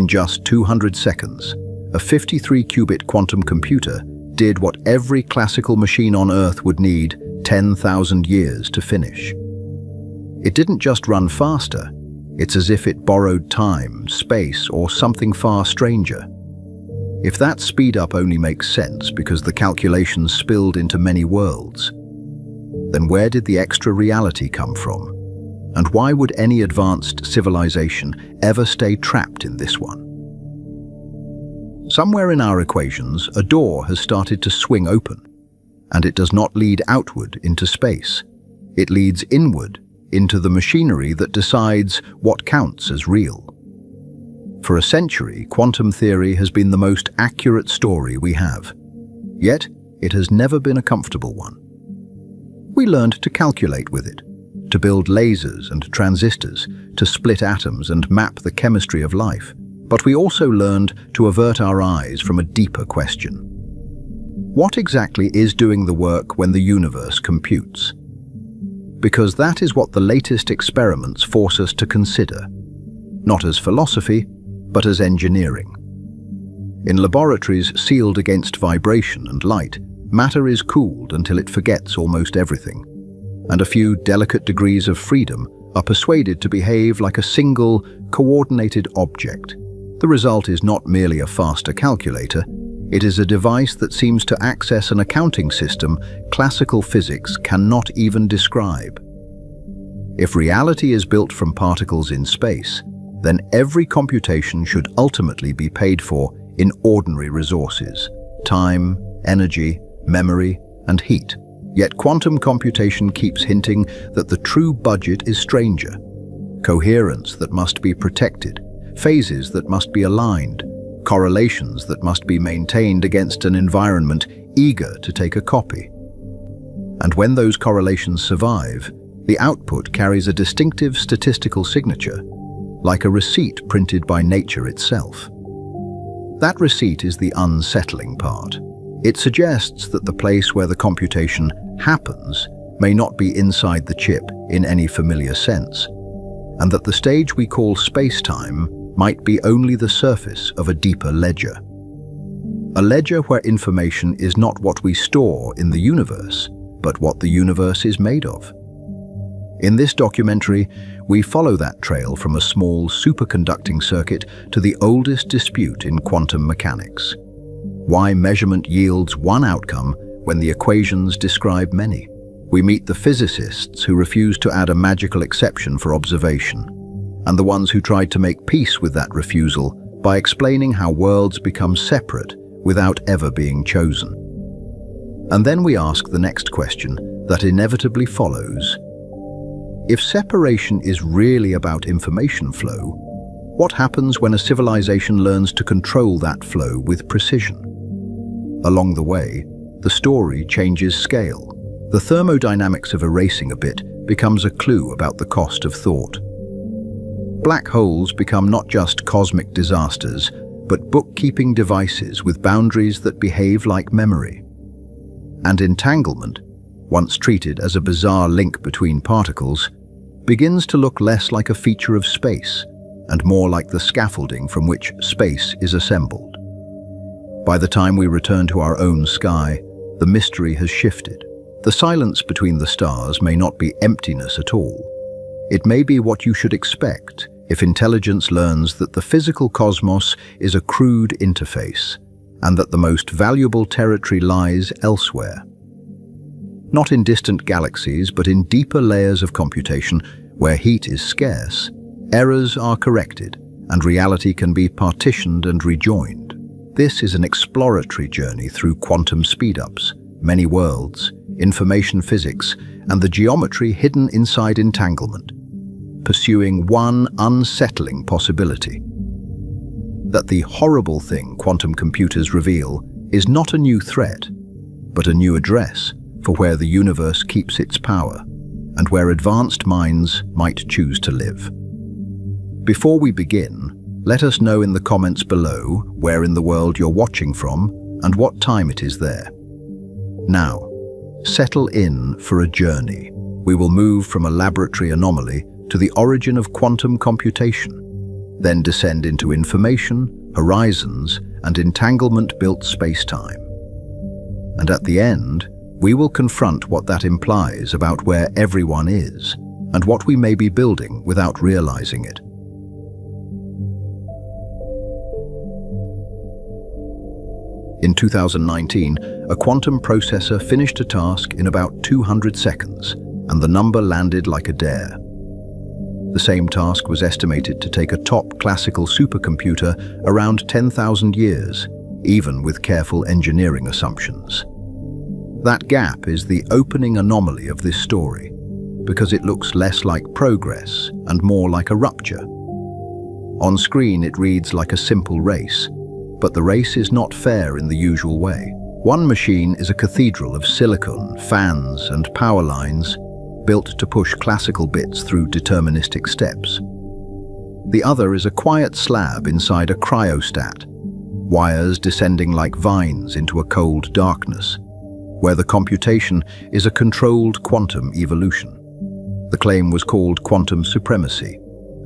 just 200 seconds, a 53-qubit quantum computer did what every classical machine on Earth would need 10,000 years to finish. It didn't just run faster, it's as if it borrowed time, space, or something far stranger. If that speed-up only makes sense because the calculations spilled into many worlds, then where did the extra reality come from? And why would any advanced civilization ever stay trapped in this one? Somewhere in our equations, a door has started to swing open, and it does not lead outward into space. It leads inward into the machinery that decides what counts as real. For a century, quantum theory has been the most accurate story we have. Yet, it has never been a comfortable one. We learned to calculate with it, to build lasers and transistors, to split atoms and map the chemistry of life. But we also learned to avert our eyes from a deeper question. What exactly is doing the work when the universe computes? Because that is what the latest experiments force us to consider, not as philosophy, but as engineering. In laboratories sealed against vibration and light, matter is cooled until it forgets almost everything, and a few delicate degrees of freedom are persuaded to behave like a single, coordinated object. The result is not merely a faster calculator, it is a device that seems to access an accounting system classical physics cannot even describe. If reality is built from particles in space, then every computation should ultimately be paid for in ordinary resources: time, energy, memory, and heat. Yet quantum computation keeps hinting that the true budget is stranger. Coherence that must be protected, phases that must be aligned, correlations that must be maintained against an environment eager to take a copy. And when those correlations survive, the output carries a distinctive statistical signature, like a receipt printed by nature itself. That receipt is the unsettling part. It suggests that the place where the computation happens may not be inside the chip in any familiar sense, and that the stage we call space-time might be only the surface of a deeper ledger. A ledger where information is not what we store in the universe, but what the universe is made of. In this documentary, we follow that trail from a small superconducting circuit to the oldest dispute in quantum mechanics. Why measurement yields one outcome when the equations describe many. We meet the physicists who refuse to add a magical exception for observation, and the ones who tried to make peace with that refusal by explaining how worlds become separate without ever being chosen. And then we ask the next question that inevitably follows. If separation is really about information flow, what happens when a civilization learns to control that flow with precision? Along the way, the story changes scale. The thermodynamics of erasing a bit becomes a clue about the cost of thought. Black holes become not just cosmic disasters, but bookkeeping devices with boundaries that behave like memory. And entanglement, once treated as a bizarre link between particles, begins to look less like a feature of space and more like the scaffolding from which space is assembled. By the time we return to our own sky, the mystery has shifted. The silence between the stars may not be emptiness at all. It may be what you should expect if intelligence learns that the physical cosmos is a crude interface and that the most valuable territory lies elsewhere. Not in distant galaxies, but in deeper layers of computation where heat is scarce, errors are corrected, and reality can be partitioned and rejoined. This is an exploratory journey through quantum speedups, many worlds, information physics, and the geometry hidden inside entanglement, pursuing one unsettling possibility: that the horrible thing quantum computers reveal is not a new threat, but a new address for where the universe keeps its power and where advanced minds might choose to live. Before we begin, let us know in the comments below where in the world you're watching from and what time it is there. Now, settle in for a journey. We will move from a laboratory anomaly to the origin of quantum computation, then descend into information, horizons, and entanglement-built space-time. And at the end, we will confront what that implies about where everyone is and what we may be building without realizing it. In 2019, a quantum processor finished a task in about 200 seconds, and the number landed like a dare. The same task was estimated to take a top classical supercomputer around 10,000 years, even with careful engineering assumptions. That gap is the opening anomaly of this story, because it looks less like progress and more like a rupture. On screen, it reads like a simple race, but the race is not fair in the usual way. One machine is a cathedral of silicon, fans, and power lines built to push classical bits through deterministic steps. The other is a quiet slab inside a cryostat, wires descending like vines into a cold darkness, where the computation is a controlled quantum evolution. The claim was called quantum supremacy,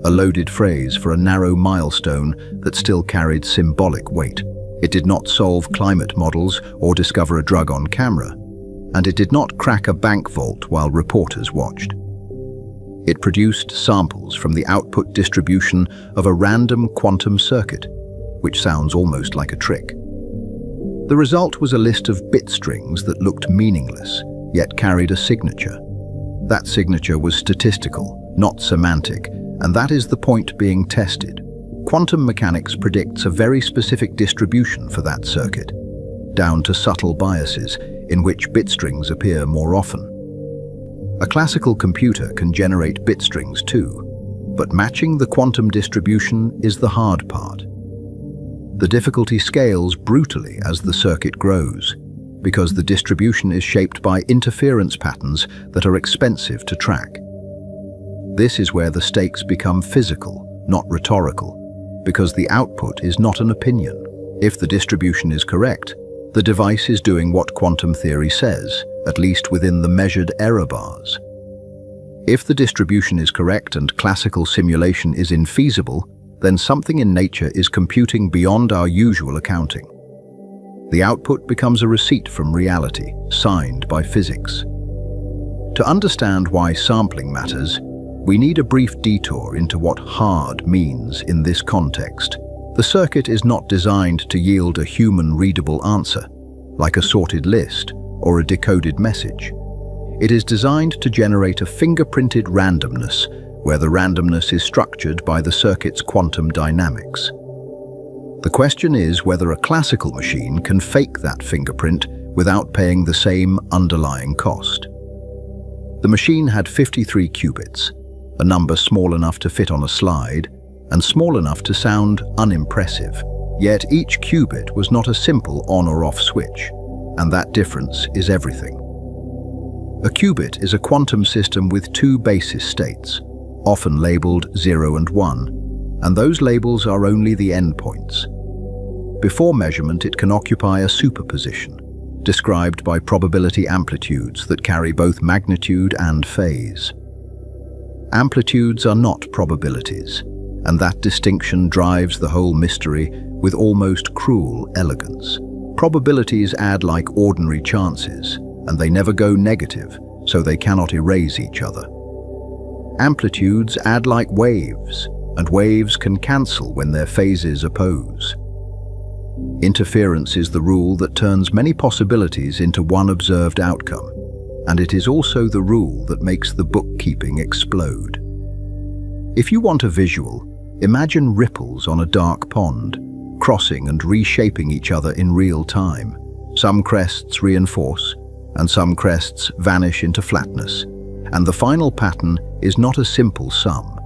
a loaded phrase for a narrow milestone that still carried symbolic weight. It did not solve climate models or discover a drug on camera, and it did not crack a bank vault while reporters watched. It produced samples from the output distribution of a random quantum circuit, which sounds almost like a trick. The result was a list of bit strings that looked meaningless, yet carried a signature. That signature was statistical, not semantic, and that is the point being tested. Quantum mechanics predicts a very specific distribution for that circuit, down to subtle biases in which bit strings appear more often. A classical computer can generate bit strings too, but matching the quantum distribution is the hard part. The difficulty scales brutally as the circuit grows, because the distribution is shaped by interference patterns that are expensive to track. This is where the stakes become physical, not rhetorical, because the output is not an opinion. If the distribution is correct, the device is doing what quantum theory says, at least within the measured error bars. If the distribution is correct and classical simulation is infeasible, then something in nature is computing beyond our usual accounting. The output becomes a receipt from reality, signed by physics. To understand why sampling matters, we need a brief detour into what hard means in this context. The circuit is not designed to yield a human-readable answer, like a sorted list or a decoded message. It is designed to generate a fingerprinted randomness, where the randomness is structured by the circuit's quantum dynamics. The question is whether a classical machine can fake that fingerprint without paying the same underlying cost. The machine had 53 qubits, a number small enough to fit on a slide and small enough to sound unimpressive. Yet each qubit was not a simple on or off switch, and that difference is everything. A qubit is a quantum system with two basis states, often labeled 0 and 1, and those labels are only the endpoints. Before measurement, it can occupy a superposition, described by probability amplitudes that carry both magnitude and phase. Amplitudes are not probabilities, and that distinction drives the whole mystery with almost cruel elegance. Probabilities add like ordinary chances, and they never go negative, so they cannot erase each other. Amplitudes add like waves, and waves can cancel when their phases oppose. Interference is the rule that turns many possibilities into one observed outcome, and it is also the rule that makes the bookkeeping explode. If you want a visual, imagine ripples on a dark pond, crossing and reshaping each other in real time. Some crests reinforce, and some crests vanish into flatness, and the final pattern is not a simple sum.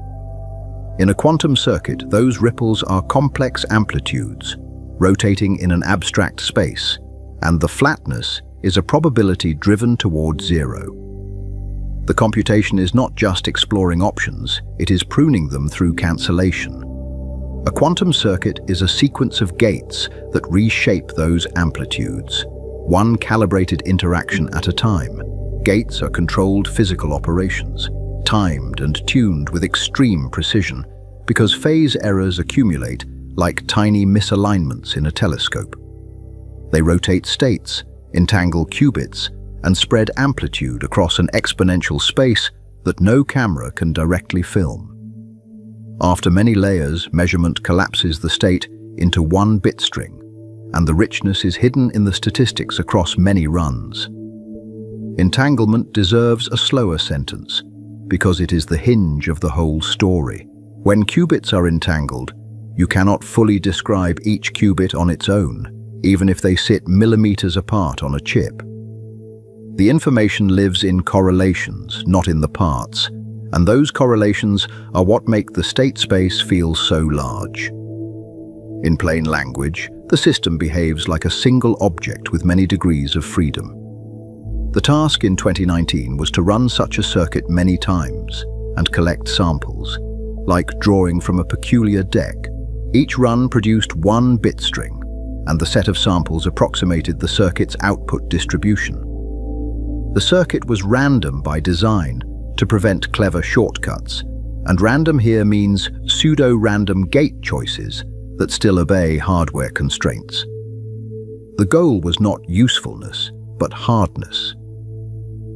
In a quantum circuit, those ripples are complex amplitudes, rotating in an abstract space, and the flatness is a probability driven towards zero. The computation is not just exploring options, it is pruning them through cancellation. A quantum circuit is a sequence of gates that reshape those amplitudes, one calibrated interaction at a time. Gates are controlled physical operations, timed and tuned with extreme precision, because phase errors accumulate like tiny misalignments in a telescope. They rotate states, entangle qubits, and spread amplitude across an exponential space that no camera can directly film. After many layers, measurement collapses the state into one bit string, and the richness is hidden in the statistics across many runs. Entanglement deserves a slower sentence, because it is the hinge of the whole story. When qubits are entangled, you cannot fully describe each qubit on its own, even if they sit millimeters apart on a chip. The information lives in correlations, not in the parts, and those correlations are what make the state space feel so large. In plain language, the system behaves like a single object with many degrees of freedom. The task in 2019 was to run such a circuit many times and collect samples, like drawing from a peculiar deck. Each run produced one bit string, and the set of samples approximated the circuit's output distribution. The circuit was random by design to prevent clever shortcuts, and random here means pseudo-random gate choices that still obey hardware constraints. The goal was not usefulness, but hardness.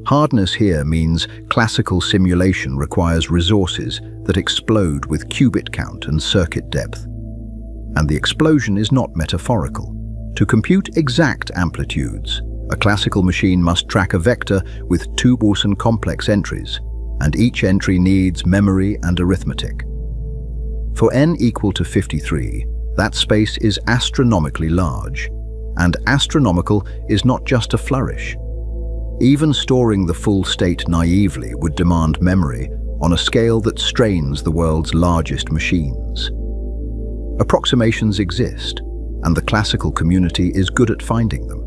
Hardness here means classical simulation requires resources that explode with qubit count and circuit depth. And the explosion is not metaphorical. To compute exact amplitudes, a classical machine must track a vector with two Boolean complex entries, and each entry needs memory and arithmetic. For n equal to 53, that space is astronomically large, and astronomical is not just a flourish. Even storing the full state naively would demand memory on a scale that strains the world's largest machines. Approximations exist, and the classical community is good at finding them,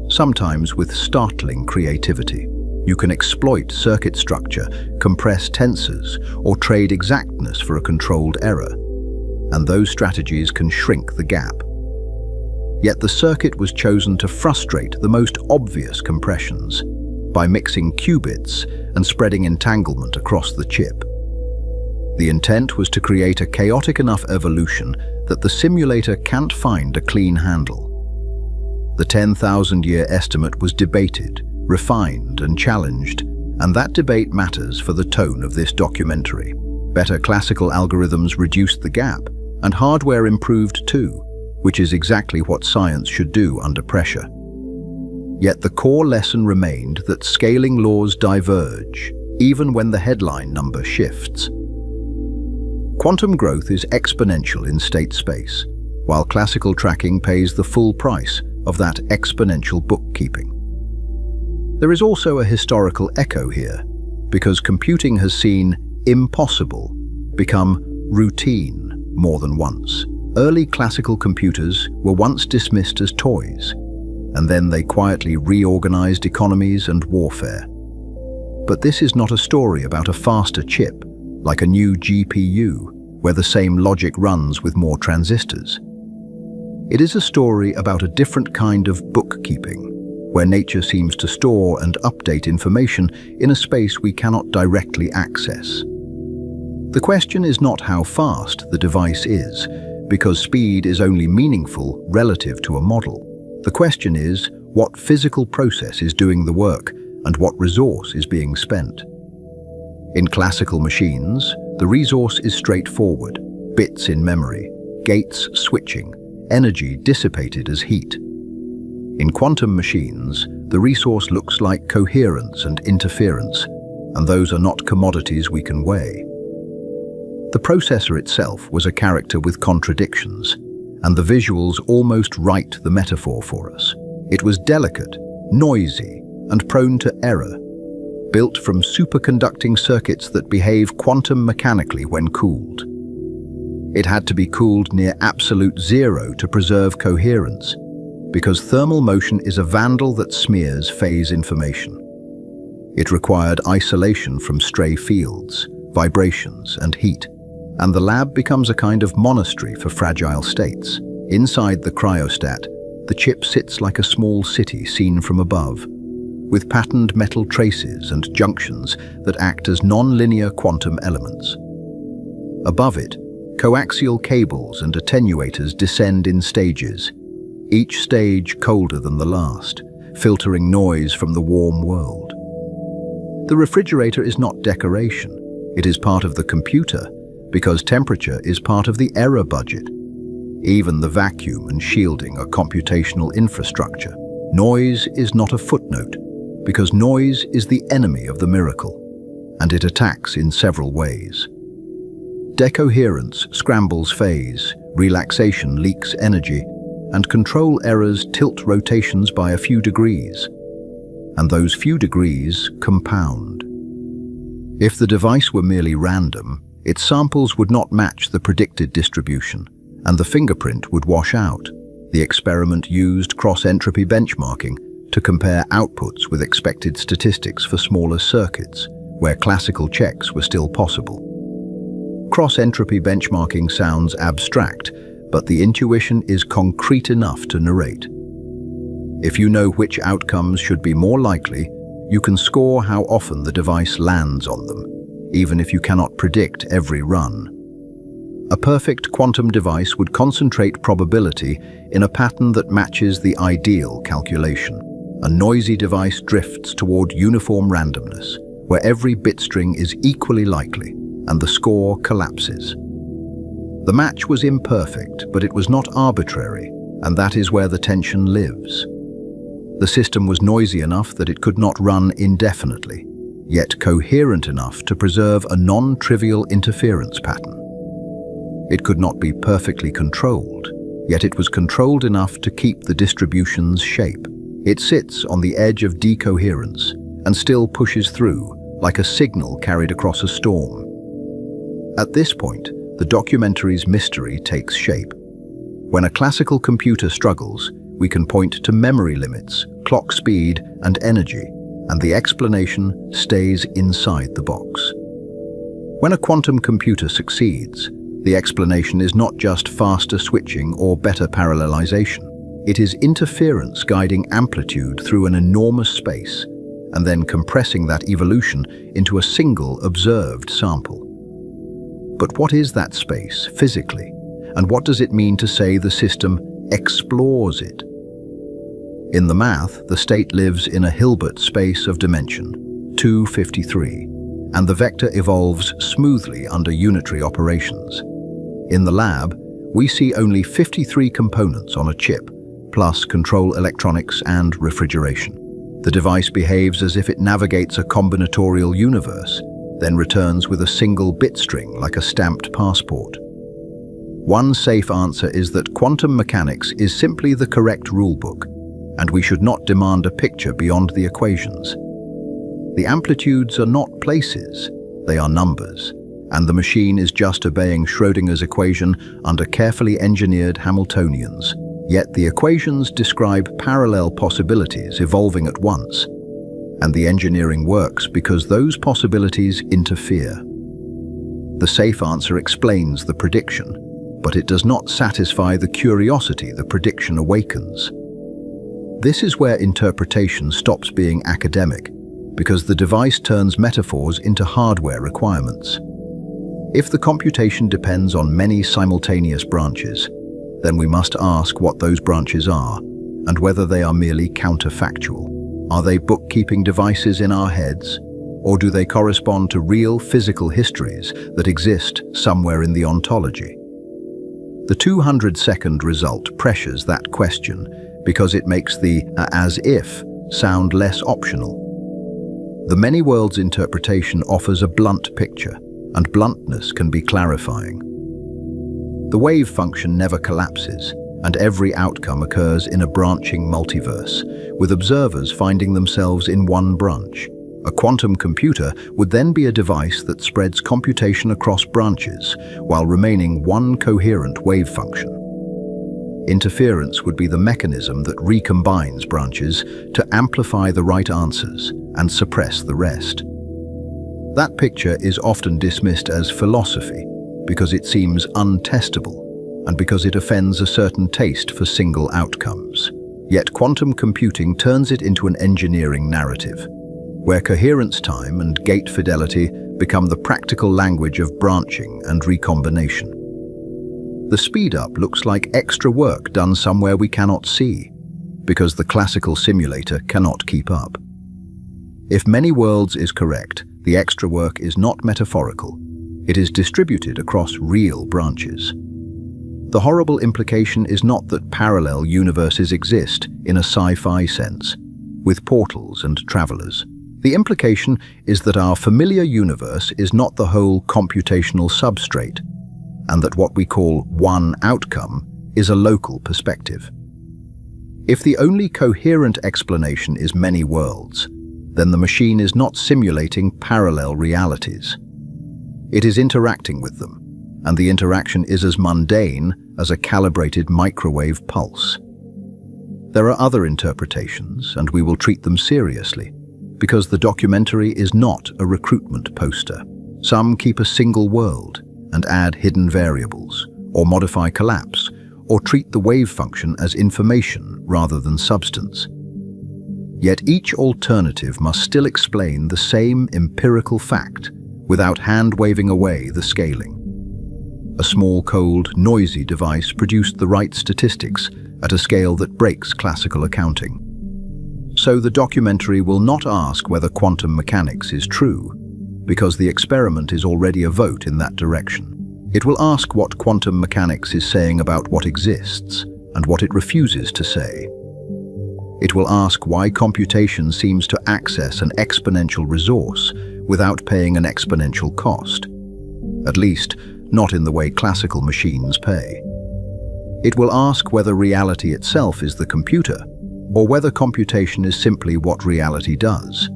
sometimes with startling creativity. You can exploit circuit structure, compress tensors, or trade exactness for a controlled error, and those strategies can shrink the gap. Yet the circuit was chosen to frustrate the most obvious compressions by mixing qubits and spreading entanglement across the chip. The intent was to create a chaotic enough evolution that the simulator can't find a clean handle. The 10,000-year estimate was debated, refined, and challenged, and that debate matters for the tone of this documentary. Better classical algorithms reduced the gap, and hardware improved too, which is exactly what science should do under pressure. Yet the core lesson remained that scaling laws diverge, even when the headline number shifts. Quantum growth is exponential in state space, while classical tracking pays the full price of that exponential bookkeeping. There is also a historical echo here, because computing has seen impossible become routine more than once. Early classical computers were once dismissed as toys, and then they quietly reorganized economies and warfare. But this is not a story about a faster chip, like a new GPU, where the same logic runs with more transistors. It is a story about a different kind of bookkeeping, where nature seems to store and update information in a space we cannot directly access. The question is not how fast the device is, because speed is only meaningful relative to a model. The question is what physical process is doing the work and what resource is being spent. In classical machines, the resource is straightforward: bits in memory, gates switching, energy dissipated as heat. In quantum machines, the resource looks like coherence and interference, and those are not commodities we can weigh. The processor itself was a character with contradictions, and the visuals almost write the metaphor for us. It was delicate, noisy, and prone to error, built from superconducting circuits that behave quantum mechanically when cooled. It had to be cooled near absolute zero to preserve coherence, because thermal motion is a vandal that smears phase information. It required isolation from stray fields, vibrations, and heat, and the lab becomes a kind of monastery for fragile states. Inside the cryostat, the chip sits like a small city seen from above, with patterned metal traces and junctions that act as non-linear quantum elements. Above it, Coaxial cables and attenuators descend in stages, each stage colder than the last, filtering noise from the warm world. The refrigerator is not decoration. It is part of the computer, because temperature is part of the error budget. Even the vacuum and shielding are computational infrastructure. Noise is not a footnote, because noise is the enemy of the miracle, and it attacks in several ways. Decoherence scrambles phase, relaxation leaks energy, and control errors tilt rotations by a few degrees. And those few degrees compound. If the device were merely random, its samples would not match the predicted distribution, and the fingerprint would wash out. The experiment used cross-entropy benchmarking to compare outputs with expected statistics for smaller circuits, where classical checks were still possible. Cross-entropy benchmarking sounds abstract, but the intuition is concrete enough to narrate. If you know which outcomes should be more likely, you can score how often the device lands on them, even if you cannot predict every run. A perfect quantum device would concentrate probability in a pattern that matches the ideal calculation. A noisy device drifts toward uniform randomness, where every bit string is equally likely, and the score collapses. The match was imperfect, but it was not arbitrary, and that is where the tension lives. The system was noisy enough that it could not run indefinitely, yet coherent enough to preserve a non-trivial interference pattern. It could not be perfectly controlled, yet it was controlled enough to keep the distribution's shape. It sits on the edge of decoherence and still pushes through, like a signal carried across a storm. At this point, the documentary's mystery takes shape. When a classical computer struggles, we can point to memory limits, clock speed, and energy, and the explanation stays inside the box. When a quantum computer succeeds, the explanation is not just faster switching or better parallelization. It is interference guiding amplitude through an enormous space, and then compressing that evolution into a single observed sample. But what is that space physically, and what does it mean to say the system explores it? In the math, the state lives in a Hilbert space of dimension, 253, and the vector evolves smoothly under unitary operations. In the lab, we see only 53 components on a chip, plus control electronics and refrigeration. The device behaves as if it navigates a combinatorial universe, then returns with a single bit string like a stamped passport. One safe answer is that quantum mechanics is simply the correct rulebook, and we should not demand a picture beyond the equations. The amplitudes are not places, they are numbers, and the machine is just obeying Schrödinger's equation under carefully engineered Hamiltonians. Yet the equations describe parallel possibilities evolving at once, and the engineering works because those possibilities interfere. The safe answer explains the prediction, but it does not satisfy the curiosity the prediction awakens. This is where interpretation stops being academic, because the device turns metaphors into hardware requirements. If the computation depends on many simultaneous branches, then we must ask what those branches are, and whether they are merely counterfactual. Are they bookkeeping devices in our heads, or do they correspond to real physical histories that exist somewhere in the ontology? The 200-second result pressures that question because it makes the as-if sound less optional. The many worlds interpretation offers a blunt picture, and bluntness can be clarifying. The wave function never collapses, and every outcome occurs in a branching multiverse, with observers finding themselves in one branch. A quantum computer would then be a device that spreads computation across branches, while remaining one coherent wave function. Interference would be the mechanism that recombines branches to amplify the right answers and suppress the rest. That picture is often dismissed as philosophy because it seems untestable, and because it offends a certain taste for single outcomes. Yet quantum computing turns it into an engineering narrative, where coherence time and gate fidelity become the practical language of branching and recombination. The speed-up looks like extra work done somewhere we cannot see, because the classical simulator cannot keep up. If many worlds is correct, the extra work is not metaphorical. It is distributed across real branches. The horrible implication is not that parallel universes exist in a sci-fi sense, with portals and travelers. The implication is that our familiar universe is not the whole computational substrate, and that what we call one outcome is a local perspective. If the only coherent explanation is many worlds, then the machine is not simulating parallel realities. It is interacting with them, and the interaction is as mundane as a calibrated microwave pulse. There are other interpretations, and we will treat them seriously, because the documentary is not a recruitment poster. Some keep a single world and add hidden variables, or modify collapse, or treat the wave function as information rather than substance. Yet each alternative must still explain the same empirical fact without hand-waving away the scaling. A small, cold, noisy device produced the right statistics at a scale that breaks classical accounting. So the documentary will not ask whether quantum mechanics is true, because the experiment is already a vote in that direction. It will ask what quantum mechanics is saying about what exists and what it refuses to say. It will ask why computation seems to access an exponential resource without paying an exponential cost. At least, not in the way classical machines pay. It will ask whether reality itself is the computer, or whether computation is simply what reality does.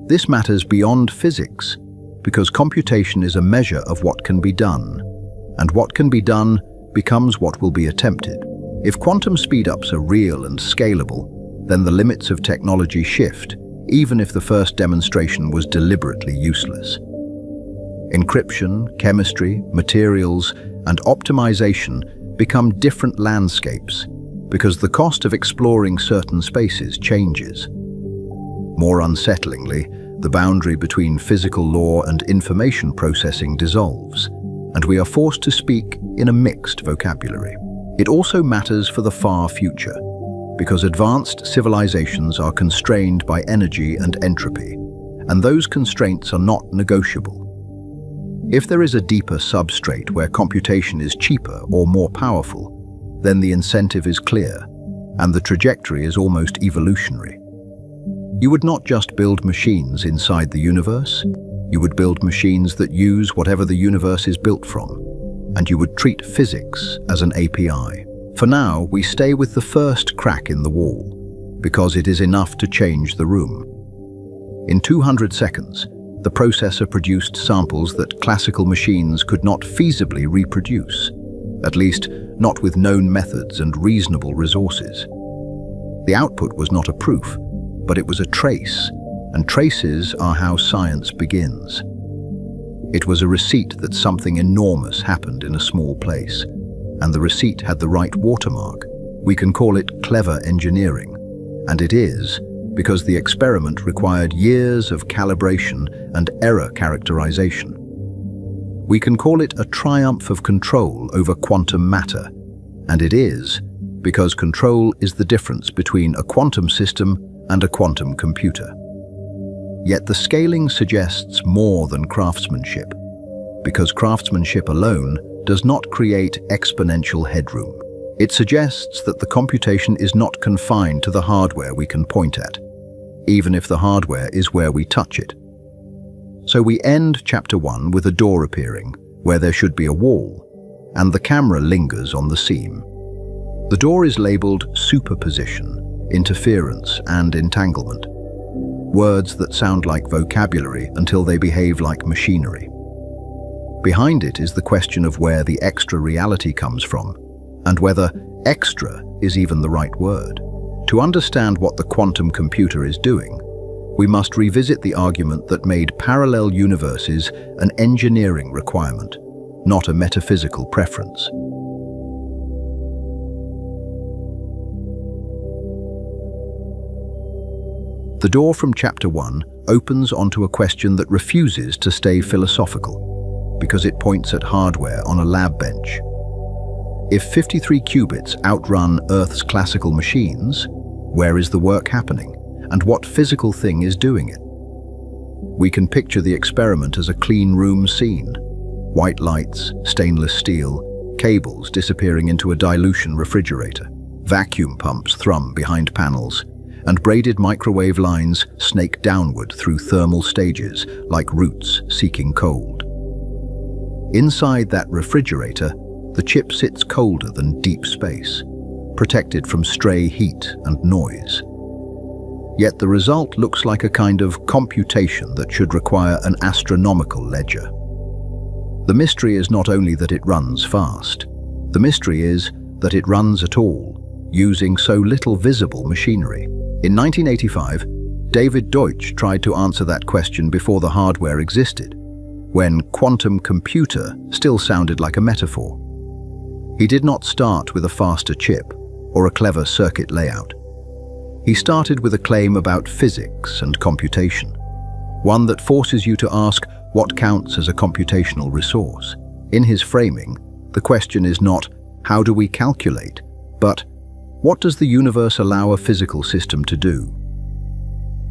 This matters beyond physics, because computation is a measure of what can be done, and what can be done becomes what will be attempted. If quantum speedups are real and scalable, then the limits of technology shift, even if the first demonstration was deliberately useless. Encryption, chemistry, materials, and optimization become different landscapes because the cost of exploring certain spaces changes. More unsettlingly, the boundary between physical law and information processing dissolves, and we are forced to speak in a mixed vocabulary. It also matters for the far future, because advanced civilizations are constrained by energy and entropy, and those constraints are not negotiable. If there is a deeper substrate where computation is cheaper or more powerful, then the incentive is clear, and the trajectory is almost evolutionary. You would not just build machines inside the universe, you would build machines that use whatever the universe is built from, and you would treat physics as an API. For now, we stay with the first crack in the wall, because it is enough to change the room. In 200 seconds, the processor produced samples that classical machines could not feasibly reproduce, at least not with known methods and reasonable resources. The output was not a proof, but it was a trace, and traces are how science begins. It was a receipt that something enormous happened in a small place, and the receipt had the right watermark. We can call it clever engineering, and it is, because the experiment required years of calibration and error characterization. We can call it a triumph of control over quantum matter, and it is, because control is the difference between a quantum system and a quantum computer. Yet the scaling suggests more than craftsmanship, because craftsmanship alone does not create exponential headroom. It suggests that the computation is not confined to the hardware we can point at, even if the hardware is where we touch it. So we end Chapter 1 with a door appearing, where there should be a wall, and the camera lingers on the seam. The door is labeled superposition, interference, and entanglement. Words that sound like vocabulary until they behave like machinery. Behind it is the question of where the extra reality comes from, and whether extra is even the right word. To understand what the quantum computer is doing, we must revisit the argument that made parallel universes an engineering requirement, not a metaphysical preference. The door from Chapter 1 opens onto a question that refuses to stay philosophical, because it points at hardware on a lab bench. If 53 qubits outrun Earth's classical machines, where is the work happening, and what physical thing is doing it? We can picture the experiment as a clean room scene. White lights, stainless steel, cables disappearing into a dilution refrigerator, vacuum pumps thrum behind panels, and braided microwave lines snake downward through thermal stages like roots seeking cold. Inside that refrigerator, the chip sits colder than deep space, protected from stray heat and noise. Yet the result looks like a kind of computation that should require an astronomical ledger. The mystery is not only that it runs fast. The mystery is that it runs at all, using so little visible machinery. In 1985, David Deutsch tried to answer that question before the hardware existed, when quantum computer still sounded like a metaphor. He did not start with a faster chip or a clever circuit layout. He started with a claim about physics and computation, one that forces you to ask what counts as a computational resource. In his framing, the question is not, how do we calculate, but what does the universe allow a physical system to do?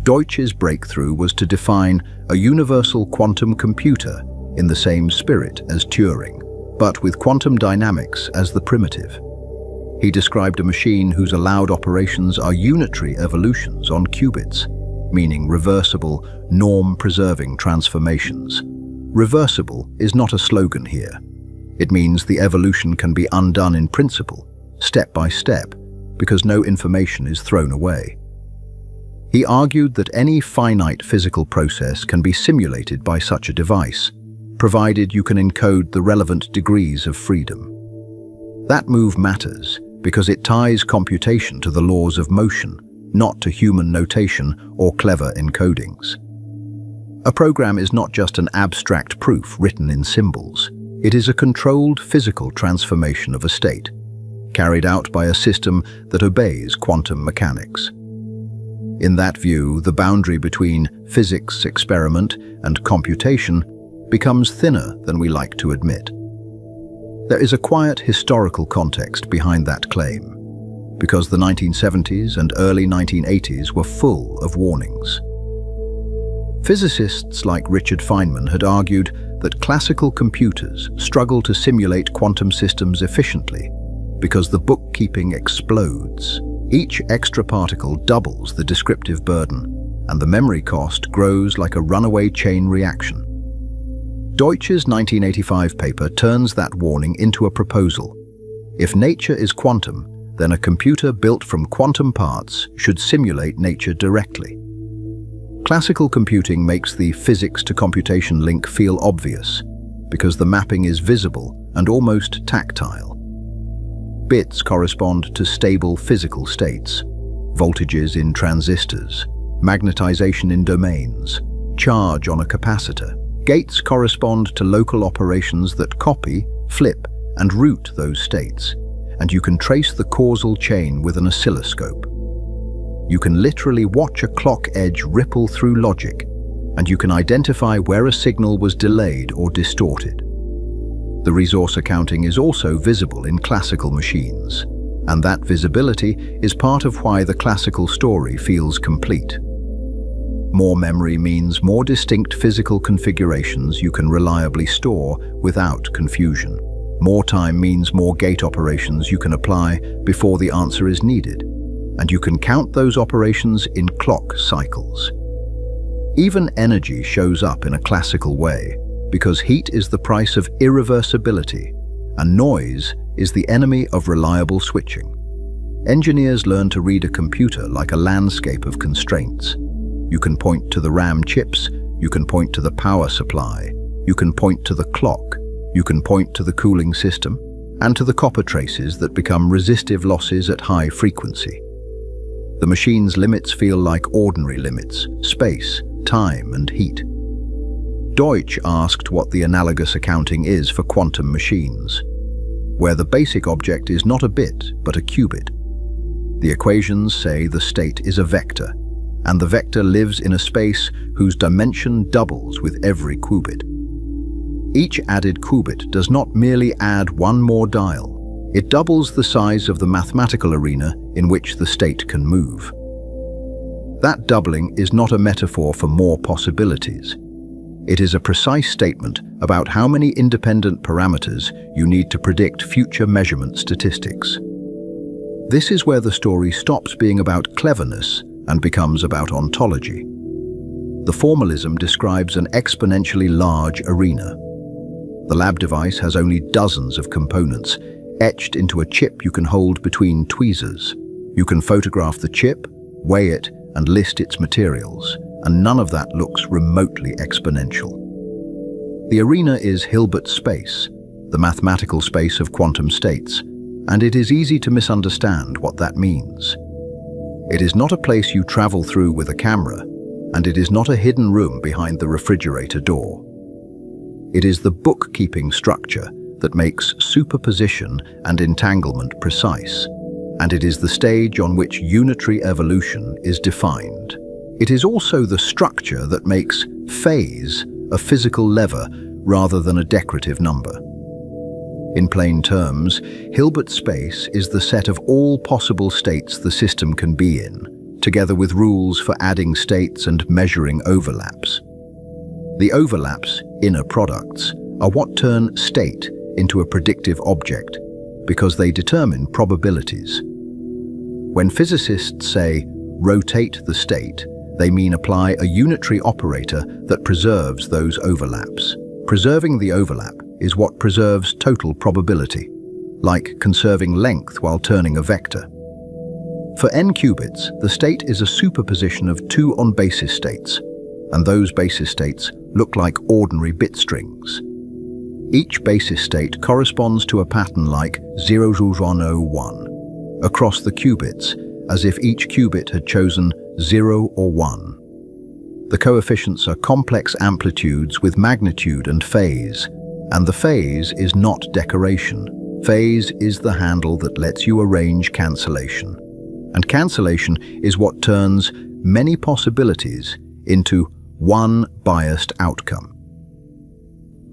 Deutsch's breakthrough was to define a universal quantum computer in the same spirit as Turing, but with quantum dynamics as the primitive. He described a machine whose allowed operations are unitary evolutions on qubits, meaning reversible, norm-preserving transformations. Reversible is not a slogan here. It means the evolution can be undone in principle, step by step, because no information is thrown away. He argued that any finite physical process can be simulated by such a device, provided you can encode the relevant degrees of freedom. That move matters because it ties computation to the laws of motion, not to human notation or clever encodings. A program is not just an abstract proof written in symbols. It is a controlled physical transformation of a state, carried out by a system that obeys quantum mechanics. In that view, the boundary between physics experiment and computation becomes thinner than we like to admit. There is a quiet historical context behind that claim, because the 1970s and early 1980s were full of warnings. Physicists like Richard Feynman had argued that classical computers struggle to simulate quantum systems efficiently because the bookkeeping explodes. Each extra particle doubles the descriptive burden, and the memory cost grows like a runaway chain reaction. Deutsch's 1985 paper turns that warning into a proposal. If nature is quantum, then a computer built from quantum parts should simulate nature directly. Classical computing makes the physics to computation link feel obvious, because the mapping is visible and almost tactile. Bits correspond to stable physical states, voltages in transistors, magnetization in domains, charge on a capacitor. Gates correspond to local operations that copy, flip, and route those states, and you can trace the causal chain with an oscilloscope. You can literally watch a clock edge ripple through logic, and you can identify where a signal was delayed or distorted. The resource accounting is also visible in classical machines, and that visibility is part of why the classical story feels complete. More memory means more distinct physical configurations you can reliably store without confusion. More time means more gate operations you can apply before the answer is needed, and you can count those operations in clock cycles. Even energy shows up in a classical way, because heat is the price of irreversibility, and noise is the enemy of reliable switching. Engineers learn to read a computer like a landscape of constraints. You can point to the RAM chips, you can point to the power supply, you can point to the clock, you can point to the cooling system, and to the copper traces that become resistive losses at high frequency. The machine's limits feel like ordinary limits: space, time, and heat. Deutsch asked what the analogous accounting is for quantum machines, where the basic object is not a bit, but a qubit. The equations say the state is a vector, and the vector lives in a space whose dimension doubles with every qubit. Each added qubit does not merely add one more dial, It doubles the size of the mathematical arena in which the state can move. That doubling is not a metaphor for more possibilities. It is a precise statement about how many independent parameters you need to predict future measurement statistics. This is where the story stops being about cleverness and becomes about ontology. The formalism describes an exponentially large arena. The lab device has only dozens of components, etched into a chip you can hold between tweezers. You can photograph the chip, weigh it, and list its materials, and none of that looks remotely exponential. The arena is Hilbert space, the mathematical space of quantum states, and it is easy to misunderstand what that means. It is not a place you travel through with a camera, and it is not a hidden room behind the refrigerator door. It is the bookkeeping structure that makes superposition and entanglement precise, and it is the stage on which unitary evolution is defined. It is also the structure that makes phase a physical lever rather than a decorative number. In plain terms, Hilbert space is the set of all possible states the system can be in, together with rules for adding states and measuring overlaps. The overlaps, inner products, are what turn state into a predictive object, because they determine probabilities. When physicists say, rotate the state, they mean apply a unitary operator that preserves those overlaps. Preserving the overlap is what preserves total probability, like conserving length while turning a vector. For n qubits, the state is a superposition of two on-basis states, and those basis states look like ordinary bit strings. Each basis state corresponds to a pattern like 00101 across the qubits, as if each qubit had chosen 0 or 1. The coefficients are complex amplitudes with magnitude and phase, and the phase is not decoration. Phase is the handle that lets you arrange cancellation. And cancellation is what turns many possibilities into one biased outcome.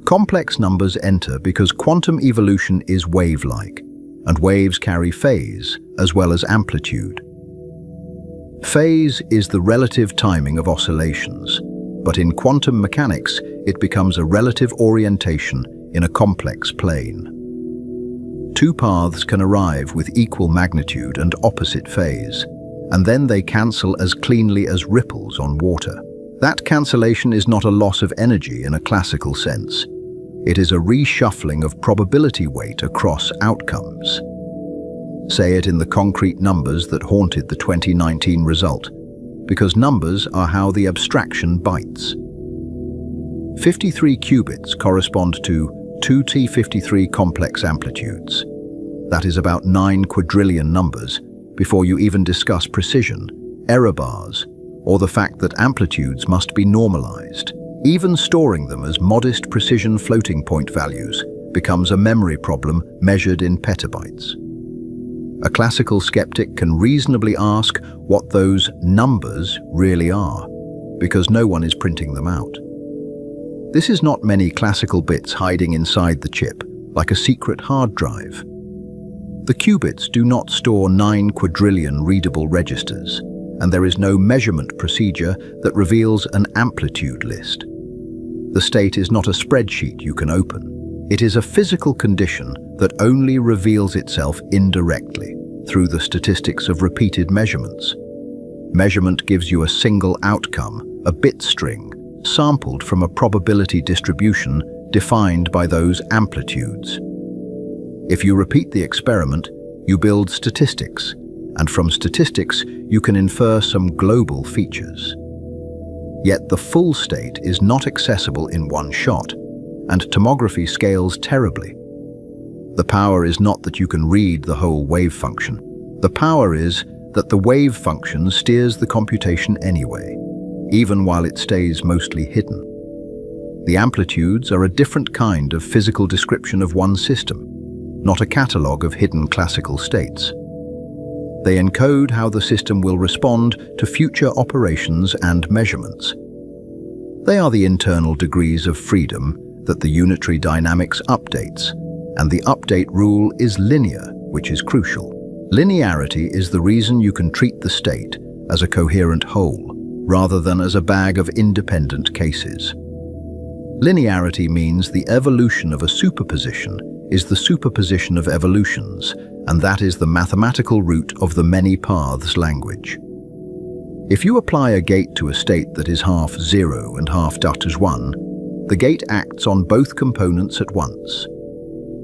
Complex numbers enter because quantum evolution is wave-like, and waves carry phase as well as amplitude. Phase is the relative timing of oscillations, but in quantum mechanics, it becomes a relative orientation in a complex plane. Two paths can arrive with equal magnitude and opposite phase, and then they cancel as cleanly as ripples on water. That cancellation is not a loss of energy in a classical sense. It is a reshuffling of probability weight across outcomes. Say it in the concrete numbers that haunted the 2019 result, because numbers are how the abstraction bites. 53 qubits correspond to 2T53 complex amplitudes. That is about 9 quadrillion numbers before you even discuss precision, error bars, or the fact that amplitudes must be normalized. Even storing them as modest precision floating point values becomes a memory problem measured in petabytes. A classical skeptic can reasonably ask what those numbers really are, because no one is printing them out. This is not many classical bits hiding inside the chip, like a secret hard drive. The qubits do not store 9 quadrillion readable registers, and there is no measurement procedure that reveals an amplitude list. The state is not a spreadsheet you can open. It is a physical condition that only reveals itself indirectly through the statistics of repeated measurements. Measurement gives you a single outcome, a bit string, sampled from a probability distribution defined by those amplitudes. If you repeat the experiment, you build statistics, and from statistics you can infer some global features. Yet the full state is not accessible in one shot, and tomography scales terribly. The power is not that you can read the whole wave function. The power is that the wave function steers the computation anyway, even while it stays mostly hidden. The amplitudes are a different kind of physical description of one system, not a catalogue of hidden classical states. They encode how the system will respond to future operations and measurements. They are the internal degrees of freedom that the unitary dynamics updates, And the update rule is linear, which is crucial. Linearity is the reason you can treat the state as a coherent whole, rather than as a bag of independent cases. Linearity means the evolution of a superposition is the superposition of evolutions, and that is the mathematical root of the many paths language. If you apply a gate to a state that is half 0 and half is 1, the gate acts on both components at once.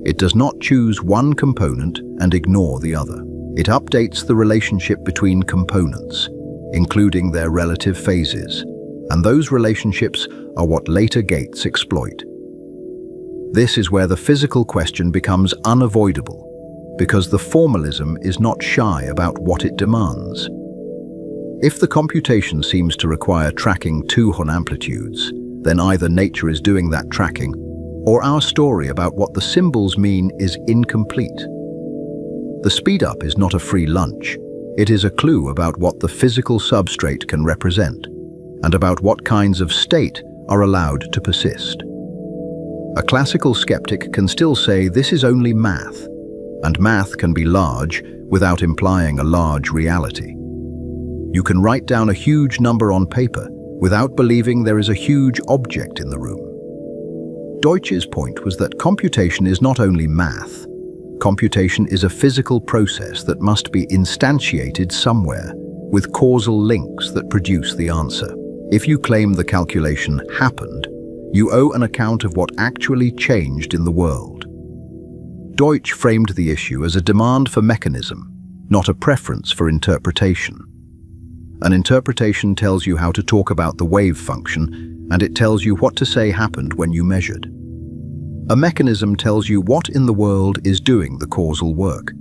It does not choose one component and ignore the other. It updates the relationship between components, including their relative phases, and those relationships are what later gates exploit. This is where the physical question becomes unavoidable, because the formalism is not shy about what it demands. If the computation seems to require tracking 2 Hon amplitudes, then either nature is doing that tracking, or our story about what the symbols mean is incomplete. The speed-up is not a free lunch. It is a clue about what the physical substrate can represent, and about what kinds of state are allowed to persist. A classical skeptic can still say this is only math, and math can be large without implying a large reality. You can write down a huge number on paper without believing there is a huge object in the room. Deutsch's point was that computation is not only math. Computation is a physical process that must be instantiated somewhere, with causal links that produce the answer. If you claim the calculation happened, you owe an account of what actually changed in the world. Deutsch framed the issue as a demand for mechanism, not a preference for interpretation. An interpretation tells you how to talk about the wave function, and it tells you what to say happened when you measured. A mechanism tells you what in the world is doing the causal work,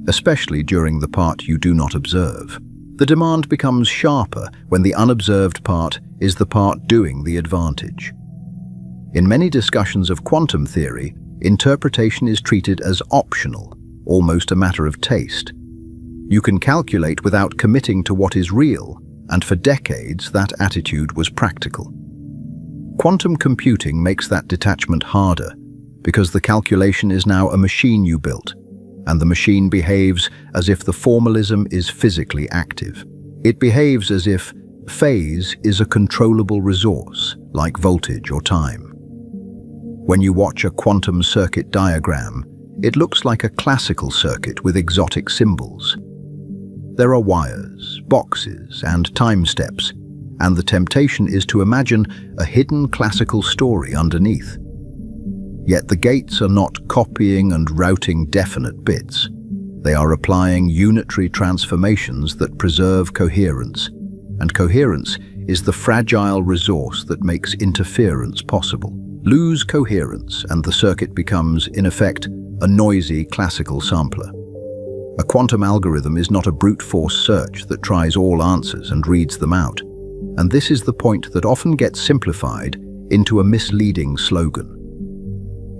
especially during the part you do not observe. The demand becomes sharper when the unobserved part is the part doing the advantage. In many discussions of quantum theory, interpretation is treated as optional, almost a matter of taste. You can calculate without committing to what is real, and for decades that attitude was practical. Quantum computing makes that detachment harder, because the calculation is now a machine you built, and the machine behaves as if the formalism is physically active. It behaves as if phase is a controllable resource, like voltage or time. When you watch a quantum circuit diagram, it looks like a classical circuit with exotic symbols. There are wires, boxes, and time steps, and the temptation is to imagine a hidden classical story underneath. Yet the gates are not copying and routing definite bits. They are applying unitary transformations that preserve coherence, and coherence is the fragile resource that makes interference possible. Lose coherence, and the circuit becomes, in effect, a noisy classical sampler. A quantum algorithm is not a brute force search that tries all answers and reads them out, and this is the point that often gets simplified into a misleading slogan.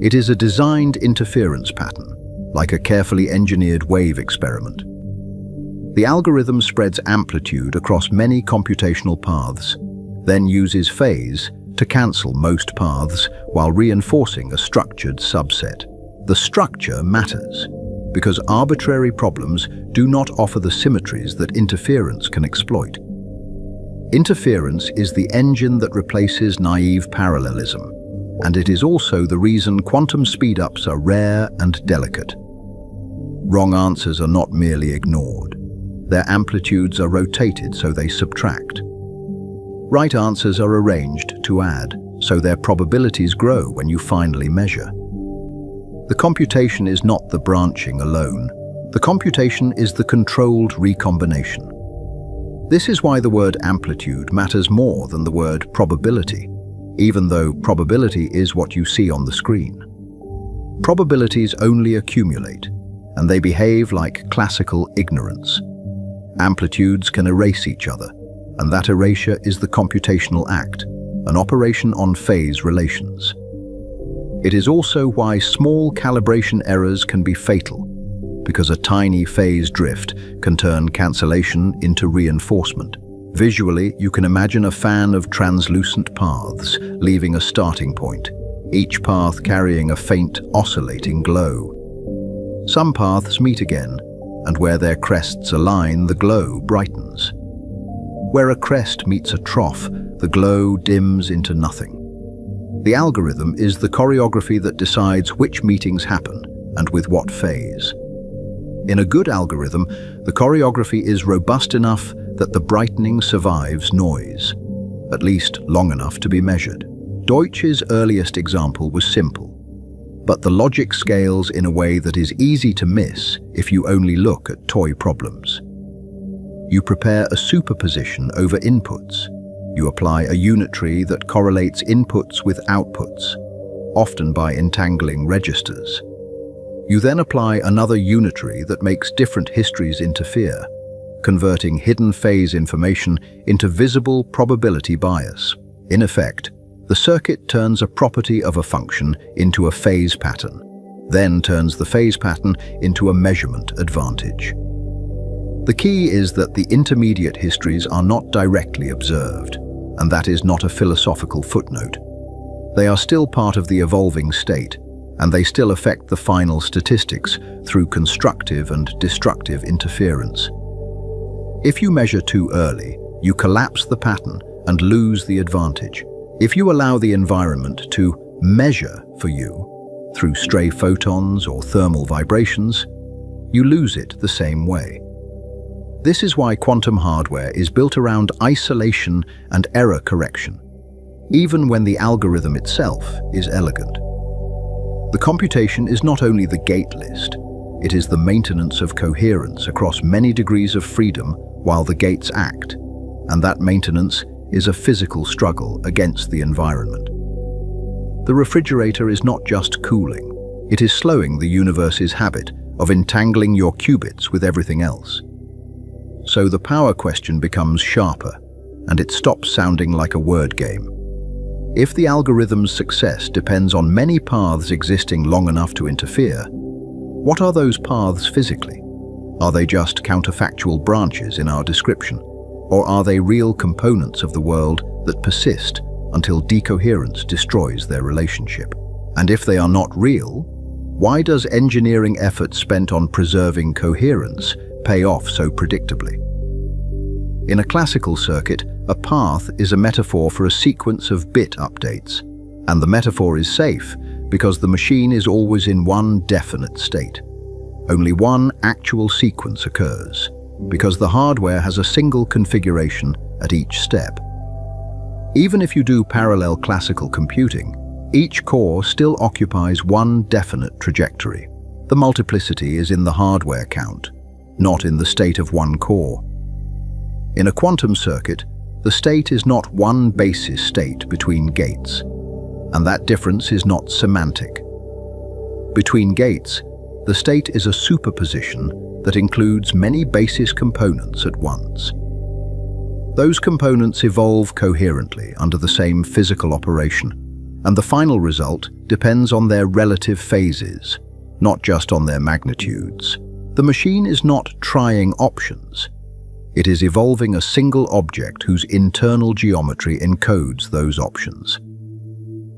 It is a designed interference pattern, like a carefully engineered wave experiment. The algorithm spreads amplitude across many computational paths, then uses phase to cancel most paths while reinforcing a structured subset. The structure matters, because arbitrary problems do not offer the symmetries that interference can exploit. Interference is the engine that replaces naive parallelism, and it is also the reason quantum speed-ups are rare and delicate. Wrong answers are not merely ignored. Their amplitudes are rotated so they subtract. Right answers are arranged to add, so their probabilities grow when you finally measure. The computation is not the branching alone. The computation is the controlled recombination. This is why the word amplitude matters more than the word probability, even though probability is what you see on the screen. Probabilities only accumulate, and they behave like classical ignorance. Amplitudes can erase each other, and that erasure is the computational act, an operation on phase relations. It is also why small calibration errors can be fatal, because a tiny phase drift can turn cancellation into reinforcement. Visually, you can imagine a fan of translucent paths leaving a starting point. each path carrying a faint, oscillating glow. Some paths meet again, and where their crests align, the glow brightens. Where a crest meets a trough, the glow dims into nothing. The algorithm is the choreography that decides which meetings happen and with what phase. In a good algorithm, the choreography is robust enough that the brightening survives noise, at least long enough to be measured. Deutsch's earliest example was simple, but the logic scales in a way that is easy to miss if you only look at toy problems. You prepare a superposition over inputs. You apply a unitary that correlates inputs with outputs, often by entangling registers. You then apply another unitary that makes different histories interfere, converting hidden phase information into visible probability bias. In effect, the circuit turns a property of a function into a phase pattern, then turns the phase pattern into a measurement advantage. The key is that the intermediate histories are not directly observed, and that is not a philosophical footnote. They are still part of the evolving state, and they still affect the final statistics through constructive and destructive interference. If you measure too early, you collapse the pattern and lose the advantage. If you allow the environment to measure for you, through stray photons or thermal vibrations, you lose it the same way. This is why quantum hardware is built around isolation and error correction, even when the algorithm itself is elegant. The computation is not only the gate list, it is the maintenance of coherence across many degrees of freedom while the gates act, and that maintenance is a physical struggle against the environment. The refrigerator is not just cooling, it is slowing the universe's habit of entangling your qubits with everything else. So the power question becomes sharper, and it stops sounding like a word game. If the algorithm's success depends on many paths existing long enough to interfere, what are those paths physically? Are they just counterfactual branches in our description? Or are they real components of the world that persist until decoherence destroys their relationship? And if they are not real, why does engineering effort spent on preserving coherence pay off so predictably? In a classical circuit, a path is a metaphor for a sequence of bit updates, and the metaphor is safe because the machine is always in one definite state. Only one actual sequence occurs, because the hardware has a single configuration at each step. Even if you do parallel classical computing, each core still occupies one definite trajectory. The multiplicity is in the hardware count, not in the state of one core. In a quantum circuit, the state is not one basis state between gates, and that difference is not semantic. Between gates, the state is a superposition that includes many basis components at once. Those components evolve coherently under the same physical operation, and the final result depends on their relative phases, not just on their magnitudes. The machine is not trying options. It is evolving a single object whose internal geometry encodes those options.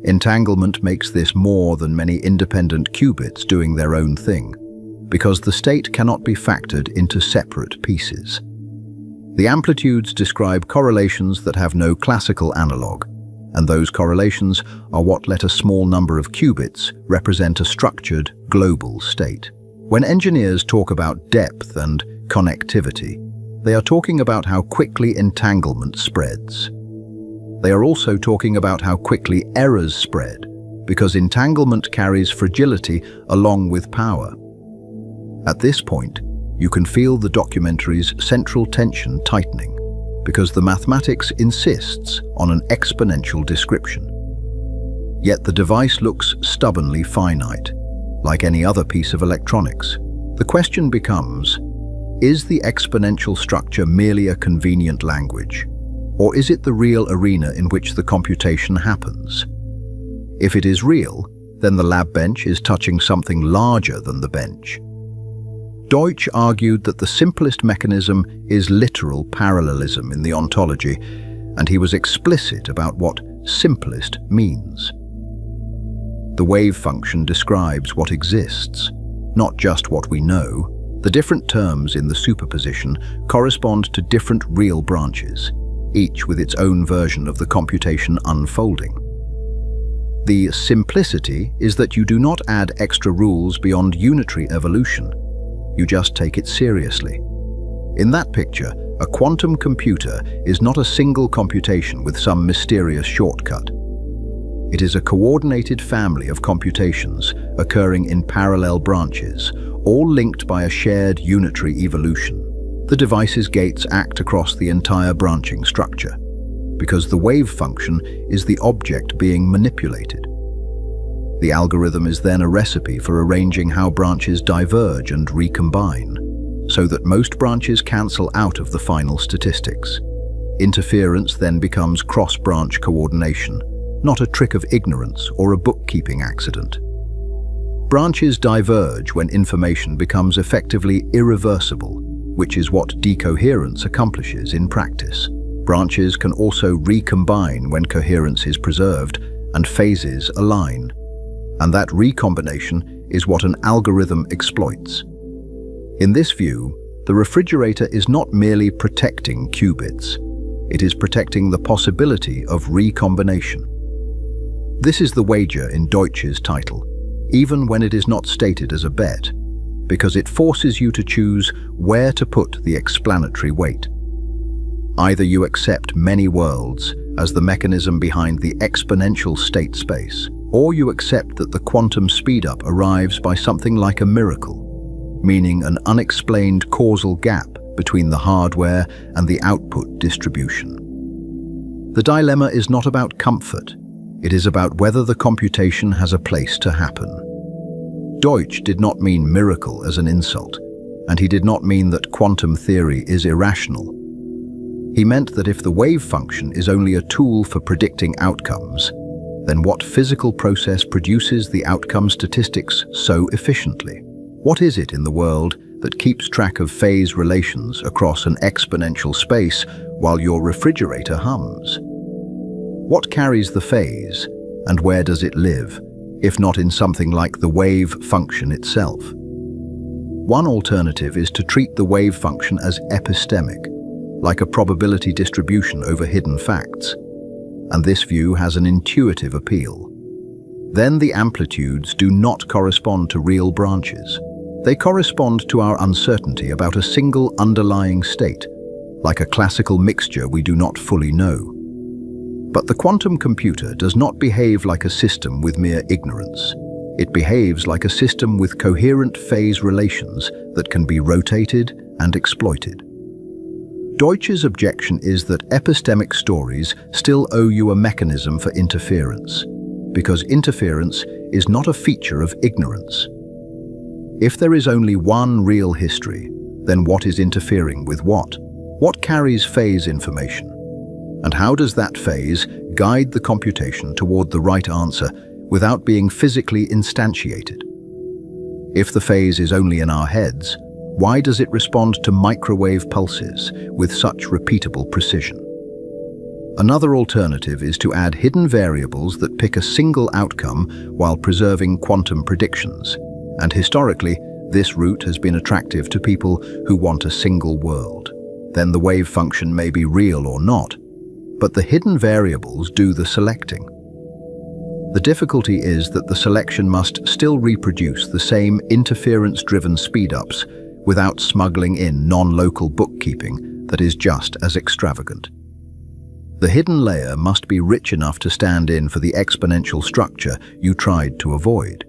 Entanglement makes this more than many independent qubits doing their own thing, because the state cannot be factored into separate pieces. The amplitudes describe correlations that have no classical analog, and those correlations are what let a small number of qubits represent a structured, global state. When engineers talk about depth and connectivity, they are talking about how quickly entanglement spreads. They are also talking about how quickly errors spread, because entanglement carries fragility along with power. At this point, you can feel the documentary's central tension tightening, because the mathematics insists on an exponential description. Yet the device looks stubbornly finite, like any other piece of electronics. The question becomes, is the exponential structure merely a convenient language, or is it the real arena in which the computation happens? If it is real, then the lab bench is touching something larger than the bench. Deutsch argued that the simplest mechanism is literal parallelism in the ontology, and he was explicit about what simplest means. The wave function describes what exists, not just what we know. The different terms in the superposition correspond to different real branches, each with its own version of the computation unfolding. The simplicity is that you do not add extra rules beyond unitary evolution. You just take it seriously. In that picture, a quantum computer is not a single computation with some mysterious shortcut. It is a coordinated family of computations occurring in parallel branches, all linked by a shared unitary evolution. The device's gates act across the entire branching structure, because the wave function is the object being manipulated. The algorithm is then a recipe for arranging how branches diverge and recombine, so that most branches cancel out of the final statistics. Interference then becomes cross-branch coordination, not a trick of ignorance or a bookkeeping accident. Branches diverge when information becomes effectively irreversible, which is what decoherence accomplishes in practice. Branches can also recombine when coherence is preserved and phases align. And that recombination is what an algorithm exploits. In this view, the refrigerator is not merely protecting qubits. It is protecting the possibility of recombination. This is the wager in Deutsch's title, even when it is not stated as a bet, because it forces you to choose where to put the explanatory weight. Either you accept many worlds as the mechanism behind the exponential state space, or you accept that the quantum speedup arrives by something like a miracle, meaning an unexplained causal gap between the hardware and the output distribution. The dilemma is not about comfort. It is about whether the computation has a place to happen. Deutsch did not mean miracle as an insult, and he did not mean that quantum theory is irrational. He meant that if the wave function is only a tool for predicting outcomes, then what physical process produces the outcome statistics so efficiently? What is it in the world that keeps track of phase relations across an exponential space while your refrigerator hums? What carries the phase, and where does it live, if not in something like the wave function itself? One alternative is to treat the wave function as epistemic, like a probability distribution over hidden facts. And this view has an intuitive appeal. Then the amplitudes do not correspond to real branches. They correspond to our uncertainty about a single underlying state, like a classical mixture we do not fully know. But the quantum computer does not behave like a system with mere ignorance. It behaves like a system with coherent phase relations that can be rotated and exploited. Deutsch's objection is that epistemic stories still owe you a mechanism for interference, because interference is not a feature of ignorance. If there is only one real history, then what is interfering with what? What carries phase information? And how does that phase guide the computation toward the right answer without being physically instantiated? If the phase is only in our heads, why does it respond to microwave pulses with such repeatable precision? Another alternative is to add hidden variables that pick a single outcome while preserving quantum predictions. And historically, this route has been attractive to people who want a single world. Then the wave function may be real or not, but the hidden variables do the selecting. The difficulty is that the selection must still reproduce the same interference-driven speedups without smuggling in non-local bookkeeping that is just as extravagant. The hidden layer must be rich enough to stand in for the exponential structure you tried to avoid.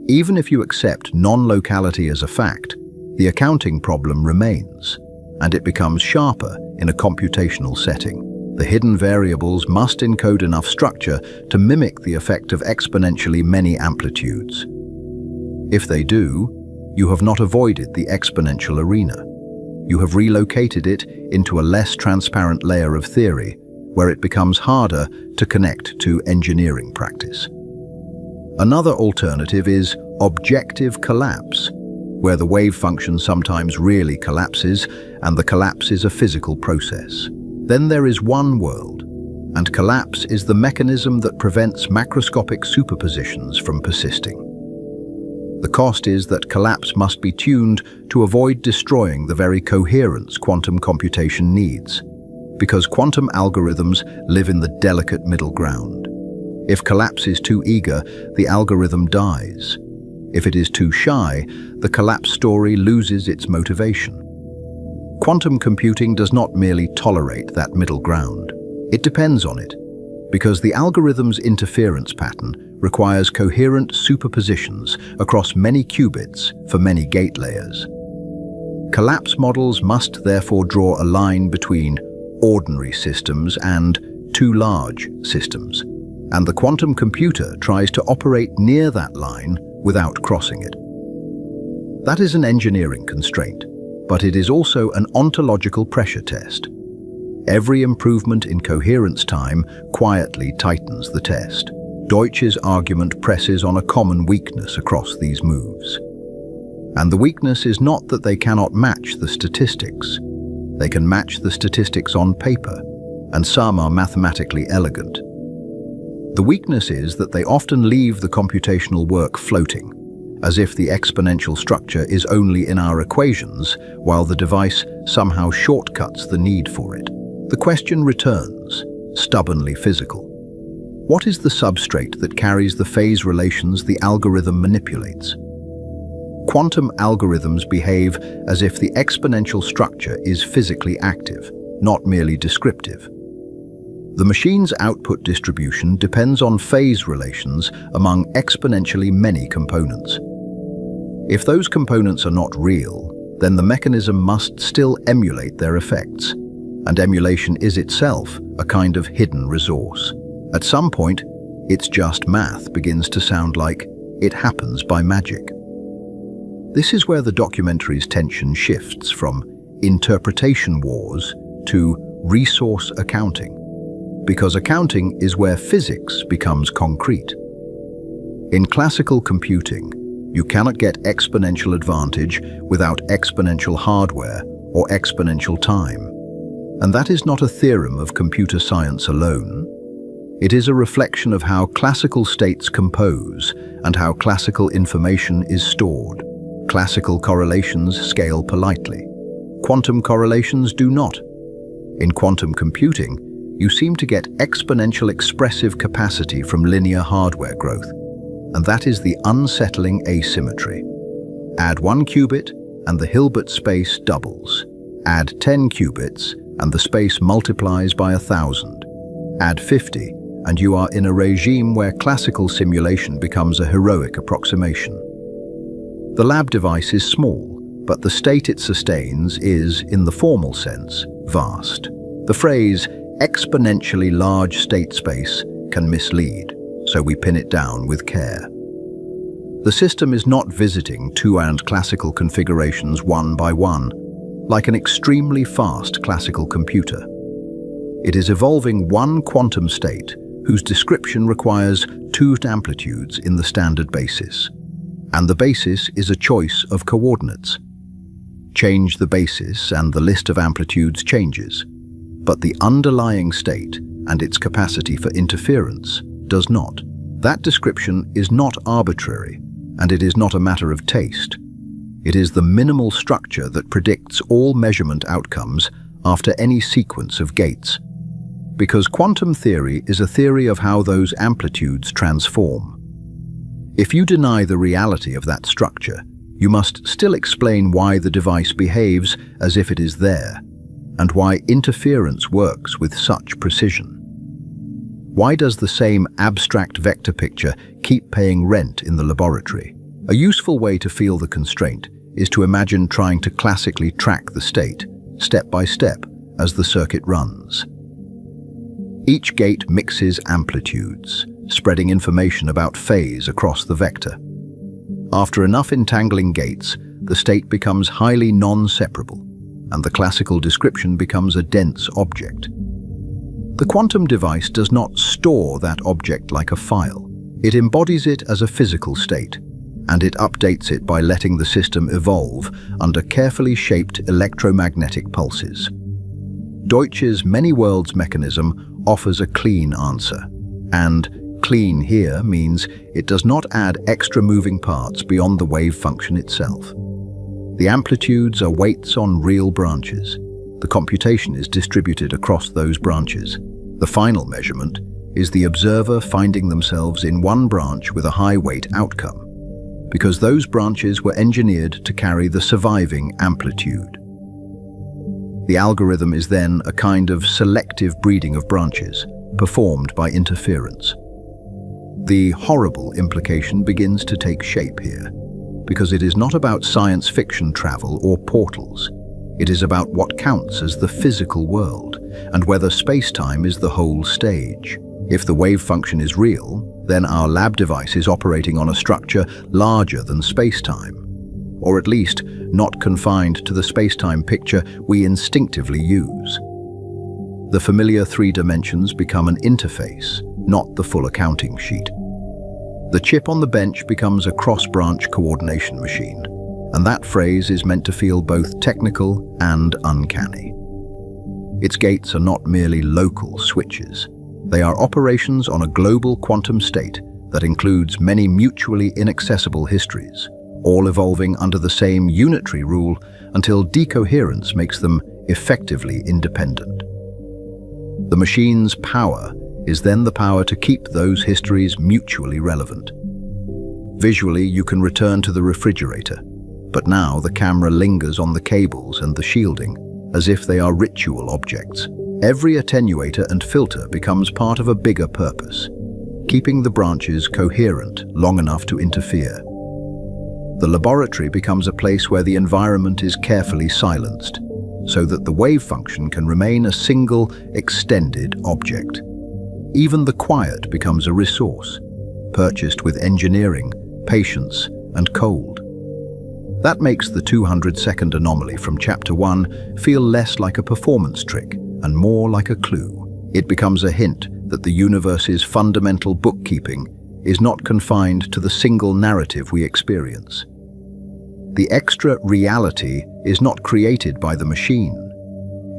Even if you accept non-locality as a fact, the accounting problem remains, and it becomes sharper in a computational setting. The hidden variables must encode enough structure to mimic the effect of exponentially many amplitudes. If they do, you have not avoided the exponential arena. You have relocated it into a less transparent layer of theory, where it becomes harder to connect to engineering practice. Another alternative is objective collapse, where the wave function sometimes really collapses, and the collapse is a physical process. Then there is one world, and collapse is the mechanism that prevents macroscopic superpositions from persisting. The cost is that collapse must be tuned to avoid destroying the very coherence quantum computation needs, because quantum algorithms live in the delicate middle ground. If collapse is too eager, the algorithm dies. If it is too shy, the collapse story loses its motivation. Quantum computing does not merely tolerate that middle ground. It depends on it, because the algorithm's interference pattern requires coherent superpositions across many qubits for many gate layers. Collapse models must therefore draw a line between ordinary systems and too large systems, and the quantum computer tries to operate near that line without crossing it. That is an engineering constraint, but it is also an ontological pressure test. Every improvement in coherence time quietly tightens the test. Deutsch's argument presses on a common weakness across these moves. And the weakness is not that they cannot match the statistics. They can match the statistics on paper, and some are mathematically elegant. The weakness is that they often leave the computational work floating, as if the exponential structure is only in our equations, while the device somehow shortcuts the need for it. The question returns, stubbornly physical. What is the substrate that carries the phase relations the algorithm manipulates? Quantum algorithms behave as if the exponential structure is physically active, not merely descriptive. The machine's output distribution depends on phase relations among exponentially many components. If those components are not real, then the mechanism must still emulate their effects. And emulation is itself a kind of hidden resource. At some point, it's just math begins to sound like it happens by magic. This is where the documentary's tension shifts from interpretation wars to resource accounting, because accounting is where physics becomes concrete. In classical computing, you cannot get exponential advantage without exponential hardware or exponential time. And that is not a theorem of computer science alone. It is a reflection of how classical states compose and how classical information is stored. Classical correlations scale politely. Quantum correlations do not. In quantum computing, you seem to get exponential expressive capacity from linear hardware growth, and that is the unsettling asymmetry. Add 1 qubit and the Hilbert space doubles. Add 10 qubits and the space multiplies by 1,000. Add 50, and you are in a regime where classical simulation becomes a heroic approximation. The lab device is small, but the state it sustains is, in the formal sense, vast. The phrase exponentially large state space can mislead, so we pin it down with care. The system is not visiting two-and classical configurations one by one, like an extremely fast classical computer. It is evolving one quantum state whose description requires 2 amplitudes in the standard basis. And the basis is a choice of coordinates. Change the basis and the list of amplitudes changes, but the underlying state and its capacity for interference does not. That description is not arbitrary, and it is not a matter of taste. It is the minimal structure that predicts all measurement outcomes after any sequence of gates. Because quantum theory is a theory of how those amplitudes transform. If you deny the reality of that structure, you must still explain why the device behaves as if it is there, and why interference works with such precision. Why does the same abstract vector picture keep paying rent in the laboratory? A useful way to feel the constraint is to imagine trying to classically track the state, step by step, as the circuit runs. Each gate mixes amplitudes, spreading information about phase across the vector. After enough entangling gates, the state becomes highly non-separable, and the classical description becomes a dense object. The quantum device does not store that object like a file. It embodies it as a physical state, and it updates it by letting the system evolve under carefully shaped electromagnetic pulses. Deutsch's many worlds mechanism offers a clean answer. And clean here means it does not add extra moving parts beyond the wave function itself. The amplitudes are weights on real branches. The computation is distributed across those branches. The final measurement is the observer finding themselves in one branch with a high weight outcome, because those branches were engineered to carry the surviving amplitude. The algorithm is then a kind of selective breeding of branches, performed by interference. The horrible implication begins to take shape here, because it is not about science fiction travel or portals. It is about what counts as the physical world, and whether space-time is the whole stage. If the wave function is real, then our lab device is operating on a structure larger than space-time, or at least not confined to the space-time picture we instinctively use. The familiar three dimensions become an interface, not the full accounting sheet. The chip on the bench becomes a cross-branch coordination machine, and that phrase is meant to feel both technical and uncanny. Its gates are not merely local switches. They are operations on a global quantum state that includes many mutually inaccessible histories, all evolving under the same unitary rule until decoherence makes them effectively independent. The machine's power is then the power to keep those histories mutually relevant. Visually, you can return to the refrigerator, but now the camera lingers on the cables and the shielding, as if they are ritual objects. Every attenuator and filter becomes part of a bigger purpose, keeping the branches coherent long enough to interfere. The laboratory becomes a place where the environment is carefully silenced, so that the wave function can remain a single, extended object. Even the quiet becomes a resource, purchased with engineering, patience, and cold. That makes the 200-second anomaly from Chapter 1 feel less like a performance trick and more like a clue. It becomes a hint that the universe's fundamental bookkeeping is not confined to the single narrative we experience. The extra reality is not created by the machine.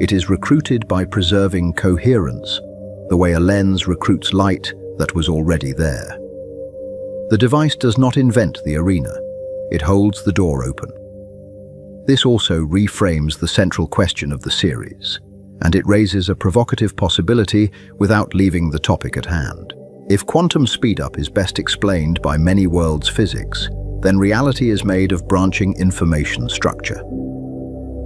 It is recruited by preserving coherence, the way a lens recruits light that was already there. The device does not invent the arena. It holds the door open. This also reframes the central question of the series, and it raises a provocative possibility without leaving the topic at hand. If quantum speedup is best explained by many worlds physics, then reality is made of branching information structure.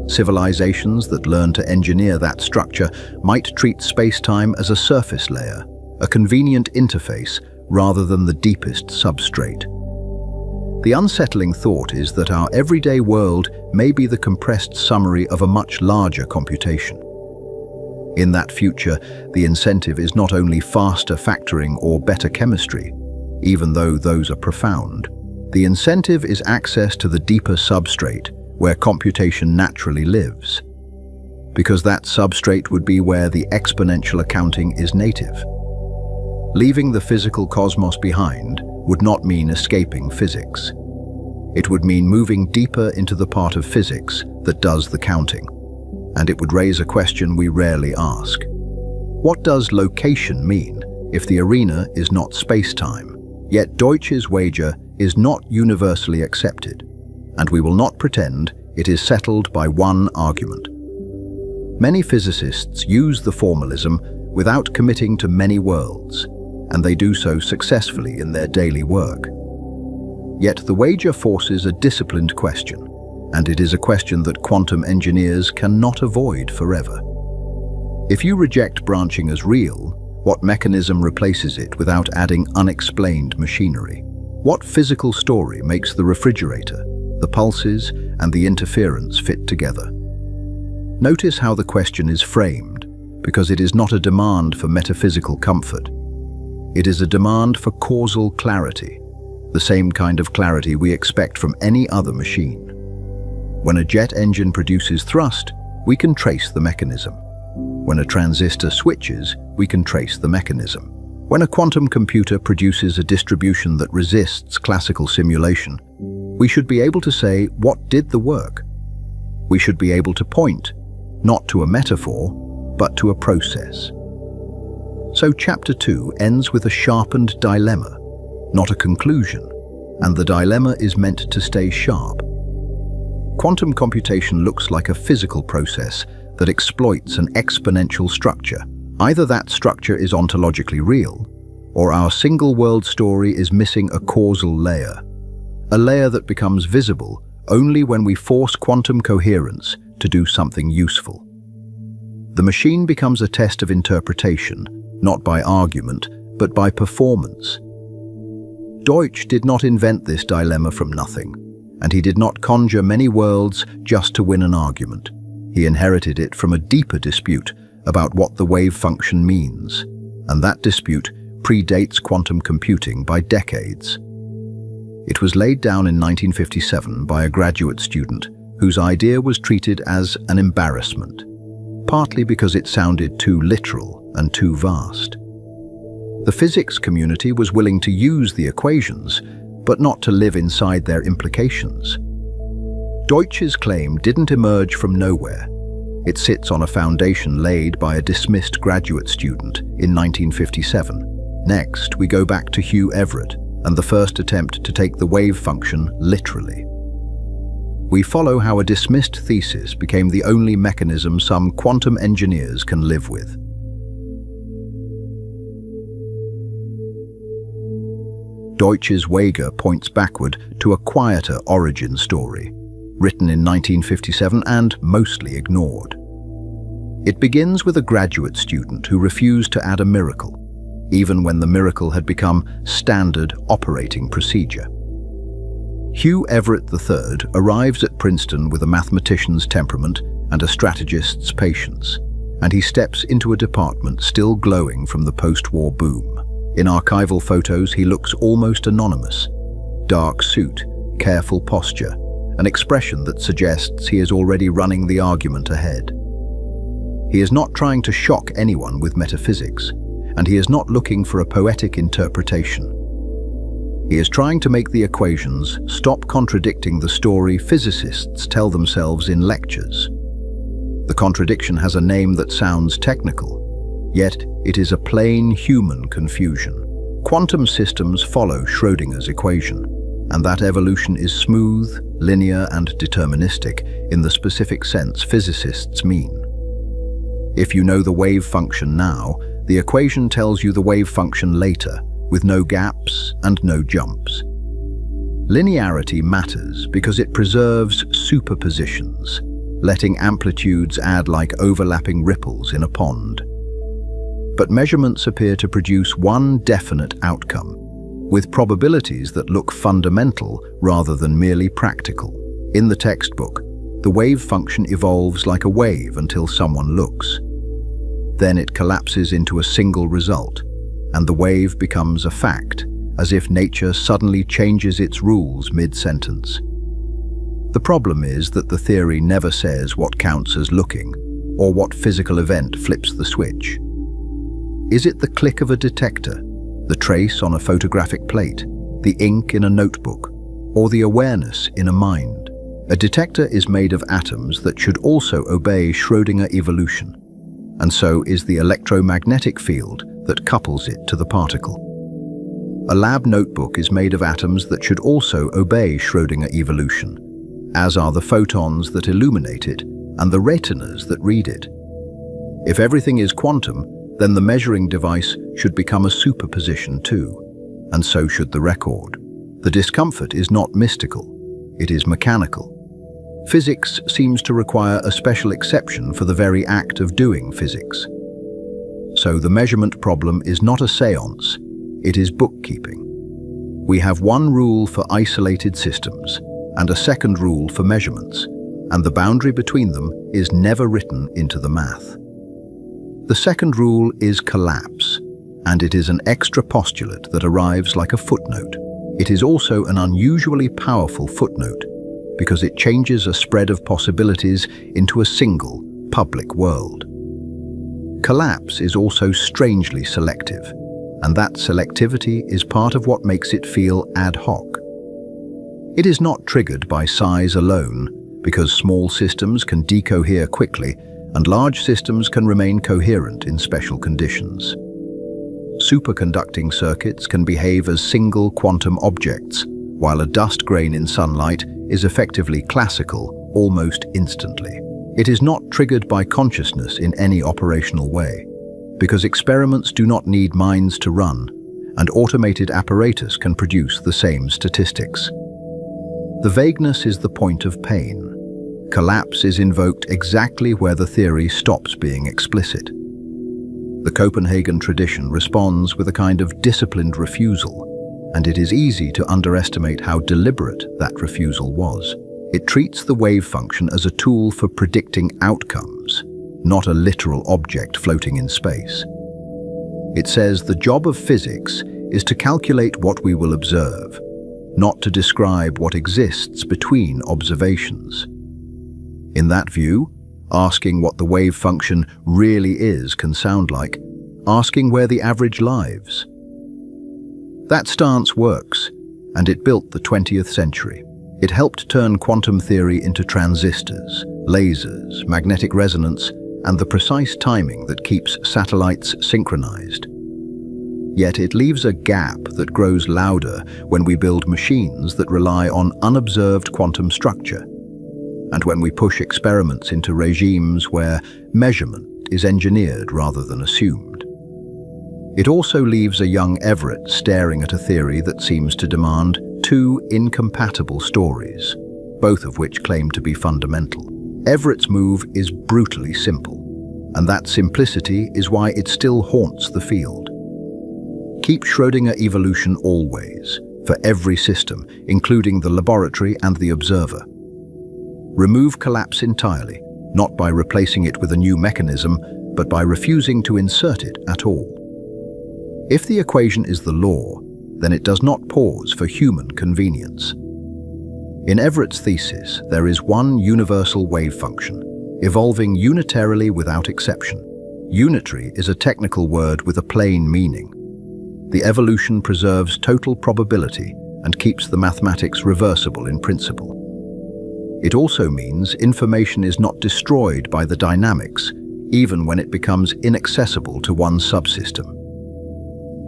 Civilizations that learn to engineer that structure might treat space-time as a surface layer, a convenient interface rather than the deepest substrate. The unsettling thought is that our everyday world may be the compressed summary of a much larger computation. In that future, the incentive is not only faster factoring or better chemistry, even though those are profound. The incentive is access to the deeper substrate where computation naturally lives, because that substrate would be where the exponential accounting is native. Leaving the physical cosmos behind would not mean escaping physics. It would mean moving deeper into the part of physics that does the counting, and it would raise a question we rarely ask. What does location mean if the arena is not space-time? Yet Deutsch's wager is not universally accepted, and we will not pretend it is settled by one argument. Many physicists use the formalism without committing to many worlds, and they do so successfully in their daily work. Yet the wager forces a disciplined question, and it is a question that quantum engineers cannot avoid forever. If you reject branching as real, what mechanism replaces it without adding unexplained machinery? What physical story makes the refrigerator, the pulses, and the interference fit together? Notice how the question is framed, because it is not a demand for metaphysical comfort. It is a demand for causal clarity, the same kind of clarity we expect from any other machine. When a jet engine produces thrust, we can trace the mechanism. When a transistor switches, we can trace the mechanism. When a quantum computer produces a distribution that resists classical simulation, we should be able to say what did the work. We should be able to point, not to a metaphor, but to a process. So Chapter 2 ends with a sharpened dilemma, not a conclusion, and the dilemma is meant to stay sharp. Quantum computation looks like a physical process that exploits an exponential structure. Either that structure is ontologically real, or our single-world story is missing a causal layer, a layer that becomes visible only when we force quantum coherence to do something useful. The machine becomes a test of interpretation, not by argument, but by performance. Deutsch did not invent this dilemma from nothing, and he did not conjure many worlds just to win an argument. He inherited it from a deeper dispute about what the wave function means, and that dispute predates quantum computing by decades. It was laid down in 1957 by a graduate student whose idea was treated as an embarrassment, partly because it sounded too literal and too vast. The physics community was willing to use the equations, but not to live inside their implications. Deutsch's claim didn't emerge from nowhere. It sits on a foundation laid by a dismissed graduate student in 1957. Next, we go back to Hugh Everett and the first attempt to take the wave function literally. We follow how a dismissed thesis became the only mechanism some quantum engineers can live with. Deutsch's Wager points backward to a quieter origin story, written in 1957 and mostly ignored. It begins with a graduate student who refused to add a miracle, even when the miracle had become standard operating procedure. Hugh Everett III arrives at Princeton with a mathematician's temperament and a strategist's patience, and he steps into a department still glowing from the post-war boom. In archival photos, he looks almost anonymous. Dark suit, careful posture, an expression that suggests he is already running the argument ahead. He is not trying to shock anyone with metaphysics, and he is not looking for a poetic interpretation. He is trying to make the equations stop contradicting the story physicists tell themselves in lectures. The contradiction has a name that sounds technical, yet it is a plain human confusion. Quantum systems follow Schrödinger's equation, and that evolution is smooth, linear, and deterministic in the specific sense physicists mean. If you know the wave function now, the equation tells you the wave function later, with no gaps and no jumps. Linearity matters because it preserves superpositions, letting amplitudes add like overlapping ripples in a pond. But measurements appear to produce one definite outcome, with probabilities that look fundamental rather than merely practical. In the textbook, the wave function evolves like a wave until someone looks. Then it collapses into a single result, and the wave becomes a fact, as if nature suddenly changes its rules mid-sentence. The problem is that the theory never says what counts as looking, or what physical event flips the switch. Is it the click of a detector, the trace on a photographic plate, the ink in a notebook, or the awareness in a mind? A detector is made of atoms that should also obey Schrödinger evolution, and so is the electromagnetic field that couples it to the particle. A lab notebook is made of atoms that should also obey Schrödinger evolution, as are the photons that illuminate it and the retinas that read it. If everything is quantum, then the measuring device should become a superposition too, and so should the record. The discomfort is not mystical, it is mechanical. Physics seems to require a special exception for the very act of doing physics. So the measurement problem is not a séance, it is bookkeeping. We have one rule for isolated systems and a second rule for measurements, and the boundary between them is never written into the math. The second rule is collapse, and it is an extra postulate that arrives like a footnote. It is also an unusually powerful footnote, because it changes a spread of possibilities into a single, public world. Collapse is also strangely selective, and that selectivity is part of what makes it feel ad hoc. It is not triggered by size alone, because small systems can decohere quickly, and large systems can remain coherent in special conditions. Superconducting circuits can behave as single quantum objects, while a dust grain in sunlight is effectively classical almost instantly. It is not triggered by consciousness in any operational way, because experiments do not need minds to run, and automated apparatus can produce the same statistics. The vagueness is the point of pain. Collapse is invoked exactly where the theory stops being explicit. The Copenhagen tradition responds with a kind of disciplined refusal, and it is easy to underestimate how deliberate that refusal was. It treats the wave function as a tool for predicting outcomes, not a literal object floating in space. It says the job of physics is to calculate what we will observe, not to describe what exists between observations. In that view, asking what the wave function really is can sound like asking where the average lives. That stance works, and it built the 20th century. It helped turn quantum theory into transistors, lasers, magnetic resonance, and the precise timing that keeps satellites synchronized. Yet it leaves a gap that grows louder when we build machines that rely on unobserved quantum structure, and when we push experiments into regimes where measurement is engineered rather than assumed. It also leaves a young Everett staring at a theory that seems to demand two incompatible stories, both of which claim to be fundamental. Everett's move is brutally simple, and that simplicity is why it still haunts the field. Keep Schrödinger evolution always, for every system, including the laboratory and the observer. Remove collapse entirely, not by replacing it with a new mechanism, but by refusing to insert it at all. If the equation is the law, then it does not pause for human convenience. In Everett's thesis, there is one universal wave function, evolving unitarily without exception. Unitary is a technical word with a plain meaning. The evolution preserves total probability and keeps the mathematics reversible in principle. It also means information is not destroyed by the dynamics, even when it becomes inaccessible to one subsystem.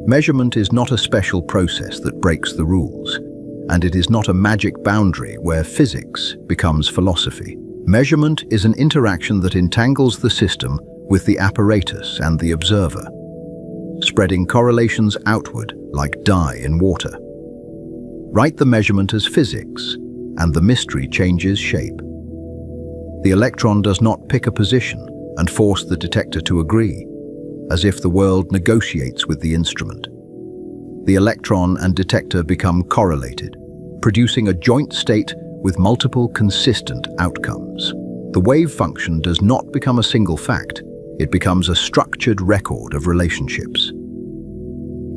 Measurement is not a special process that breaks the rules, and it is not a magic boundary where physics becomes philosophy. Measurement is an interaction that entangles the system with the apparatus and the observer, spreading correlations outward like dye in water. Write the measurement as physics, and the mystery changes shape. The electron does not pick a position and force the detector to agree, as if the world negotiates with the instrument. The electron and detector become correlated, producing a joint state with multiple consistent outcomes. The wave function does not become a single fact, it becomes a structured record of relationships.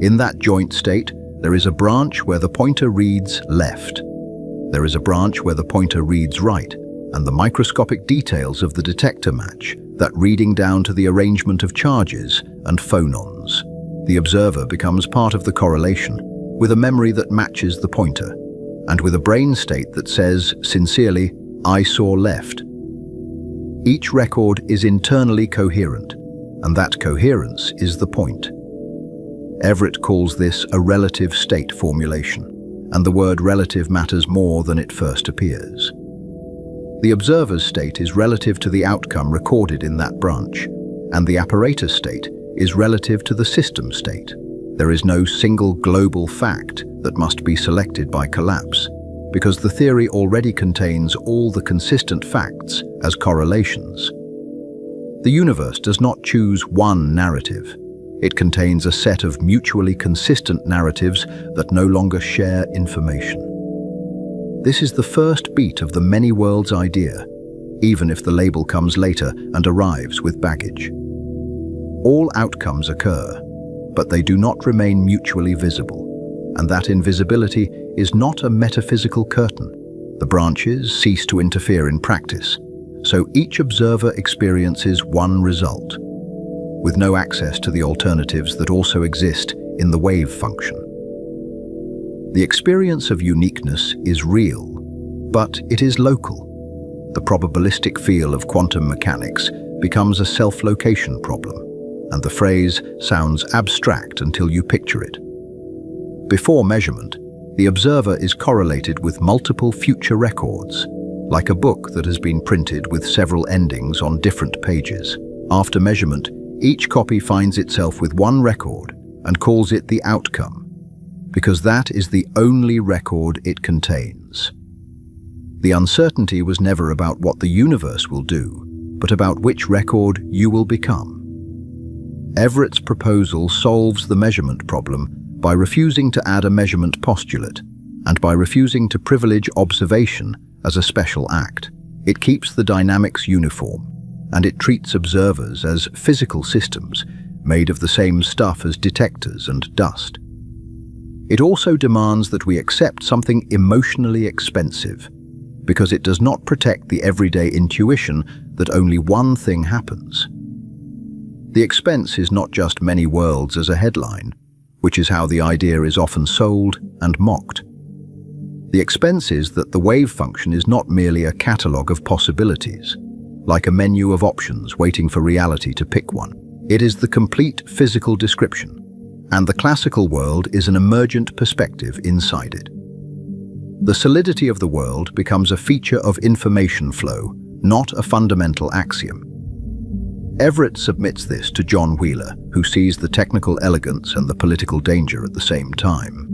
In that joint state, there is a branch where the pointer reads left. There is a branch where the pointer reads right, and the microscopic details of the detector match, that reading down to the arrangement of charges and phonons. The observer becomes part of the correlation, with a memory that matches the pointer, and with a brain state that says, sincerely, I saw left. Each record is internally coherent, and that coherence is the point. Everett calls this a relative state formulation, and the word relative matters more than it first appears. The observer's state is relative to the outcome recorded in that branch, and the apparatus state is relative to the system state. There is no single global fact that must be selected by collapse, because the theory already contains all the consistent facts as correlations. The universe does not choose one narrative. It contains a set of mutually consistent narratives that no longer share information. This is the first beat of the many worlds idea, even if the label comes later and arrives with baggage. All outcomes occur, but they do not remain mutually visible, and that invisibility is not a metaphysical curtain. The branches cease to interfere in practice, so each observer experiences one result, with no access to the alternatives that also exist in the wave function. The experience of uniqueness is real, but it is local. The probabilistic feel of quantum mechanics becomes a self-location problem, and the phrase sounds abstract until you picture it. Before measurement, the observer is correlated with multiple future records, like a book that has been printed with several endings on different pages. After measurement, each copy finds itself with one record and calls it the outcome, because that is the only record it contains. The uncertainty was never about what the universe will do, but about which record you will become. Everett's proposal solves the measurement problem by refusing to add a measurement postulate and by refusing to privilege observation as a special act. It keeps the dynamics uniform, and it treats observers as physical systems made of the same stuff as detectors and dust. It also demands that we accept something emotionally expensive, because it does not protect the everyday intuition that only one thing happens. The expense is not just many worlds as a headline, which is how the idea is often sold and mocked. The expense is that the wave function is not merely a catalogue of possibilities, like a menu of options waiting for reality to pick one. It is the complete physical description, and the classical world is an emergent perspective inside it. The solidity of the world becomes a feature of information flow, not a fundamental axiom. Everett submits this to John Wheeler, who sees the technical elegance and the political danger at the same time.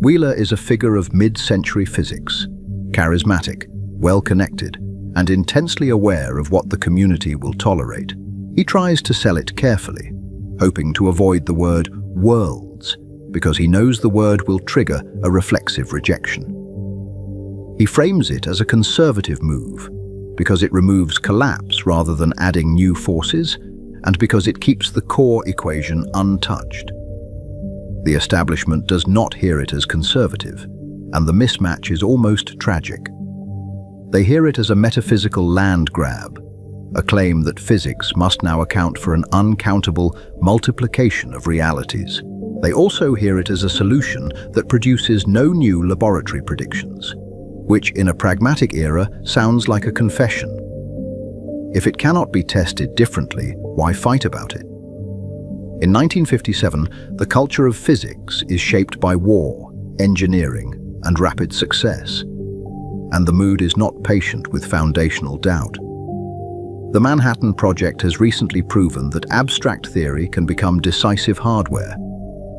Wheeler is a figure of mid-century physics, charismatic, well-connected, and intensely aware of what the community will tolerate. He tries to sell it carefully, hoping to avoid the word worlds, because he knows the word will trigger a reflexive rejection. He frames it as a conservative move, because it removes collapse rather than adding new forces, and because it keeps the core equation untouched. The establishment does not hear it as conservative, and the mismatch is almost tragic. They hear it as a metaphysical land grab, a claim that physics must now account for an uncountable multiplication of realities. They also hear it as a solution that produces no new laboratory predictions, which in a pragmatic era sounds like a confession. If it cannot be tested differently, why fight about it? In 1957, the culture of physics is shaped by war, engineering, and rapid success, and the mood is not patient with foundational doubt. The Manhattan Project has recently proven that abstract theory can become decisive hardware,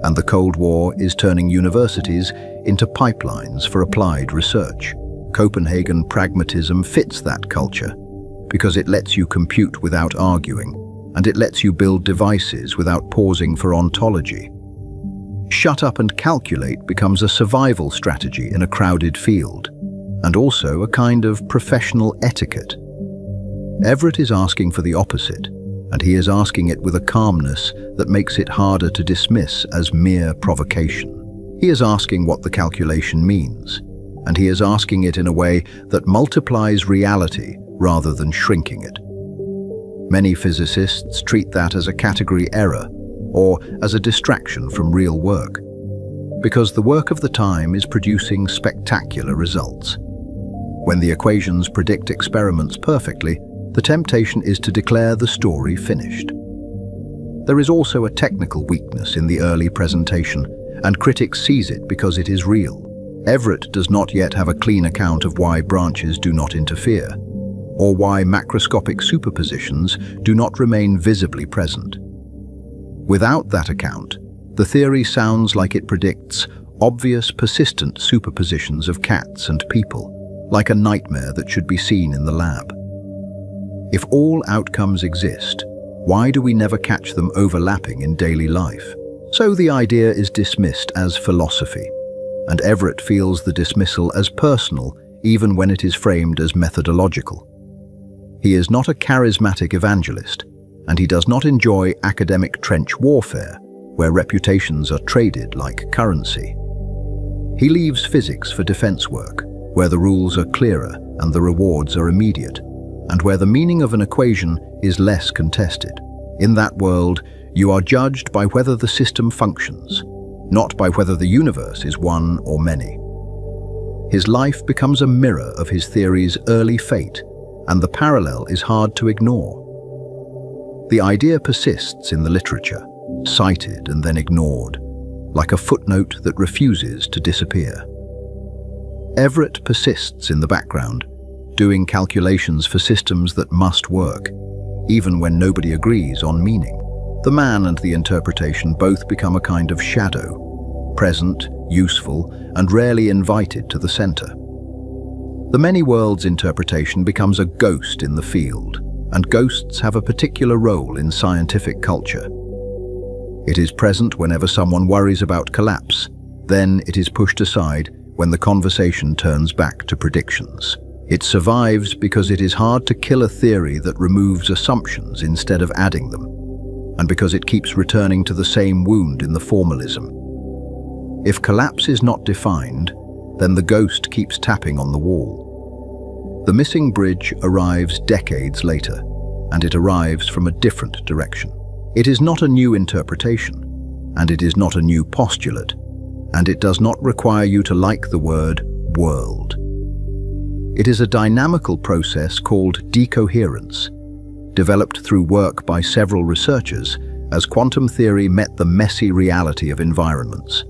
and the Cold War is turning universities into pipelines for applied research. Copenhagen pragmatism fits that culture because it lets you compute without arguing, and it lets you build devices without pausing for ontology. Shut up and calculate becomes a survival strategy in a crowded field, and also a kind of professional etiquette. Everett is asking for the opposite, and he is asking it with a calmness that makes it harder to dismiss as mere provocation. He is asking what the calculation means, and he is asking it in a way that multiplies reality rather than shrinking it. Many physicists treat that as a category error or as a distraction from real work, because the work of the time is producing spectacular results. When the equations predict experiments perfectly, the temptation is to declare the story finished. There is also a technical weakness in the early presentation, and critics seize it because it is real. Everett does not yet have a clean account of why branches do not interfere, or why macroscopic superpositions do not remain visibly present. Without that account, the theory sounds like it predicts obvious, persistent superpositions of cats and people, like a nightmare that should be seen in the lab. If all outcomes exist, why do we never catch them overlapping in daily life? So the idea is dismissed as philosophy, and Everett feels the dismissal as personal even when it is framed as methodological. He is not a charismatic evangelist, and he does not enjoy academic trench warfare, where reputations are traded like currency. He leaves physics for defense work, where the rules are clearer and the rewards are immediate, and where the meaning of an equation is less contested. In that world, you are judged by whether the system functions, not by whether the universe is one or many. His life becomes a mirror of his theory's early fate, and the parallel is hard to ignore. The idea persists in the literature, cited and then ignored, like a footnote that refuses to disappear. Everett persists in the background, doing calculations for systems that must work, even when nobody agrees on meaning. The man and the interpretation both become a kind of shadow, present, useful, and rarely invited to the center. The many worlds interpretation becomes a ghost in the field, and ghosts have a particular role in scientific culture. It is present whenever someone worries about collapse, then it is pushed aside when the conversation turns back to predictions. It survives because it is hard to kill a theory that removes assumptions instead of adding them, and because it keeps returning to the same wound in the formalism. If collapse is not defined, then the ghost keeps tapping on the wall. The missing bridge arrives decades later, and it arrives from a different direction. It is not a new interpretation, and it is not a new postulate, and it does not require you to like the word world. It is a dynamical process called decoherence, developed through work by several researchers as quantum theory met the messy reality of environments.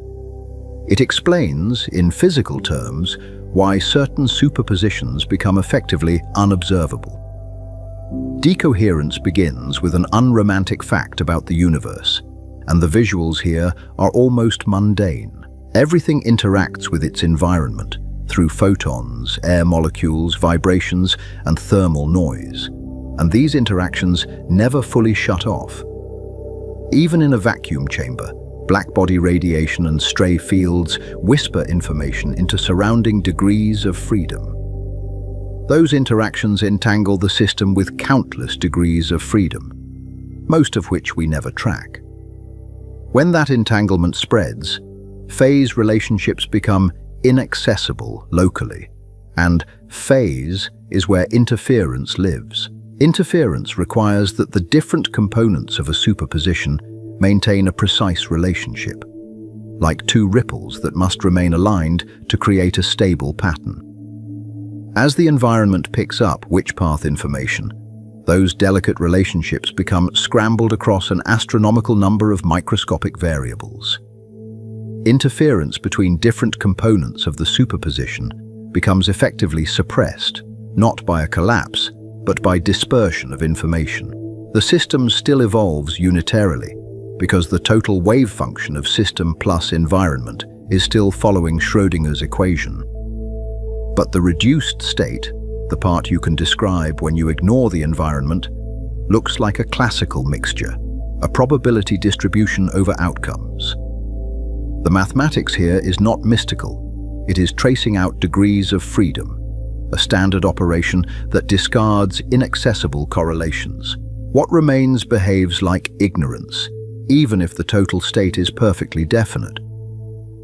It explains, in physical terms, why certain superpositions become effectively unobservable. Decoherence begins with an unromantic fact about the universe, and the visuals here are almost mundane. Everything interacts with its environment through photons, air molecules, vibrations, and thermal noise, and these interactions never fully shut off. Even in a vacuum chamber, blackbody radiation and stray fields whisper information into surrounding degrees of freedom. Those interactions entangle the system with countless degrees of freedom, most of which we never track. When that entanglement spreads, phase relationships become inaccessible locally, and phase is where interference lives. Interference requires that the different components of a superposition maintain a precise relationship, like two ripples that must remain aligned to create a stable pattern. As the environment picks up which path information, those delicate relationships become scrambled across an astronomical number of microscopic variables. Interference between different components of the superposition becomes effectively suppressed, not by a collapse, but by dispersion of information. The system still evolves unitarily, because the total wave function of system plus environment is still following Schrödinger's equation. But the reduced state, the part you can describe when you ignore the environment, looks like a classical mixture, a probability distribution over outcomes. The mathematics here is not mystical. It is tracing out degrees of freedom, a standard operation that discards inaccessible correlations. What remains behaves like ignorance, even if the total state is perfectly definite.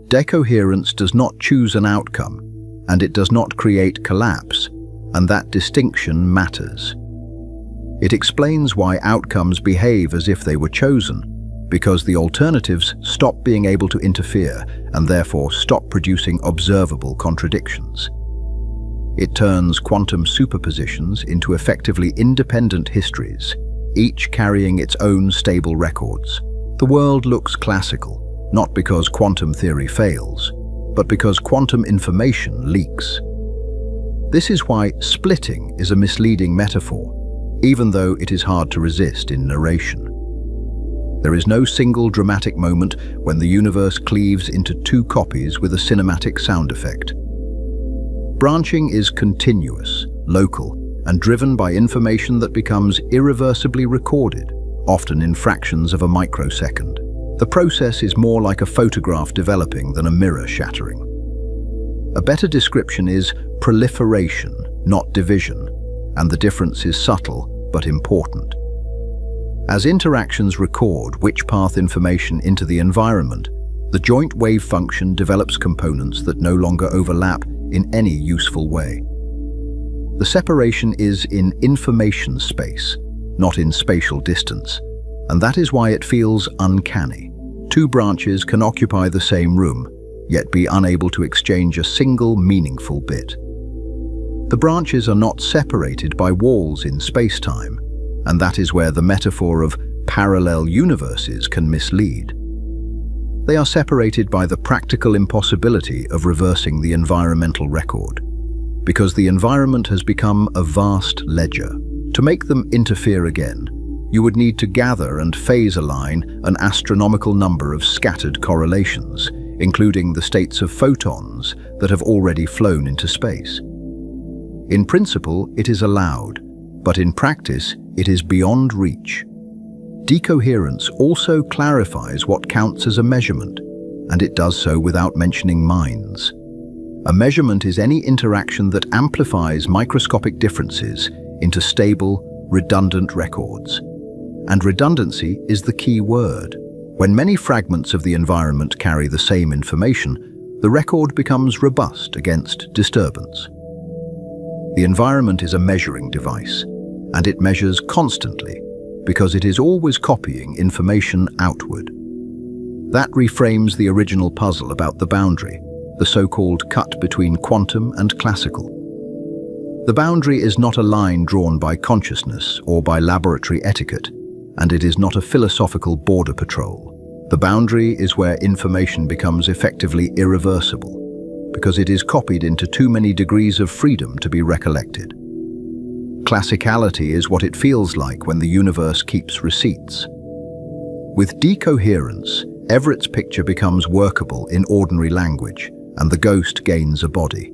Decoherence does not choose an outcome, and it does not create collapse, and that distinction matters. It explains why outcomes behave as if they were chosen, because the alternatives stop being able to interfere and therefore stop producing observable contradictions. It turns quantum superpositions into effectively independent histories, each carrying its own stable records. The world looks classical, not because quantum theory fails, but because quantum information leaks. This is why splitting is a misleading metaphor, even though it is hard to resist in narration. There is no single dramatic moment when the universe cleaves into two copies with a cinematic sound effect. Branching is continuous, local, and driven by information that becomes irreversibly recorded, often in fractions of a microsecond. The process is more like a photograph developing than a mirror shattering. A better description is proliferation, not division, and the difference is subtle but important. As interactions record which path information into the environment, the joint wave function develops components that no longer overlap in any useful way. The separation is in information space, not in spatial distance, and that is why it feels uncanny. Two branches can occupy the same room, yet be unable to exchange a single meaningful bit. The branches are not separated by walls in space-time, and that is where the metaphor of parallel universes can mislead. They are separated by the practical impossibility of reversing the environmental record, because the environment has become a vast ledger. To make them interfere again, you would need to gather and phase align an astronomical number of scattered correlations, including the states of photons that have already flown into space. In principle, it is allowed, but in practice, it is beyond reach. Decoherence also clarifies what counts as a measurement, and it does so without mentioning minds. A measurement is any interaction that amplifies microscopic differences into stable, redundant records. And redundancy is the key word. When many fragments of the environment carry the same information, the record becomes robust against disturbance. The environment is a measuring device, and it measures constantly because it is always copying information outward. That reframes the original puzzle about the boundary, the so-called cut between quantum and classical. The boundary is not a line drawn by consciousness or by laboratory etiquette, and it is not a philosophical border patrol. The boundary is where information becomes effectively irreversible, because it is copied into too many degrees of freedom to be recollected. Classicality is what it feels like when the universe keeps receipts. With decoherence, Everett's picture becomes workable in ordinary language, and the ghost gains a body.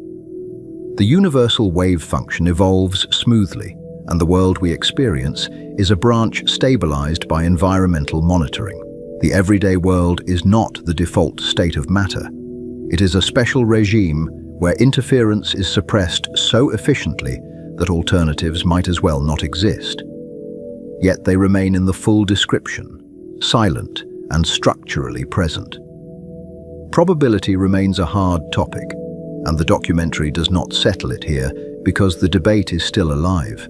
The universal wave function evolves smoothly, and the world we experience is a branch stabilized by environmental monitoring. The everyday world is not the default state of matter. It is a special regime where interference is suppressed so efficiently that alternatives might as well not exist. Yet they remain in the full description, silent and structurally present. Probability remains a hard topic, and the documentary does not settle it here because the debate is still alive.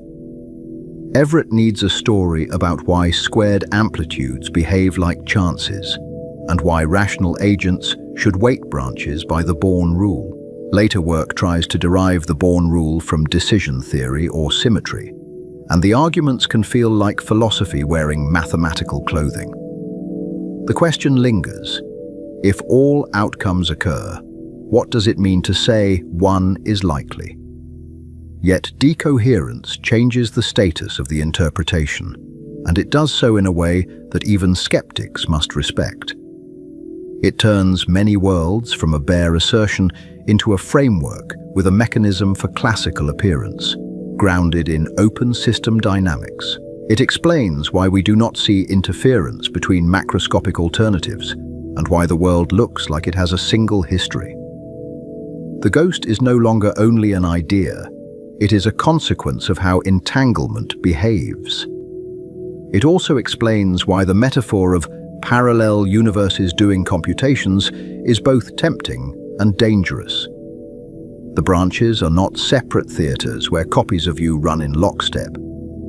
Everett needs a story about why squared amplitudes behave like chances, and why rational agents should weight branches by the Born rule. Later work tries to derive the Born rule from decision theory or symmetry, and the arguments can feel like philosophy wearing mathematical clothing. The question lingers: if all outcomes occur, what does it mean to say one is likely? Yet decoherence changes the status of the interpretation, and it does so in a way that even skeptics must respect. It turns many worlds from a bare assertion into a framework with a mechanism for classical appearance, grounded in open system dynamics. It explains why we do not see interference between macroscopic alternatives, and why the world looks like it has a single history. The ghost is no longer only an idea, it is a consequence of how entanglement behaves. It also explains why the metaphor of parallel universes doing computations is both tempting and dangerous. The branches are not separate theaters where copies of you run in lockstep,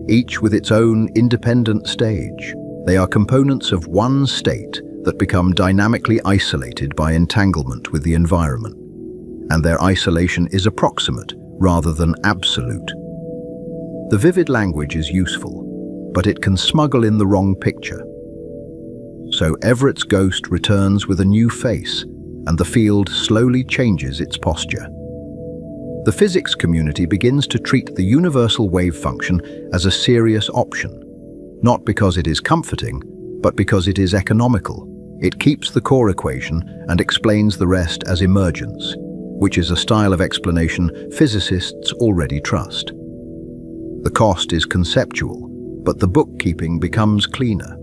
each with its own independent stage. They are components of one state that become dynamically isolated by entanglement with the environment, and their isolation is approximate rather than absolute. The vivid language is useful, but it can smuggle in the wrong picture. So Everett's ghost returns with a new face, and the field slowly changes its posture. The physics community begins to treat the universal wave function as a serious option, not because it is comforting, but because it is economical. It keeps the core equation and explains the rest as emergence, which is a style of explanation physicists already trust. The cost is conceptual, but the bookkeeping becomes cleaner.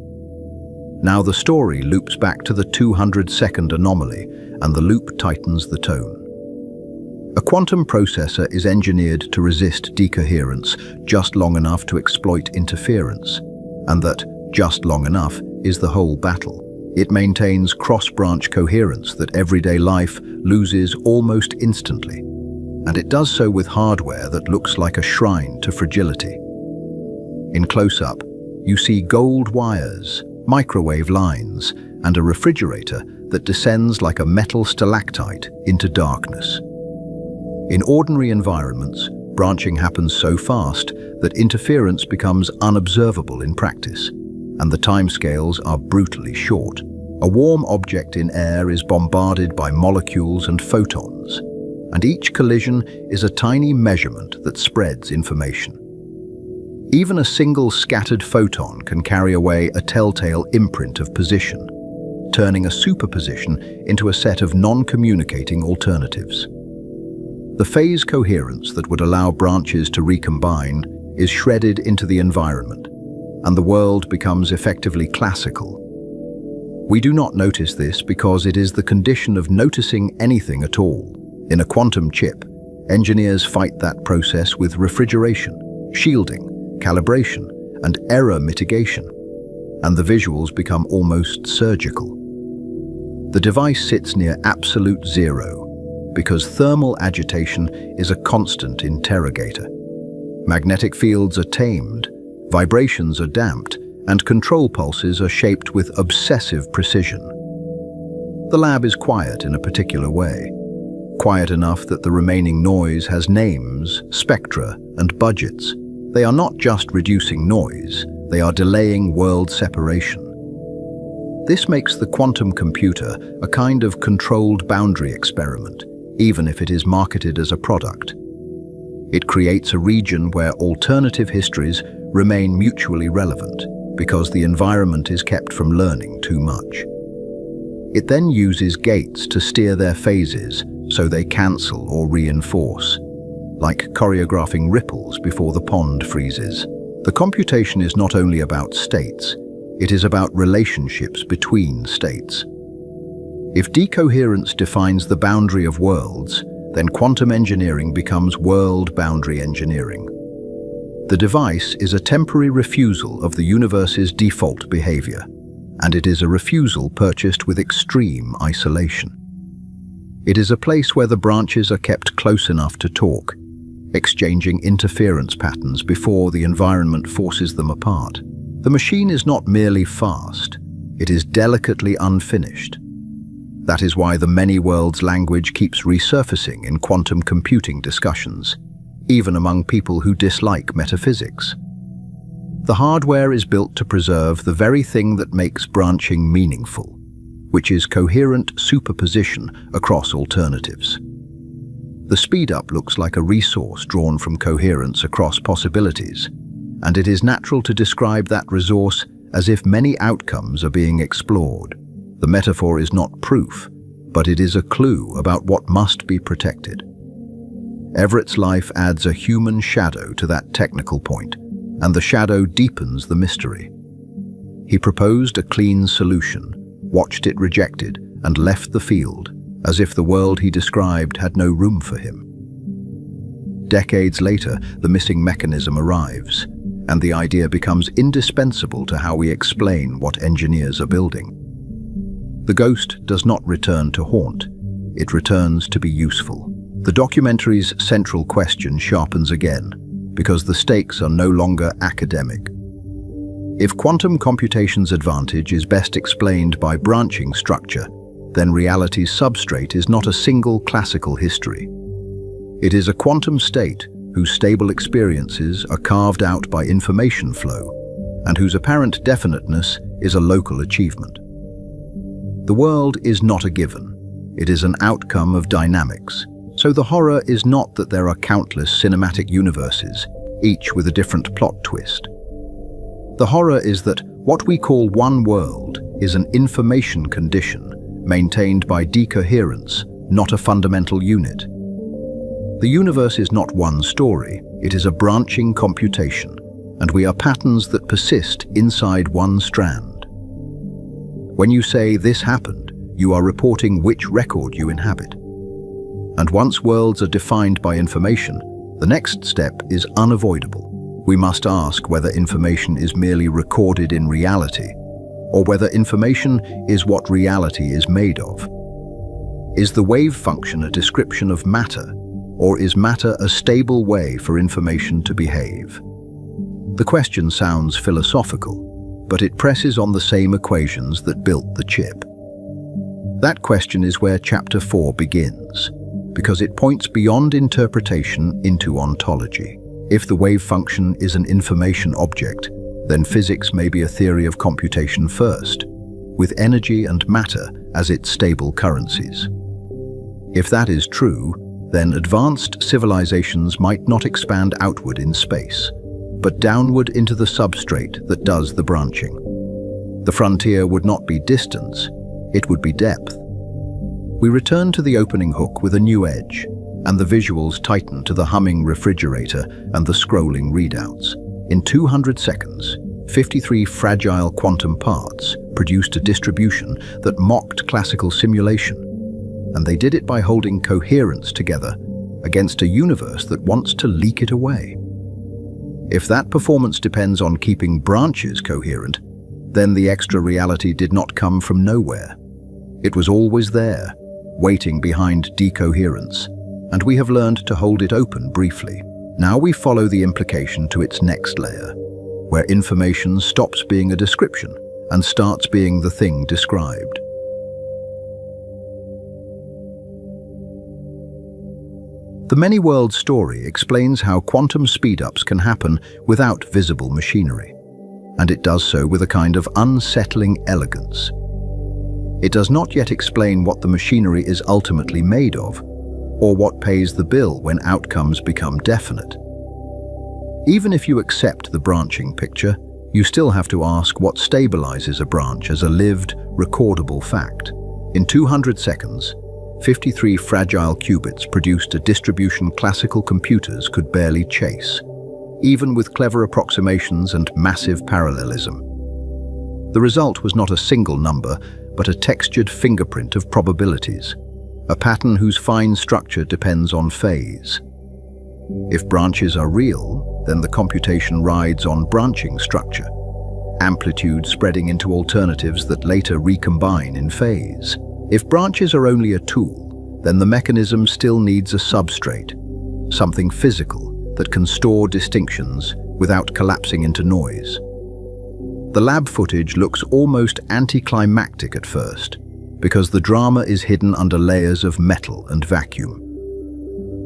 Now the story loops back to the 200-second anomaly, and the loop tightens the tone. A quantum processor is engineered to resist decoherence just long enough to exploit interference, and that just long enough is the whole battle. It maintains cross-branch coherence that everyday life loses almost instantly, and it does so with hardware that looks like a shrine to fragility. In close-up, you see gold wires, microwave lines, and a refrigerator that descends like a metal stalactite into darkness. In ordinary environments, Branching happens so fast that interference becomes unobservable in practice, and the timescales are brutally short. A warm object in air is bombarded by molecules and photons, and each collision is a tiny measurement that spreads information. Even a single scattered photon can carry away a telltale imprint of position, turning a superposition into a set of non-communicating alternatives. The phase coherence that would allow branches to recombine is shredded into the environment, and the world becomes effectively classical. We do not notice this because it is the condition of noticing anything at all. In a quantum chip, engineers fight that process with refrigeration, shielding, calibration, and error mitigation, and the visuals become almost surgical. The device sits near absolute zero because thermal agitation is a constant interrogator. Magnetic fields are tamed, vibrations are damped, and control pulses are shaped with obsessive precision. The lab is quiet in a particular way, quiet enough that the remaining noise has names, spectra, and budgets. They are not just reducing noise, they are delaying world separation. This makes the quantum computer a kind of controlled boundary experiment, even if it is marketed as a product. It creates a region where alternative histories remain mutually relevant because the environment is kept from learning too much. It then uses gates to steer their phases so they cancel or reinforce, like choreographing ripples before the pond freezes. The computation is not only about states, it is about relationships between states. If decoherence defines the boundary of worlds, then quantum engineering becomes world boundary engineering. The device is a temporary refusal of the universe's default behavior, and it is a refusal purchased with extreme isolation. It is a place where the branches are kept close enough to talk, exchanging interference patterns before the environment forces them apart. The machine is not merely fast, it is delicately unfinished. That is why the many worlds language keeps resurfacing in quantum computing discussions, even among people who dislike metaphysics. The hardware is built to preserve the very thing that makes branching meaningful, which is coherent superposition across alternatives. The speed-up looks like a resource drawn from coherence across possibilities, and it is natural to describe that resource as if many outcomes are being explored. The metaphor is not proof, but it is a clue about what must be protected. Everett's life adds a human shadow to that technical point, and the shadow deepens the mystery. He proposed a clean solution, watched it rejected, and left the field, as if the world he described had no room for him. Decades later, the missing mechanism arrives, and the idea becomes indispensable to how we explain what engineers are building. The ghost does not return to haunt, it returns to be useful. The documentary's central question sharpens again, because the stakes are no longer academic. If quantum computation's advantage is best explained by branching structure, then reality's substrate is not a single classical history. It is a quantum state whose stable experiences are carved out by information flow, and whose apparent definiteness is a local achievement. The world is not a given, it is an outcome of dynamics. So the horror is not that there are countless cinematic universes, each with a different plot twist. The horror is that what we call one world is an information condition maintained by decoherence, not a fundamental unit. The universe is not one story, it is a branching computation, and we are patterns that persist inside one strand. When you say this happened, you are reporting which record you inhabit. And once worlds are defined by information, the next step is unavoidable. We must ask whether information is merely recorded in reality, or whether information is what reality is made of. Is the wave function a description of matter, or is matter a stable way for information to behave? The question sounds philosophical, but it presses on the same equations that built the chip. That question is where Chapter 4 begins, because it points beyond interpretation into ontology. If the wave function is an information object, then physics may be a theory of computation first, with energy and matter as its stable currencies. If that is true, then advanced civilizations might not expand outward in space, but downward into the substrate that does the branching. The frontier would not be distance, it would be depth. We return to the opening hook with a new edge, and the visuals tighten to the humming refrigerator and the scrolling readouts. In 200 seconds, 53 fragile quantum parts produced a distribution that mocked classical simulation, and they did it by holding coherence together against a universe that wants to leak it away. If that performance depends on keeping branches coherent, then the extra reality did not come from nowhere. It was always there, waiting behind decoherence, and we have learned to hold it open briefly. Now we follow the implication to its next layer, where information stops being a description and starts being the thing described. The many-world story explains how quantum speedups can happen without visible machinery, and it does so with a kind of unsettling elegance. It does not yet explain what the machinery is ultimately made of, or what pays the bill when outcomes become definite. Even if you accept the branching picture, you still have to ask what stabilizes a branch as a lived, recordable fact. In 200 seconds, 53 fragile qubits produced a distribution classical computers could barely chase, even with clever approximations and massive parallelism. The result was not a single number, but a textured fingerprint of probabilities, a pattern whose fine structure depends on phase. If branches are real, then the computation rides on branching structure, amplitude spreading into alternatives that later recombine in phase. If branches are only a tool, then the mechanism still needs a substrate, something physical that can store distinctions without collapsing into noise. The lab footage looks almost anticlimactic at first, because the drama is hidden under layers of metal and vacuum.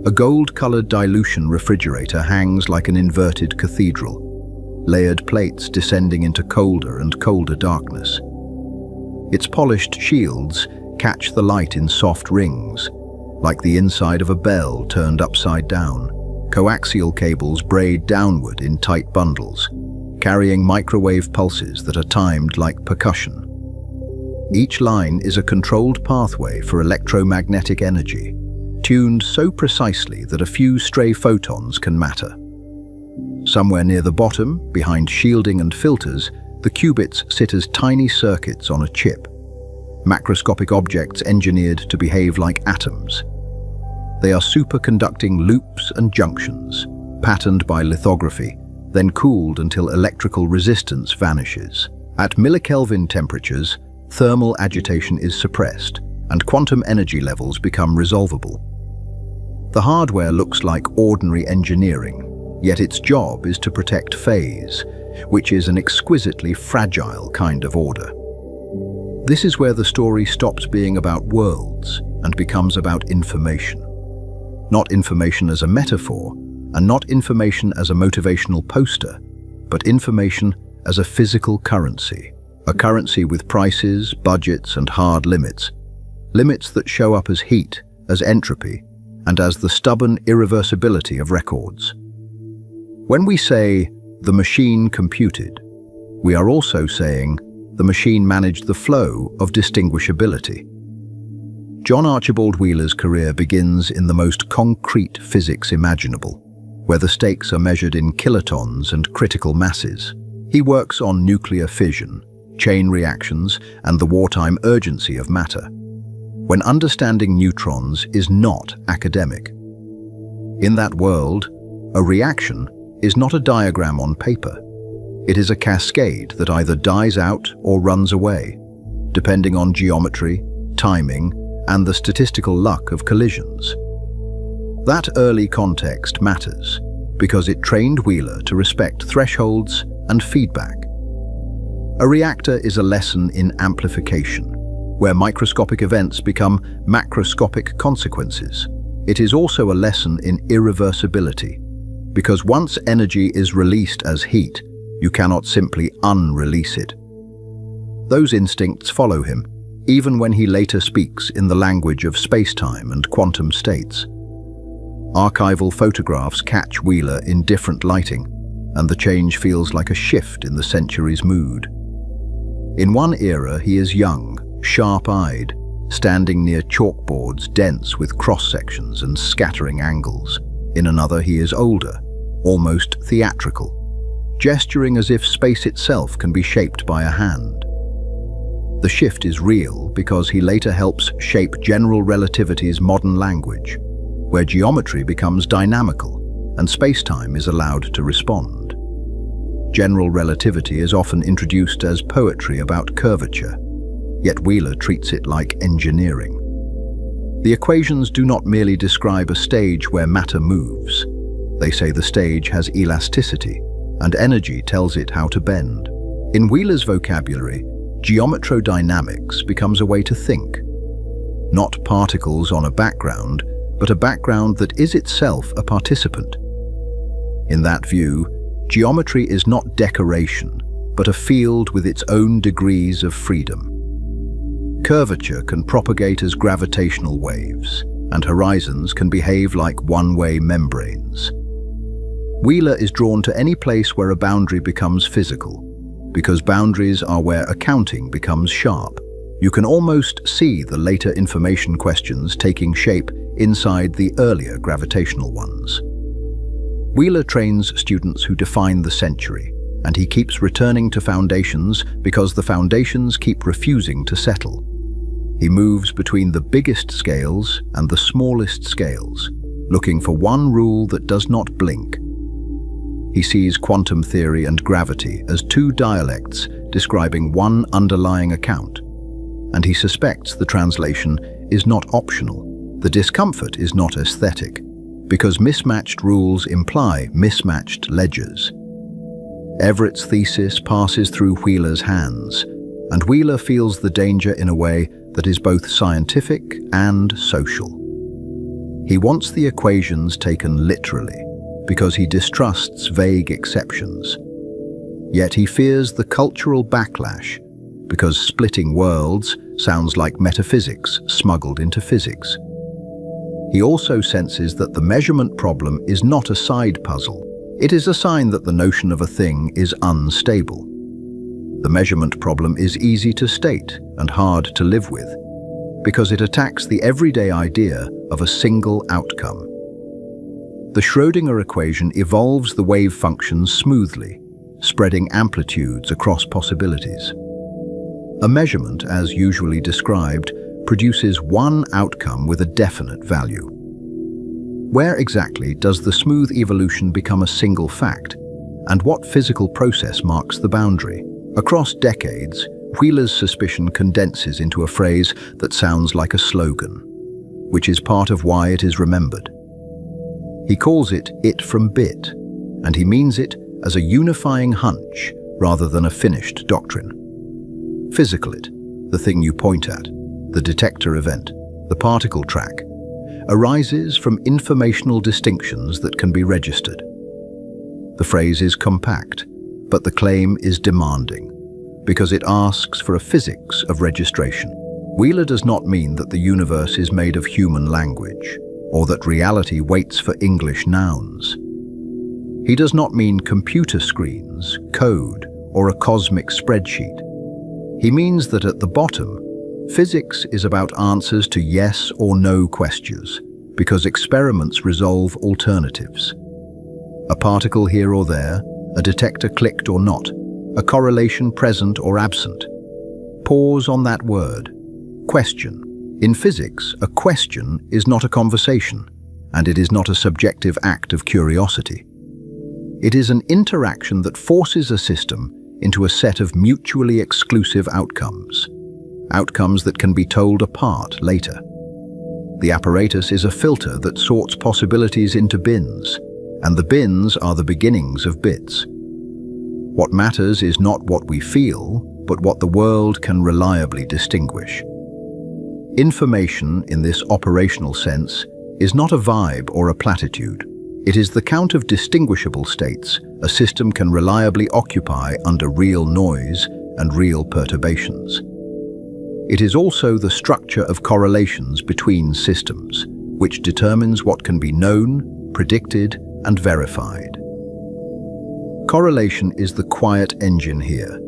A gold-colored dilution refrigerator hangs like an inverted cathedral, layered plates descending into colder and colder darkness. Its polished shields catch the light in soft rings, like the inside of a bell turned upside down. Coaxial cables braid downward in tight bundles, carrying microwave pulses that are timed like percussion. Each line is a controlled pathway for electromagnetic energy, tuned so precisely that a few stray photons can matter. Somewhere near the bottom, behind shielding and filters, the qubits sit as tiny circuits on a chip, macroscopic objects engineered to behave like atoms. They are superconducting loops and junctions, patterned by lithography, then cooled until electrical resistance vanishes. At millikelvin temperatures, thermal agitation is suppressed, and quantum energy levels become resolvable. The hardware looks like ordinary engineering, yet its job is to protect phase, which is an exquisitely fragile kind of order. This is where the story stops being about worlds and becomes about information. Not information as a metaphor, and not information as a motivational poster, but information as a physical currency. A currency with prices, budgets, and hard limits. Limits that show up as heat, as entropy, and as the stubborn irreversibility of records. When we say, the machine computed, we are also saying, the machine managed the flow of distinguishability. John Archibald Wheeler's career begins in the most concrete physics imaginable, where the stakes are measured in kilotons and critical masses. He works on nuclear fission, chain reactions, and the wartime urgency of matter, when understanding neutrons is not academic. In that world, a reaction is not a diagram on paper. It is a cascade that either dies out or runs away, depending on geometry, timing, and the statistical luck of collisions. That early context matters because it trained Wheeler to respect thresholds and feedback. A reactor is a lesson in amplification, where microscopic events become macroscopic consequences. It is also a lesson in irreversibility, because once energy is released as heat, you cannot simply unrelease it. Those instincts follow him, even when he later speaks in the language of space-time and quantum states. Archival photographs catch Wheeler in different lighting, and the change feels like a shift in the century's mood. In one era, he is young, sharp-eyed, standing near chalkboards dense with cross-sections and scattering angles. In another, he is older, almost theatrical, gesturing as if space itself can be shaped by a hand. The shift is real because he later helps shape general relativity's modern language, where geometry becomes dynamical and space-time is allowed to respond. General relativity is often introduced as poetry about curvature, yet Wheeler treats it like engineering. The equations do not merely describe a stage where matter moves. They say the stage has elasticity, and energy tells it how to bend. In Wheeler's vocabulary, geometrodynamics becomes a way to think. Not particles on a background, but a background that is itself a participant. In that view, geometry is not decoration, but a field with its own degrees of freedom. Curvature can propagate as gravitational waves, and horizons can behave like one-way membranes. Wheeler is drawn to any place where a boundary becomes physical, because boundaries are where accounting becomes sharp. You can almost see the later information questions taking shape inside the earlier gravitational ones. Wheeler trains students who define the century, and he keeps returning to foundations because the foundations keep refusing to settle. He moves between the biggest scales and the smallest scales, looking for one rule that does not blink. He sees quantum theory and gravity as two dialects describing one underlying account, and he suspects the translation is not optional. The discomfort is not aesthetic, because mismatched rules imply mismatched ledgers. Everett's thesis passes through Wheeler's hands, and Wheeler feels the danger in a way that is both scientific and social. He wants the equations taken literally, because he distrusts vague exceptions. Yet he fears the cultural backlash, because splitting worlds sounds like metaphysics smuggled into physics. He also senses that the measurement problem is not a side puzzle. It is a sign that the notion of a thing is unstable. The measurement problem is easy to state and hard to live with, because it attacks the everyday idea of a single outcome. The Schrödinger equation evolves the wave functions smoothly, spreading amplitudes across possibilities. A measurement, as usually described, produces one outcome with a definite value. Where exactly does the smooth evolution become a single fact, and what physical process marks the boundary? Across decades, Wheeler's suspicion condenses into a phrase that sounds like a slogan, which is part of why it is remembered. He calls it from bit, and he means it as a unifying hunch rather than a finished doctrine. Physical it, the thing you point at, the detector event, the particle track, arises from informational distinctions that can be registered. The phrase is compact, but the claim is demanding, because it asks for a physics of registration. Wheeler does not mean that the universe is made of human language, or that reality waits for English nouns. He does not mean computer screens, code, or a cosmic spreadsheet. He means that at the bottom, physics is about answers to yes or no questions, because experiments resolve alternatives. A particle here or there, a detector clicked or not, a correlation present or absent. Pause on that word. Question. In physics, a question is not a conversation, and it is not a subjective act of curiosity. It is an interaction that forces a system into a set of mutually exclusive outcomes that can be told apart later. The apparatus is a filter that sorts possibilities into bins, and the bins are the beginnings of bits. What matters is not what we feel, but what the world can reliably distinguish. Information, in this operational sense, is not a vibe or a platitude. It is the count of distinguishable states a system can reliably occupy under real noise and real perturbations. It is also the structure of correlations between systems, which determines what can be known, predicted, and verified. Correlation is the quiet engine here.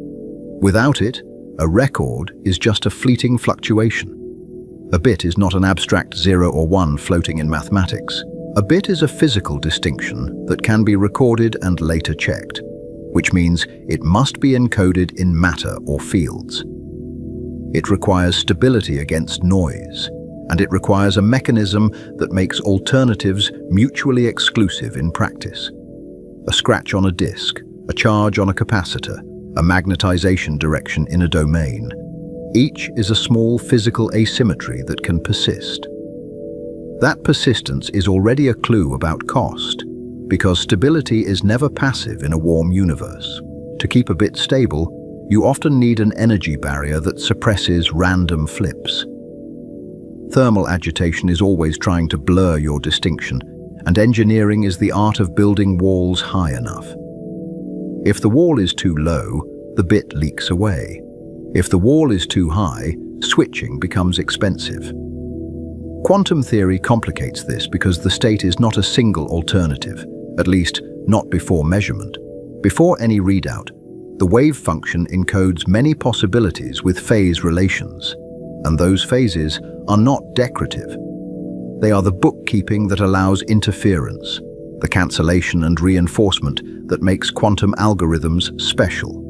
Without it, a record is just a fleeting fluctuation. A bit is not an abstract 0 or 1 floating in mathematics. A bit is a physical distinction that can be recorded and later checked, which means it must be encoded in matter or fields. It requires stability against noise, and it requires a mechanism that makes alternatives mutually exclusive in practice. A scratch on a disk, a charge on a capacitor, a magnetization direction in a domain. Each is a small physical asymmetry that can persist. That persistence is already a clue about cost, because stability is never passive in a warm universe. To keep a bit stable, you often need an energy barrier that suppresses random flips. Thermal agitation is always trying to blur your distinction, and engineering is the art of building walls high enough. If the wall is too low, the bit leaks away. If the wall is too high, switching becomes expensive. Quantum theory complicates this because the state is not a single alternative, at least not before measurement. Before any readout, the wave function encodes many possibilities with phase relations, and those phases are not decorative. They are the bookkeeping that allows interference, the cancellation and reinforcement that makes quantum algorithms special.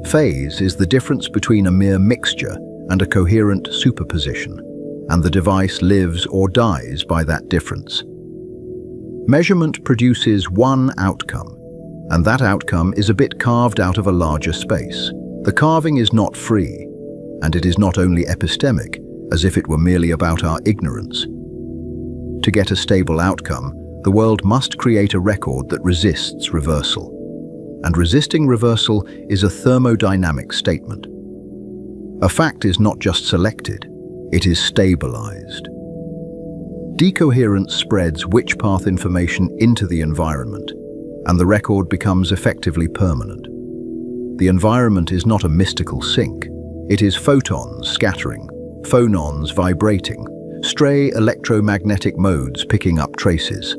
Phase is the difference between a mere mixture and a coherent superposition, and the device lives or dies by that difference. Measurement produces one outcome, and that outcome is a bit carved out of a larger space. The carving is not free, and it is not only epistemic, as if it were merely about our ignorance. To get a stable outcome, the world must create a record that resists reversal. And resisting reversal is a thermodynamic statement. A fact is not just selected, it is stabilized. Decoherence spreads witch path information into the environment, and the record becomes effectively permanent. The environment is not a mystical sink. It is photons scattering, phonons vibrating, stray electromagnetic modes picking up traces.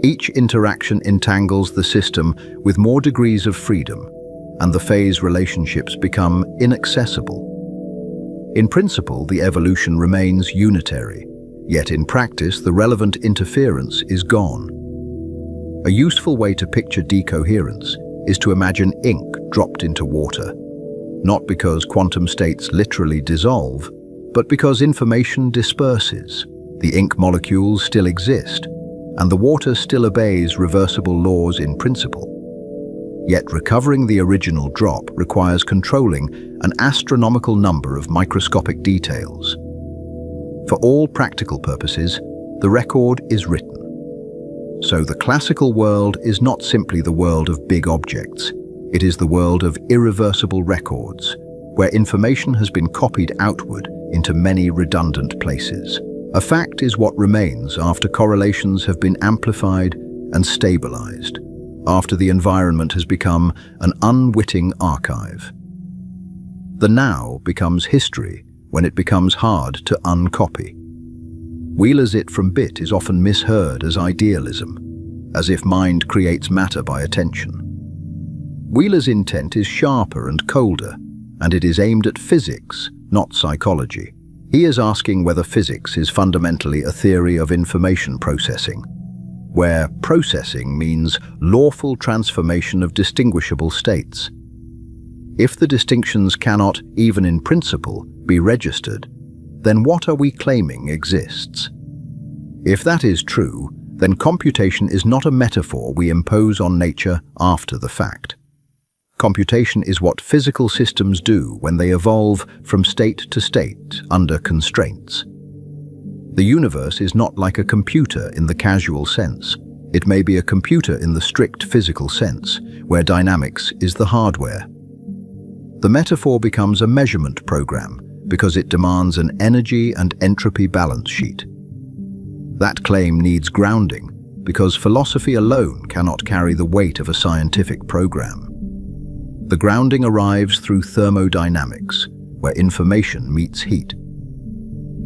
Each interaction entangles the system with more degrees of freedom, and the phase relationships become inaccessible. In principle, the evolution remains unitary, yet in practice, the relevant interference is gone. A useful way to picture decoherence is to imagine ink dropped into water, not because quantum states literally dissolve, but because information disperses. The ink molecules still exist, and the water still obeys reversible laws in principle. Yet recovering the original drop requires controlling an astronomical number of microscopic details. For all practical purposes, the record is written. So the classical world is not simply the world of big objects. It is the world of irreversible records, where information has been copied outward into many redundant places. A fact is what remains after correlations have been amplified and stabilized, after the environment has become an unwitting archive. The now becomes history when it becomes hard to uncopy. Wheeler's it from bit is often misheard as idealism, as if mind creates matter by attention. Wheeler's intent is sharper and colder, and it is aimed at physics, not psychology. He is asking whether physics is fundamentally a theory of information processing, where processing means lawful transformation of distinguishable states. If the distinctions cannot, even in principle, be registered, then what are we claiming exists? If that is true, then computation is not a metaphor we impose on nature after the fact. Computation is what physical systems do when they evolve from state to state under constraints. The universe is not like a computer in the casual sense. It may be a computer in the strict physical sense, where dynamics is the hardware. The metaphor becomes a measurement program because it demands an energy and entropy balance sheet. That claim needs grounding because philosophy alone cannot carry the weight of a scientific program. The grounding arrives through thermodynamics, where information meets heat.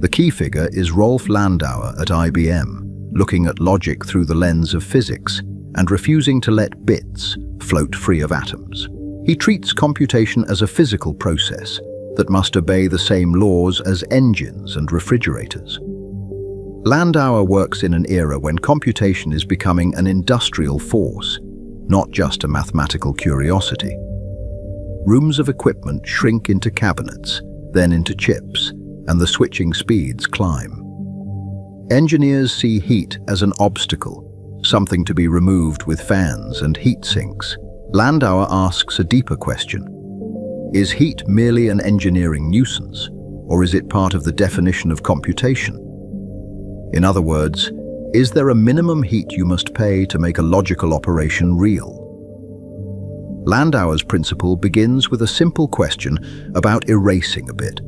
The key figure is Rolf Landauer at IBM, looking at logic through the lens of physics and refusing to let bits float free of atoms. He treats computation as a physical process that must obey the same laws as engines and refrigerators. Landauer works in an era when computation is becoming an industrial force, not just a mathematical curiosity. Rooms of equipment shrink into cabinets, then into chips, and the switching speeds climb. Engineers see heat as an obstacle, something to be removed with fans and heat sinks. Landauer asks a deeper question. Is heat merely an engineering nuisance, or is it part of the definition of computation? In other words, is there a minimum heat you must pay to make a logical operation real? Landauer's principle begins with a simple question about erasing a bit.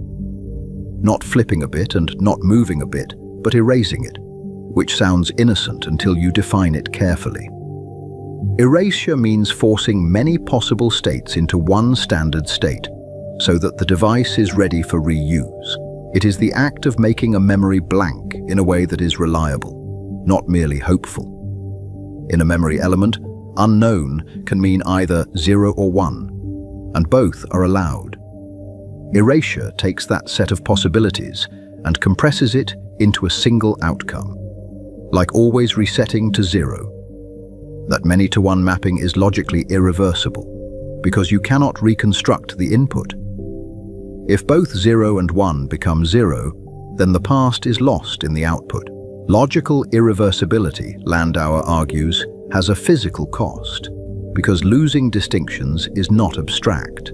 Not flipping a bit and not moving a bit, but erasing it, which sounds innocent until you define it carefully. Erasure means forcing many possible states into one standard state, so that the device is ready for reuse. It is the act of making a memory blank in a way that is reliable, not merely hopeful. In a memory element, unknown can mean either 0 or 1, and both are allowed. Erasure takes that set of possibilities and compresses it into a single outcome, like always resetting to 0. That many-to-one mapping is logically irreversible, because you cannot reconstruct the input. If both 0 and 1 become 0, then the past is lost in the output. Logical irreversibility, Landauer argues, has a physical cost, because losing distinctions is not abstract.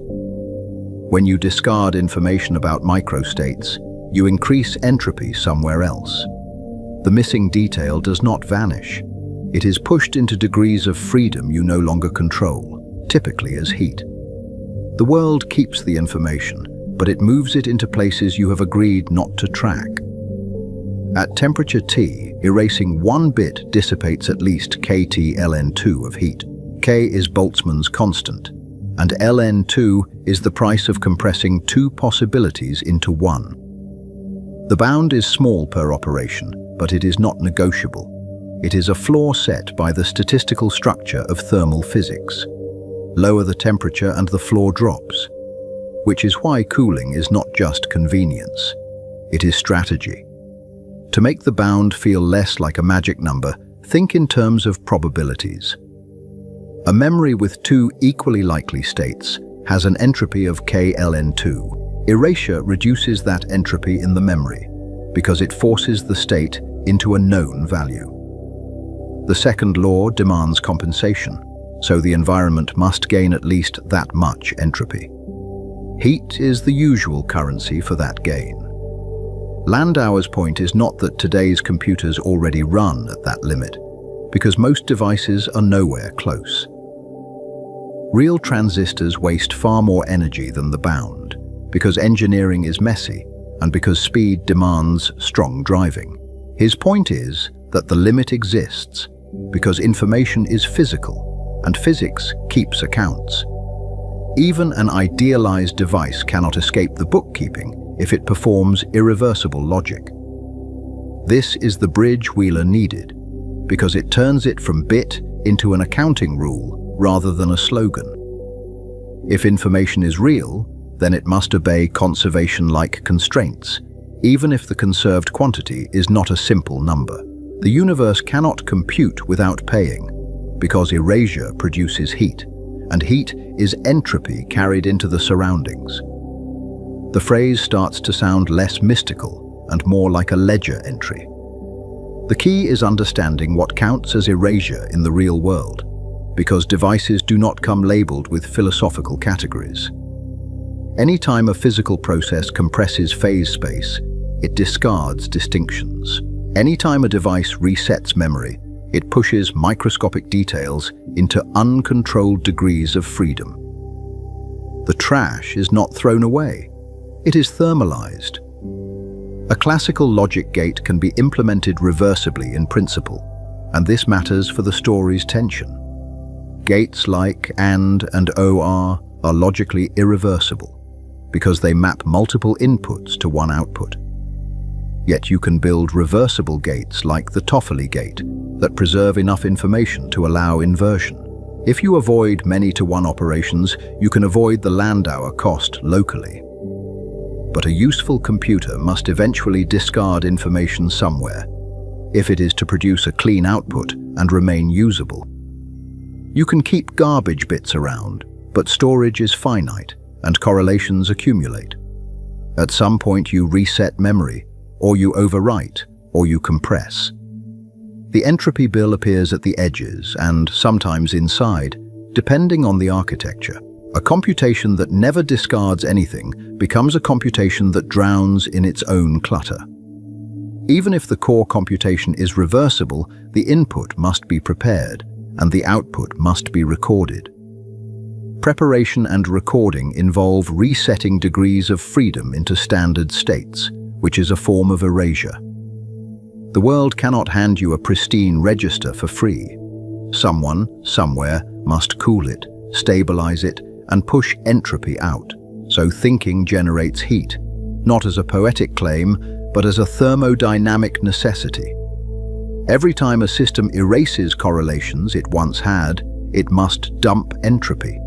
When you discard information about microstates, you increase entropy somewhere else. The missing detail does not vanish. It is pushed into degrees of freedom you no longer control, typically as heat. The world keeps the information, but it moves it into places you have agreed not to track. At temperature T, erasing 1 bit dissipates at least kT ln2 of heat. K is Boltzmann's constant, and ln2 is the price of compressing 2 possibilities into 1. The bound is small per operation, but it is not negotiable. It is a floor set by the statistical structure of thermal physics. Lower the temperature and the floor drops, which is why cooling is not just convenience. It is strategy. To make the bound feel less like a magic number, think in terms of probabilities. A memory with 2 equally likely states has an entropy of k ln2. Erasure reduces that entropy in the memory because it forces the state into a known value. The second law demands compensation, so the environment must gain at least that much entropy. Heat is the usual currency for that gain. Landauer's point is not that today's computers already run at that limit, because most devices are nowhere close. Real transistors waste far more energy than the bound, because engineering is messy and because speed demands strong driving. His point is that the limit exists because information is physical and physics keeps accounts. Even an idealized device cannot escape the bookkeeping if it performs irreversible logic. This is the bridge Wheeler needed, because it turns it from bit into an accounting rule rather than a slogan. If information is real, then it must obey conservation-like constraints, even if the conserved quantity is not a simple number. The universe cannot compute without paying, because erasure produces heat, and heat is entropy carried into the surroundings. The phrase starts to sound less mystical and more like a ledger entry. The key is understanding what counts as erasure in the real world, because devices do not come labeled with philosophical categories. Anytime a physical process compresses phase space, it discards distinctions. Anytime a device resets memory, it pushes microscopic details into uncontrolled degrees of freedom. The trash is not thrown away, it is thermalized. A classical logic gate can be implemented reversibly in principle, and this matters for the story's tension. Gates like and or are logically irreversible because they map multiple inputs to one output. Yet you can build reversible gates like the Toffoli gate that preserve enough information to allow inversion. If you avoid many-to-one operations, you can avoid the Landauer cost locally. But a useful computer must eventually discard information somewhere, if it is to produce a clean output and remain usable. You can keep garbage bits around, but storage is finite and correlations accumulate. At some point you reset memory, or you overwrite, or you compress. The entropy bill appears at the edges and sometimes inside, depending on the architecture. A computation that never discards anything becomes a computation that drowns in its own clutter. Even if the core computation is reversible, the input must be prepared, and the output must be recorded. Preparation and recording involve resetting degrees of freedom into standard states, which is a form of erasure. The world cannot hand you a pristine register for free. Someone, somewhere, must cool it, stabilize it, and push entropy out, so thinking generates heat, not as a poetic claim, but as a thermodynamic necessity. Every time a system erases correlations it once had, it must dump entropy.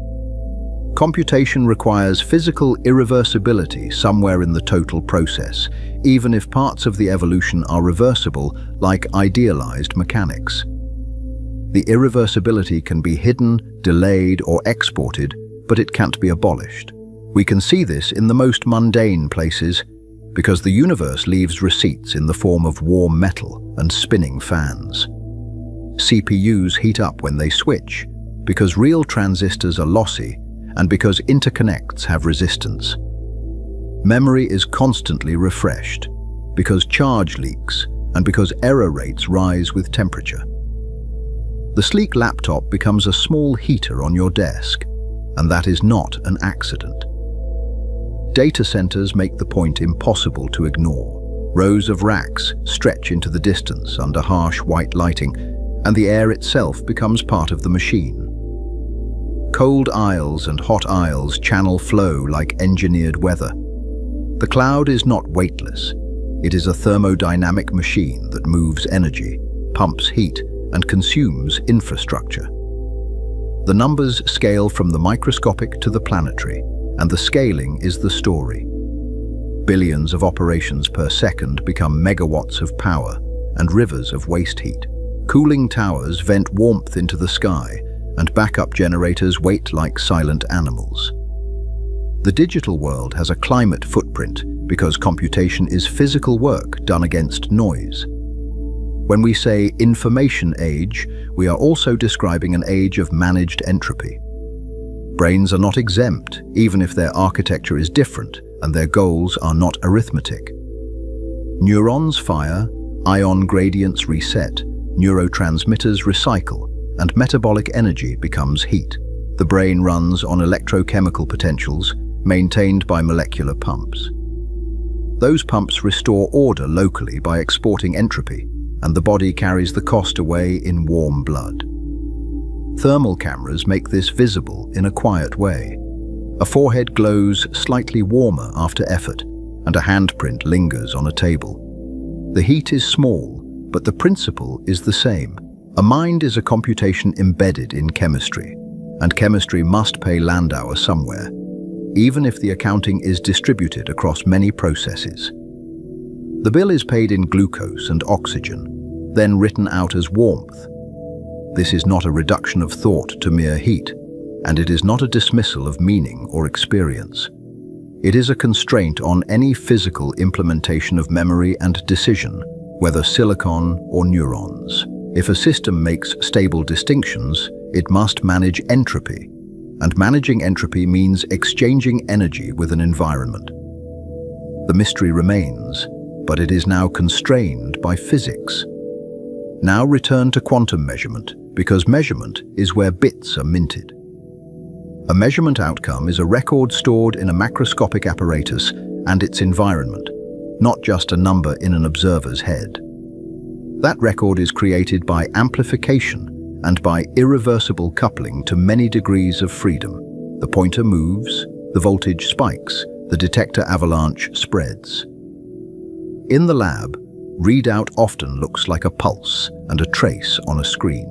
Computation requires physical irreversibility somewhere in the total process, even if parts of the evolution are reversible, like idealized mechanics. The irreversibility can be hidden, delayed, or exported, but it can't be abolished. We can see this in the most mundane places, because the universe leaves receipts in the form of warm metal and spinning fans. CPUs heat up when they switch, because real transistors are lossy, and because interconnects have resistance. Memory is constantly refreshed, because charge leaks, and because error rates rise with temperature. The sleek laptop becomes a small heater on your desk, and that is not an accident. Data centers make the point impossible to ignore. Rows of racks stretch into the distance under harsh white lighting, and the air itself becomes part of the machine. Cold aisles and hot aisles channel flow like engineered weather. The cloud is not weightless. It is a thermodynamic machine that moves energy, pumps heat, and consumes infrastructure. The numbers scale from the microscopic to the planetary, and the scaling is the story. Billions of operations per second become megawatts of power and rivers of waste heat. Cooling towers vent warmth into the sky, and backup generators wait like silent animals. The digital world has a climate footprint because computation is physical work done against noise. When we say information age, we are also describing an age of managed entropy. Brains are not exempt, even if their architecture is different and their goals are not arithmetic. Neurons fire, ion gradients reset, neurotransmitters recycle, and metabolic energy becomes heat. The brain runs on electrochemical potentials maintained by molecular pumps. Those pumps restore order locally by exporting entropy, and the body carries the cost away in warm blood. Thermal cameras make this visible in a quiet way. A forehead glows slightly warmer after effort, and a handprint lingers on a table. The heat is small, but the principle is the same. A mind is a computation embedded in chemistry, and chemistry must pay Landauer somewhere, even if the accounting is distributed across many processes. The bill is paid in glucose and oxygen, then written out as warmth. This is not a reduction of thought to mere heat, and it is not a dismissal of meaning or experience. It is a constraint on any physical implementation of memory and decision, whether silicon or neurons. If a system makes stable distinctions, it must manage entropy, and managing entropy means exchanging energy with an environment. The mystery remains, but it is now constrained by physics. Now return to quantum measurement, because measurement is where bits are minted. A measurement outcome is a record stored in a macroscopic apparatus and its environment, not just a number in an observer's head. That record is created by amplification and by irreversible coupling to many degrees of freedom. The pointer moves, the voltage spikes, the detector avalanche spreads. In the lab, readout often looks like a pulse and a trace on a screen.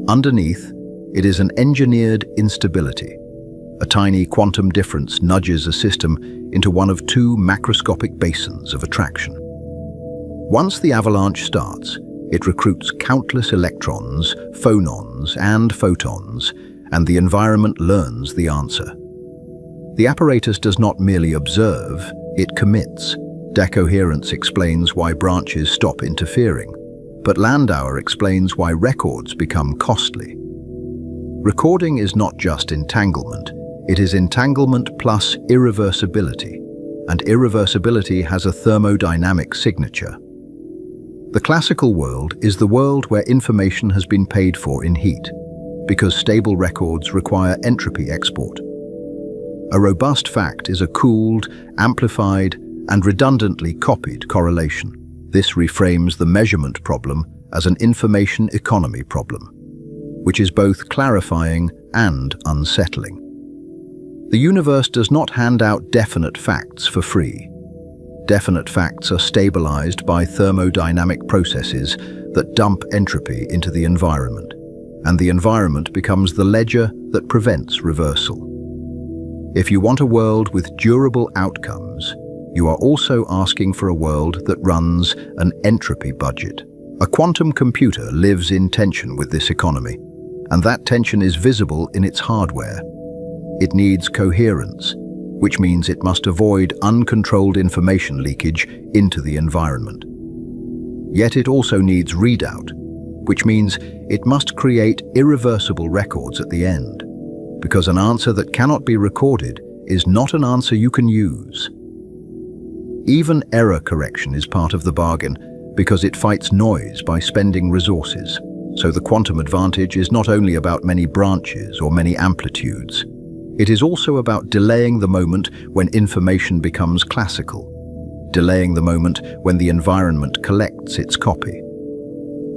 Underneath, it is an engineered instability. A tiny quantum difference nudges a system into one of two macroscopic basins of attraction. Once the avalanche starts, it recruits countless electrons, phonons, and photons, and the environment learns the answer. The apparatus does not merely observe, it commits. Decoherence explains why branches stop interfering, but Landauer explains why records become costly. Recording is not just entanglement, it is entanglement plus irreversibility, and irreversibility has a thermodynamic signature. The classical world is the world where information has been paid for in heat, because stable records require entropy export. A robust fact is a cooled, amplified, and redundantly copied correlation. This reframes the measurement problem as an information economy problem, which is both clarifying and unsettling. The universe does not hand out definite facts for free. Definite facts are stabilized by thermodynamic processes that dump entropy into the environment, and the environment becomes the ledger that prevents reversal. If you want a world with durable outcomes, you are also asking for a world that runs an entropy budget. A quantum computer lives in tension with this economy, and that tension is visible in its hardware. It needs coherence, which means it must avoid uncontrolled information leakage into the environment. Yet it also needs readout, which means it must create irreversible records at the end, because an answer that cannot be recorded is not an answer you can use. Even error correction is part of the bargain because it fights noise by spending resources. So the quantum advantage is not only about many branches or many amplitudes. It is also about delaying the moment when information becomes classical, delaying the moment when the environment collects its copy.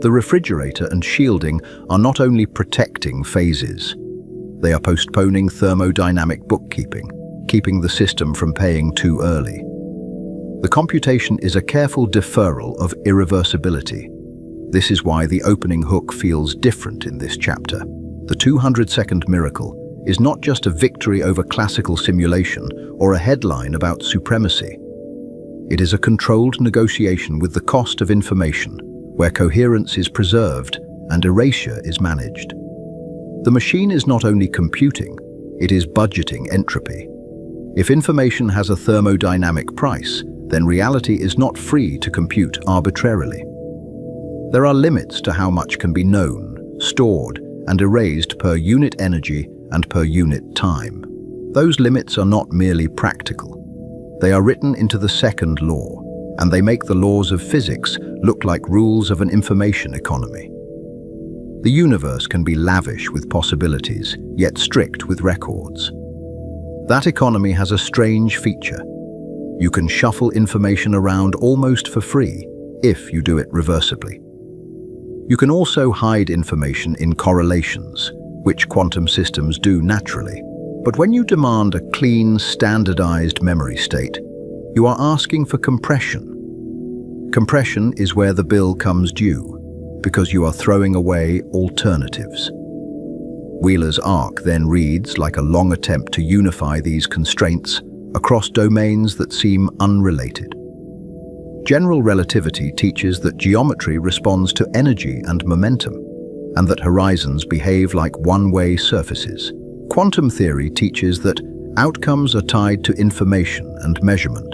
The refrigerator and shielding are not only protecting phases, they are postponing thermodynamic bookkeeping, keeping the system from paying too early. The computation is a careful deferral of irreversibility. This is why the opening hook feels different in this chapter. The 200-second miracle is not just a victory over classical simulation or a headline about supremacy. It is a controlled negotiation with the cost of information, where coherence is preserved and erasure is managed. The machine is not only computing, it is budgeting entropy. If information has a thermodynamic price, then reality is not free to compute arbitrarily. There are limits to how much can be known, stored, and erased per unit energy and per unit time. Those limits are not merely practical. They are written into the second law, and they make the laws of physics look like rules of an information economy. The universe can be lavish with possibilities, yet strict with records. That economy has a strange feature. You can shuffle information around almost for free if you do it reversibly. You can also hide information in correlations, which quantum systems do naturally. But when you demand a clean, standardized memory state, you are asking for compression. Compression is where the bill comes due, because you are throwing away alternatives. Wheeler's arc then reads like a long attempt to unify these constraints across domains that seem unrelated. General relativity teaches that geometry responds to energy and momentum, and that horizons behave like one-way surfaces. Quantum theory teaches that outcomes are tied to information and measurement,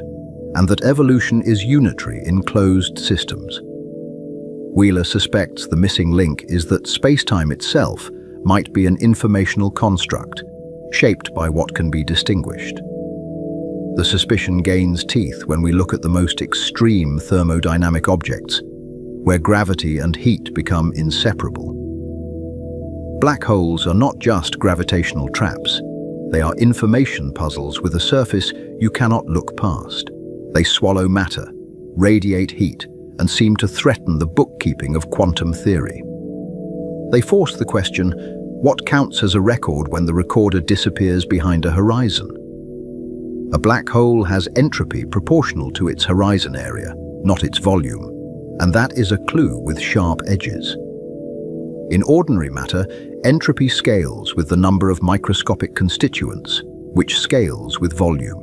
and that evolution is unitary in closed systems. Wheeler suspects the missing link is that space-time itself might be an informational construct, shaped by what can be distinguished. The suspicion gains teeth when we look at the most extreme thermodynamic objects, where gravity and heat become inseparable. Black holes are not just gravitational traps. They are information puzzles with a surface you cannot look past. They swallow matter, radiate heat, and seem to threaten the bookkeeping of quantum theory. They force the question, what counts as a record when the recorder disappears behind a horizon? A black hole has entropy proportional to its horizon area, not its volume, and that is a clue with sharp edges. In ordinary matter, entropy scales with the number of microscopic constituents, which scales with volume.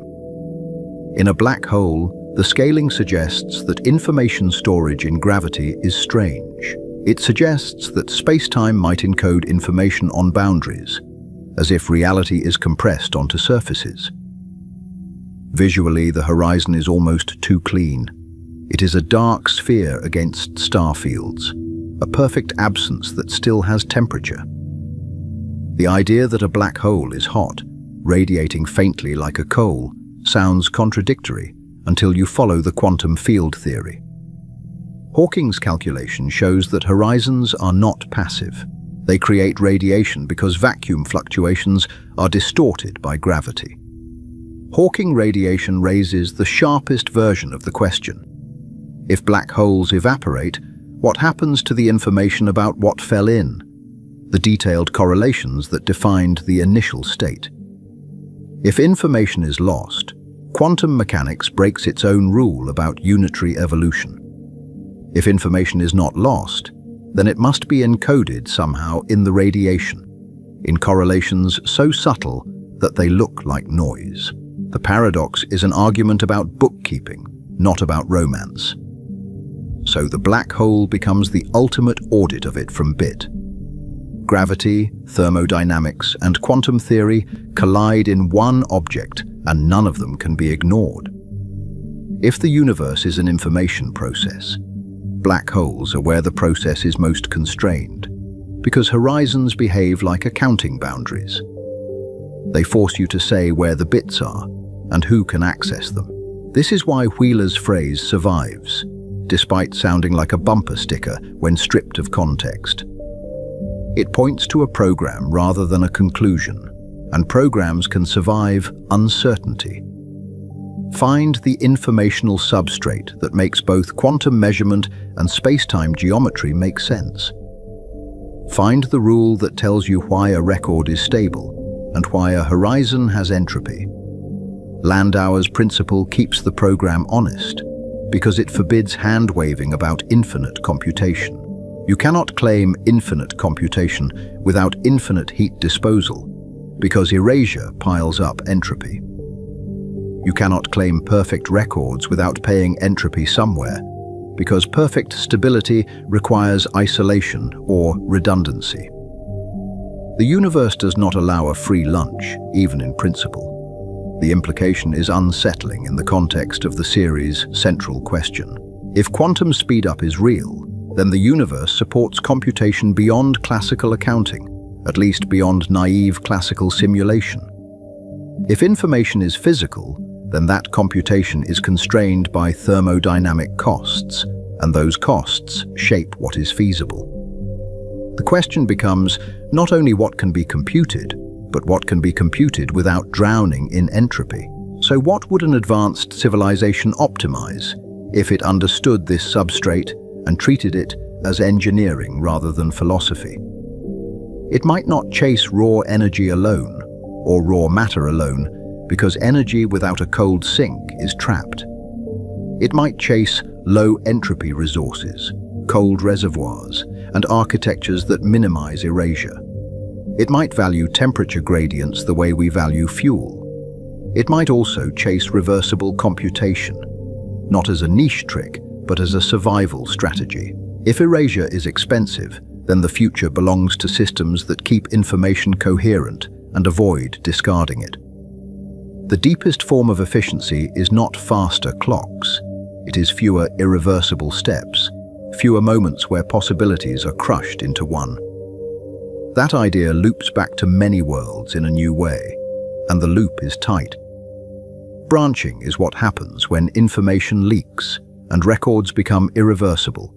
In a black hole, the scaling suggests that information storage in gravity is strange. It suggests that space-time might encode information on boundaries, as if reality is compressed onto surfaces. Visually, the horizon is almost too clean. It is a dark sphere against star fields, a perfect absence that still has temperature. The idea that a black hole is hot, radiating faintly like a coal, sounds contradictory until you follow the quantum field theory. Hawking's calculation shows that horizons are not passive. They create radiation because vacuum fluctuations are distorted by gravity. Hawking radiation raises the sharpest version of the question. If black holes evaporate, what happens to the information about what fell in? The detailed correlations that defined the initial state. If information is lost, quantum mechanics breaks its own rule about unitary evolution. If information is not lost, then it must be encoded somehow in the radiation, in correlations so subtle that they look like noise. The paradox is an argument about bookkeeping, not about romance. So the black hole becomes the ultimate audit of it from bit. Gravity, thermodynamics, and quantum theory collide in one object, and none of them can be ignored. If the universe is an information process, black holes are where the process is most constrained, because horizons behave like accounting boundaries. They force you to say where the bits are and who can access them. This is why Wheeler's phrase survives, despite sounding like a bumper sticker when stripped of context. It points to a program rather than a conclusion, and programs can survive uncertainty. Find the informational substrate that makes both quantum measurement and space-time geometry make sense. Find the rule that tells you why a record is stable and why a horizon has entropy. Landauer's principle keeps the program honest because it forbids hand-waving about infinite computation. You cannot claim infinite computation without infinite heat disposal because erasure piles up entropy. You cannot claim perfect records without paying entropy somewhere, because perfect stability requires isolation or redundancy. The universe does not allow a free lunch, even in principle. The implication is unsettling in the context of the series' central question. If quantum speedup is real, then the universe supports computation beyond classical accounting, at least beyond naive classical simulation. If information is physical, then that computation is constrained by thermodynamic costs, and those costs shape what is feasible. The question becomes not only what can be computed, but what can be computed without drowning in entropy. So what would an advanced civilization optimize if it understood this substrate and treated it as engineering rather than philosophy? It might not chase raw energy alone, or raw matter alone, because energy without a cold sink is trapped. It might chase low-entropy resources, cold reservoirs, and architectures that minimize erasure. It might value temperature gradients the way we value fuel. It might also chase reversible computation, not as a niche trick, but as a survival strategy. If erasure is expensive, then the future belongs to systems that keep information coherent and avoid discarding it. The deepest form of efficiency is not faster clocks. It is fewer irreversible steps, fewer moments where possibilities are crushed into one. That idea loops back to many worlds in a new way, and the loop is tight. Branching is what happens when information leaks and records become irreversible,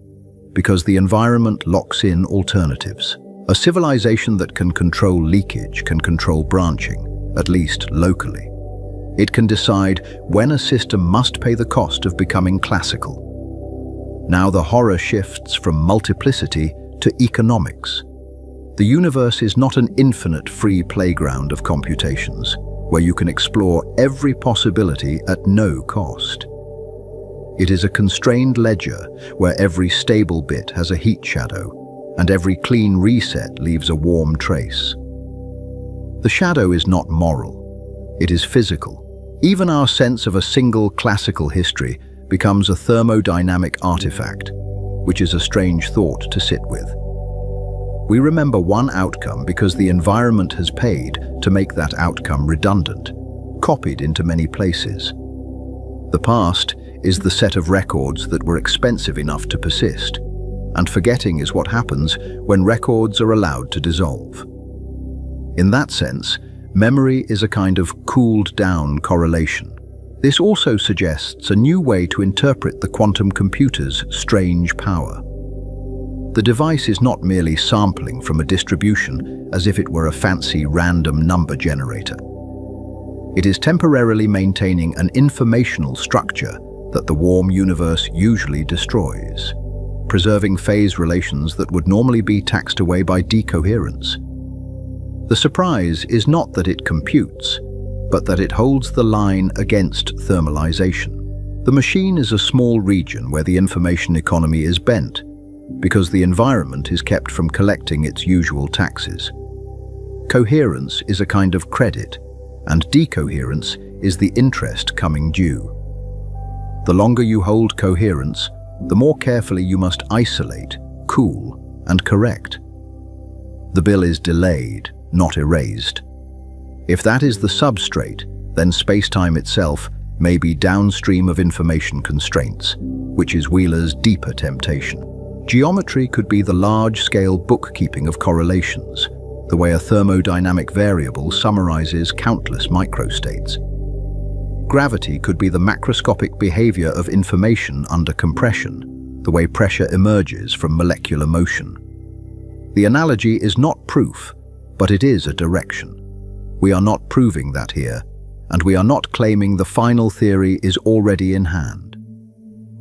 because the environment locks in alternatives. A civilization that can control leakage can control branching, at least locally. It can decide when a system must pay the cost of becoming classical. Now the horror shifts from multiplicity to economics. The universe is not an infinite free playground of computations, where you can explore every possibility at no cost. It is a constrained ledger where every stable bit has a heat shadow, and every clean reset leaves a warm trace. The shadow is not moral, it is physical. Even our sense of a single classical history becomes a thermodynamic artifact, which is a strange thought to sit with. We remember one outcome because the environment has paid to make that outcome redundant, copied into many places. The past is the set of records that were expensive enough to persist, and forgetting is what happens when records are allowed to dissolve. In that sense, memory is a kind of cooled-down correlation. This also suggests a new way to interpret the quantum computer's strange power. The device is not merely sampling from a distribution as if it were a fancy random number generator. It is temporarily maintaining an informational structure that the warm universe usually destroys, preserving phase relations that would normally be taxed away by decoherence. The surprise is not that it computes, but that it holds the line against thermalization. The machine is a small region where the information economy is bent, because the environment is kept from collecting its usual taxes. Coherence is a kind of credit, and decoherence is the interest coming due. The longer you hold coherence, the more carefully you must isolate, cool, and correct. The bill is delayed, not erased. If that is the substrate, then space-time itself may be downstream of information constraints, which is Wheeler's deeper temptation. Geometry could be the large-scale bookkeeping of correlations, the way a thermodynamic variable summarizes countless microstates. Gravity could be the macroscopic behavior of information under compression, the way pressure emerges from molecular motion. The analogy is not proof, but it is a direction. We are not proving that here, and we are not claiming the final theory is already in hand.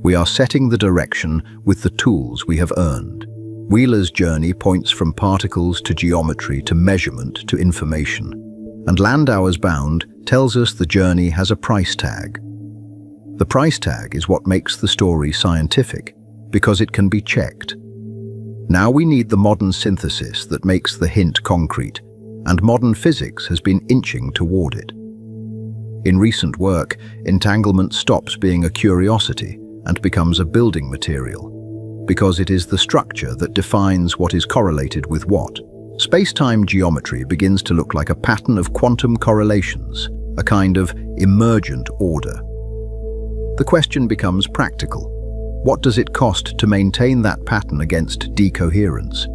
We are setting the direction with the tools we have earned. Wheeler's journey points from particles to geometry to measurement to information, and Landauer's bound tells us the journey has a price tag. The price tag is what makes the story scientific, because it can be checked. Now we need the modern synthesis that makes the hint concrete, and modern physics has been inching toward it. In recent work, entanglement stops being a curiosity and becomes a building material, because it is the structure that defines what is correlated with what. Space-time geometry begins to look like a pattern of quantum correlations, a kind of emergent order. The question becomes practical. What does it cost to maintain that pattern against decoherence?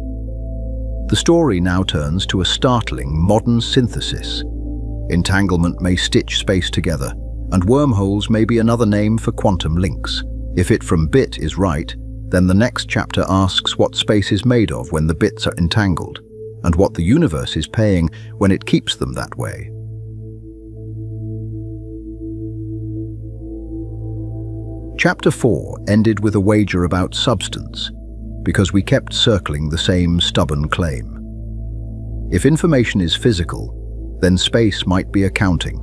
The story now turns to a startling modern synthesis. Entanglement may stitch space together, and wormholes may be another name for quantum links. If it from bit is right, then the next chapter asks what space is made of when the bits are entangled, and what the universe is paying when it keeps them that way. Chapter 4 ended with a wager about substance, because we kept circling the same stubborn claim. If information is physical, then space might be accounting,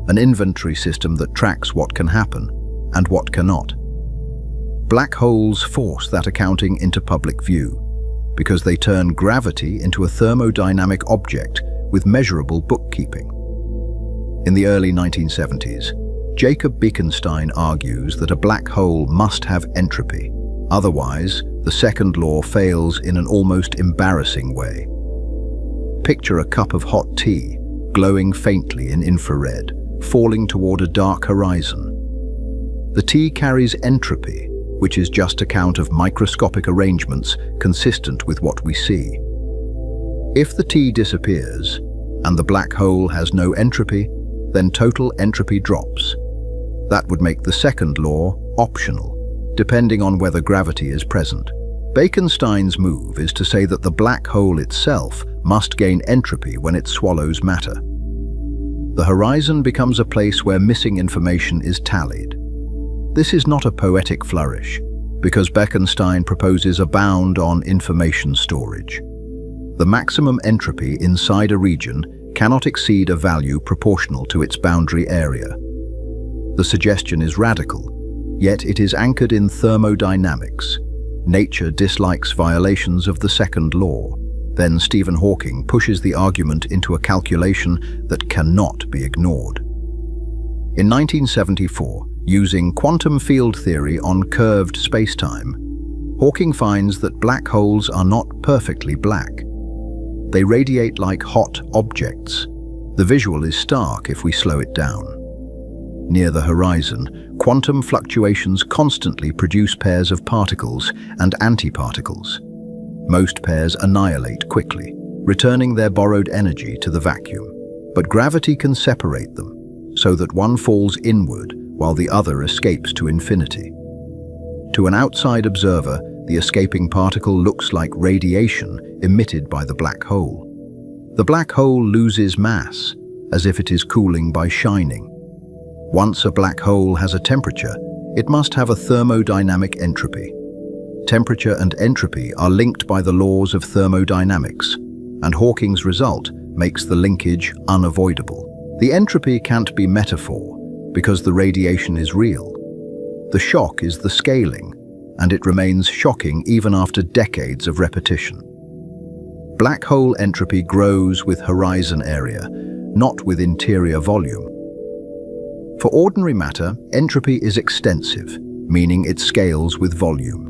an inventory system that tracks what can happen and what cannot. Black holes force that accounting into public view, because they turn gravity into a thermodynamic object with measurable bookkeeping. In the early 1970s, Jacob Bekenstein argues that a black hole must have entropy. Otherwise, the second law fails in an almost embarrassing way. Picture a cup of hot tea, glowing faintly in infrared, falling toward a dark horizon. The tea carries entropy, which is just a count of microscopic arrangements consistent with what we see. If the tea disappears, and the black hole has no entropy, then total entropy drops. That would make the second law optional, depending on whether gravity is present. Bekenstein's move is to say that the black hole itself must gain entropy when it swallows matter. The horizon becomes a place where missing information is tallied. This is not a poetic flourish, because Bekenstein proposes a bound on information storage. The maximum entropy inside a region cannot exceed a value proportional to its boundary area. The suggestion is radical, yet it is anchored in thermodynamics. Nature dislikes violations of the second law. Then Stephen Hawking pushes the argument into a calculation that cannot be ignored. In 1974, using quantum field theory on curved spacetime, Hawking finds that black holes are not perfectly black. They radiate like hot objects. The visual is stark if we slow it down. Near the horizon, quantum fluctuations constantly produce pairs of particles and antiparticles. Most pairs annihilate quickly, returning their borrowed energy to the vacuum. But gravity can separate them, so that one falls inward while the other escapes to infinity. To an outside observer, the escaping particle looks like radiation emitted by the black hole. The black hole loses mass, as if it is cooling by shining. Once a black hole has a temperature, it must have a thermodynamic entropy. Temperature and entropy are linked by the laws of thermodynamics, and Hawking's result makes the linkage unavoidable. The entropy can't be metaphor, because the radiation is real. The shock is the scaling, and it remains shocking even after decades of repetition. Black hole entropy grows with horizon area, not with interior volume. For ordinary matter, entropy is extensive, meaning it scales with volume.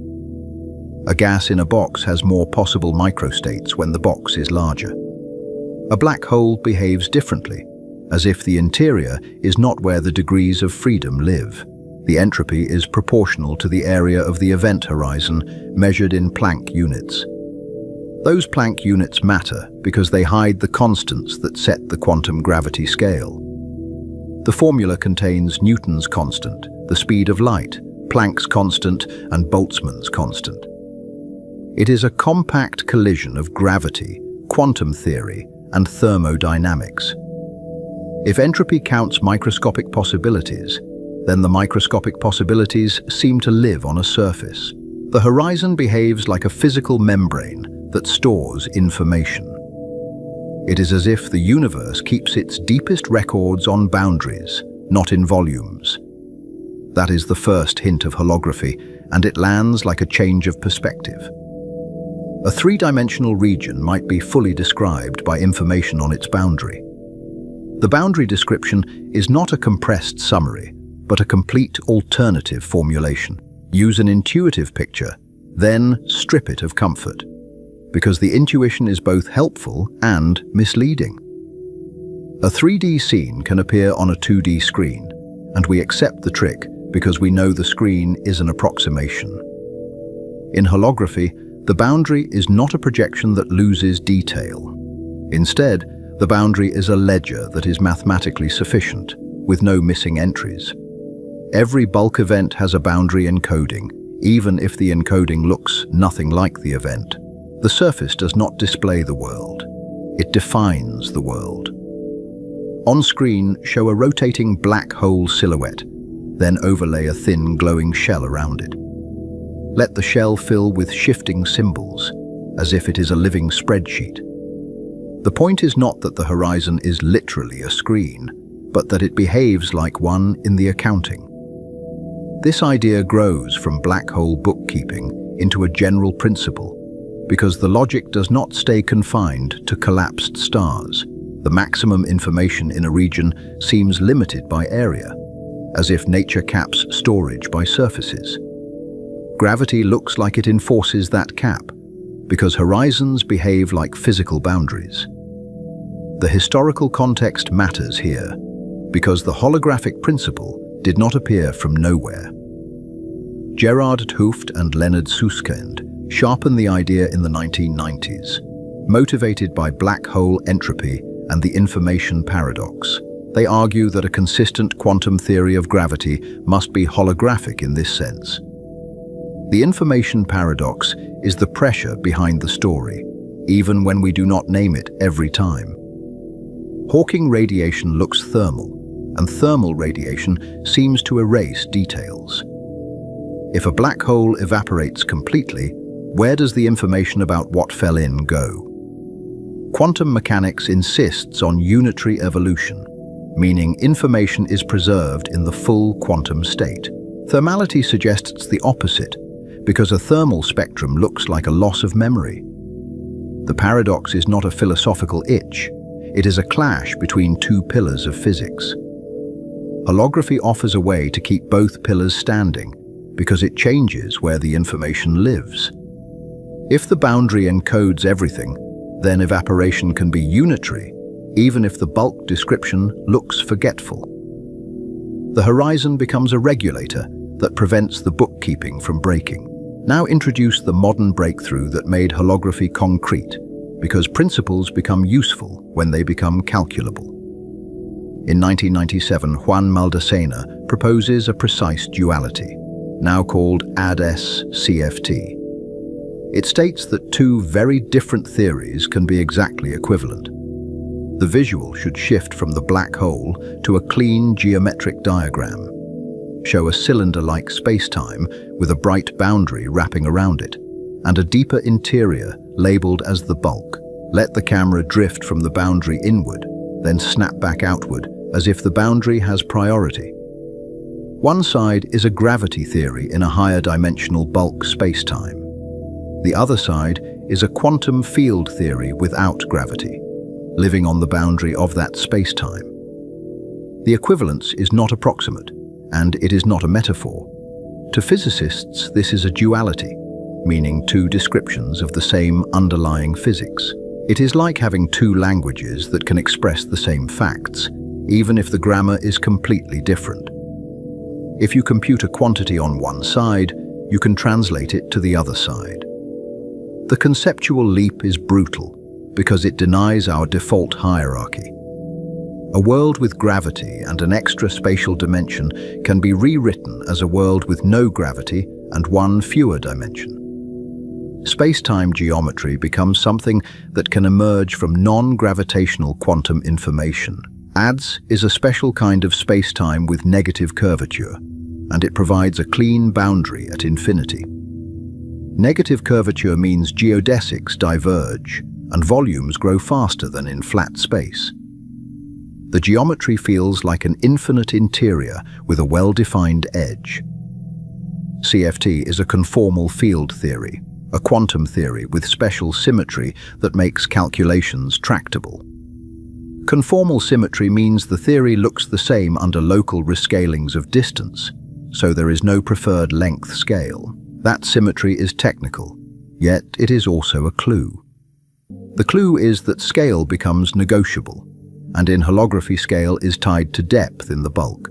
A gas in a box has more possible microstates when the box is larger. A black hole behaves differently, as if the interior is not where the degrees of freedom live. The entropy is proportional to the area of the event horizon, measured in Planck units. Those Planck units matter because they hide the constants that set the quantum gravity scale. The formula contains Newton's constant, the speed of light, Planck's constant, and Boltzmann's constant. It is a compact collision of gravity, quantum theory, and thermodynamics. If entropy counts microscopic possibilities, then the microscopic possibilities seem to live on a surface. The horizon behaves like a physical membrane that stores information. It is as if the universe keeps its deepest records on boundaries, not in volumes. That is the first hint of holography, and it lands like a change of perspective. A three-dimensional region might be fully described by information on its boundary. The boundary description is not a compressed summary, but a complete alternative formulation. Use an intuitive picture, then strip it of comfort, because the intuition is both helpful and misleading. A 3D scene can appear on a 2D screen, and we accept the trick because we know the screen is an approximation. In holography, the boundary is not a projection that loses detail. Instead, the boundary is a ledger that is mathematically sufficient, with no missing entries. Every bulk event has a boundary encoding, even if the encoding looks nothing like the event. The surface does not display the world. It defines the world. On screen, show a rotating black hole silhouette, then overlay a thin glowing shell around it. Let the shell fill with shifting symbols, as if it is a living spreadsheet. The point is not that the horizon is literally a screen, but that it behaves like one in the accounting. This idea grows from black hole bookkeeping into a general principle, because the logic does not stay confined to collapsed stars. The maximum information in a region seems limited by area, as if nature caps storage by surfaces. Gravity looks like it enforces that cap, because horizons behave like physical boundaries. The historical context matters here, because the holographic principle did not appear from nowhere. Gerard 't Hooft and Leonard Susskind sharpened the idea in the 1990s, motivated by black hole entropy and the information paradox. They argue that a consistent quantum theory of gravity must be holographic in this sense. The information paradox is the pressure behind the story, even when we do not name it every time. Hawking radiation looks thermal, and thermal radiation seems to erase details. If a black hole evaporates completely, where does the information about what fell in go? Quantum mechanics insists on unitary evolution, meaning information is preserved in the full quantum state. Thermality suggests the opposite, because a thermal spectrum looks like a loss of memory. The paradox is not a philosophical itch, it is a clash between two pillars of physics. Holography offers a way to keep both pillars standing, because it changes where the information lives. If the boundary encodes everything, then evaporation can be unitary, even if the bulk description looks forgetful. The horizon becomes a regulator that prevents the bookkeeping from breaking. Now introduce the modern breakthrough that made holography concrete, because principles become useful when they become calculable. In 1997, Juan Maldacena proposes a precise duality, now called ADS-CFT. It states that two very different theories can be exactly equivalent. The visual should shift from the black hole to a clean geometric diagram, show a cylinder-like spacetime with a bright boundary wrapping around it, and a deeper interior labeled as the bulk. Let the camera drift from the boundary inward, then snap back outward as if the boundary has priority. One side is a gravity theory in a higher dimensional bulk spacetime. The other side is a quantum field theory without gravity, living on the boundary of that spacetime. The equivalence is not approximate, and it is not a metaphor. To physicists, this is a duality, meaning two descriptions of the same underlying physics. It is like having two languages that can express the same facts, even if the grammar is completely different. If you compute a quantity on one side, you can translate it to the other side. The conceptual leap is brutal because it denies our default hierarchy. A world with gravity and an extra spatial dimension can be rewritten as a world with no gravity and one fewer dimension. Space-time geometry becomes something that can emerge from non-gravitational quantum information. ADS is a special kind of space-time with negative curvature, and it provides a clean boundary at infinity. Negative curvature means geodesics diverge, and volumes grow faster than in flat space. The geometry feels like an infinite interior with a well-defined edge. CFT is a conformal field theory, a quantum theory with special symmetry that makes calculations tractable. Conformal symmetry means the theory looks the same under local rescalings of distance, so there is no preferred length scale. That symmetry is technical, yet it is also a clue. The clue is that scale becomes negotiable, and in holography scale is tied to depth in the bulk.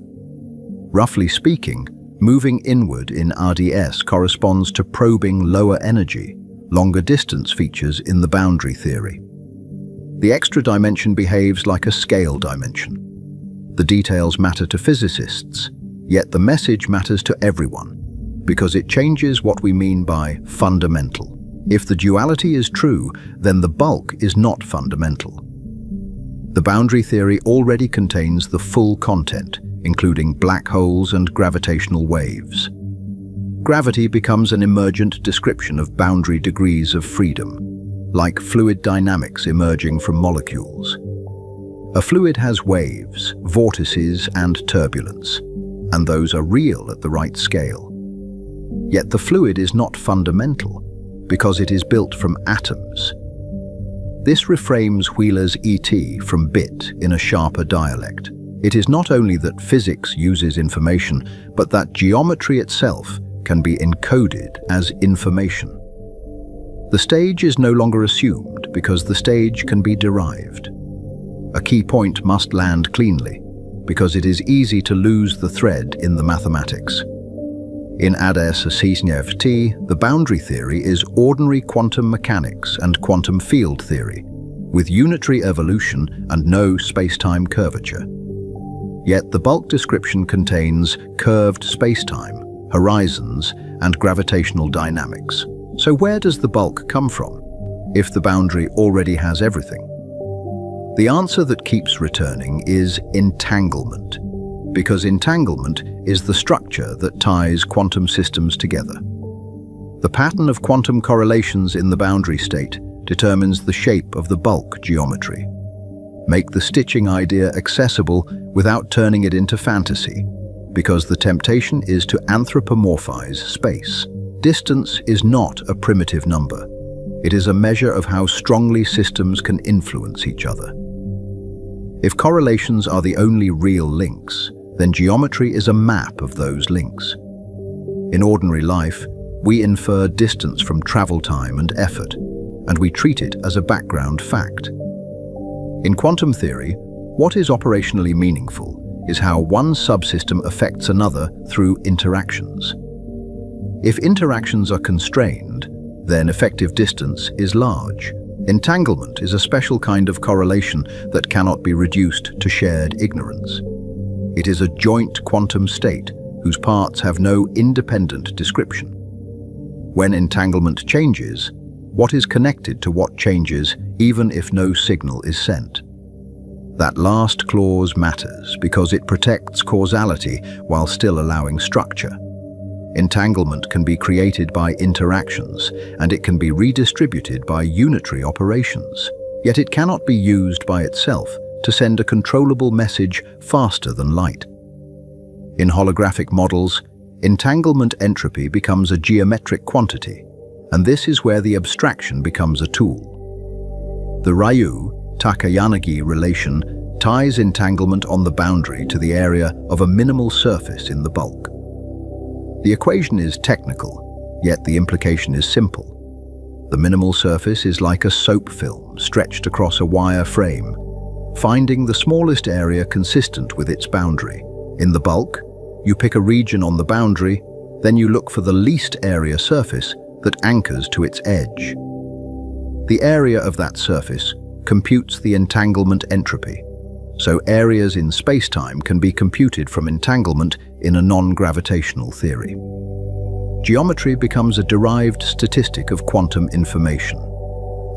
Roughly speaking, moving inward in RDS corresponds to probing lower energy, longer distance features in the boundary theory. The extra dimension behaves like a scale dimension. The details matter to physicists, yet the message matters to everyone, because it changes what we mean by fundamental. If the duality is true, then the bulk is not fundamental. The boundary theory already contains the full content, including black holes and gravitational waves. Gravity becomes an emergent description of boundary degrees of freedom, like fluid dynamics emerging from molecules. A fluid has waves, vortices, and turbulence, and those are real at the right scale. Yet the fluid is not fundamental, because it is built from atoms. This reframes Wheeler's ET from bit in a sharper dialect. It is not only that physics uses information, but that geometry itself can be encoded as information. The stage is no longer assumed because the stage can be derived. A key point must land cleanly, because it is easy to lose the thread in the mathematics. In ADS-CFT, the boundary theory is ordinary quantum mechanics and quantum field theory, with unitary evolution and no spacetime curvature. Yet the bulk description contains curved spacetime, horizons, and gravitational dynamics. So where does the bulk come from, if the boundary already has everything? The answer that keeps returning is entanglement, because entanglement is the structure that ties quantum systems together. The pattern of quantum correlations in the boundary state determines the shape of the bulk geometry. Make the stitching idea accessible without turning it into fantasy, because the temptation is to anthropomorphize space. Distance is not a primitive number. It is a measure of how strongly systems can influence each other. If correlations are the only real links, then geometry is a map of those links. In ordinary life, we infer distance from travel time and effort, and we treat it as a background fact. In quantum theory, what is operationally meaningful is how one subsystem affects another through interactions. If interactions are constrained, then effective distance is large. Entanglement is a special kind of correlation that cannot be reduced to shared ignorance. It is a joint quantum state whose parts have no independent description. When entanglement changes, what is connected to what changes even if no signal is sent? That last clause matters because it protects causality while still allowing structure. Entanglement can be created by interactions, and it can be redistributed by unitary operations. Yet it cannot be used by itself to send a controllable message faster than light. In holographic models, entanglement entropy becomes a geometric quantity, and this is where the abstraction becomes a tool. The Ryu-Takayanagi relation ties entanglement on the boundary to the area of a minimal surface in the bulk. The equation is technical, yet the implication is simple. The minimal surface is like a soap film stretched across a wire frame, finding the smallest area consistent with its boundary. In the bulk, you pick a region on the boundary, then you look for the least area surface that anchors to its edge. The area of that surface computes the entanglement entropy, so areas in spacetime can be computed from entanglement in a non-gravitational theory. Geometry becomes a derived statistic of quantum information.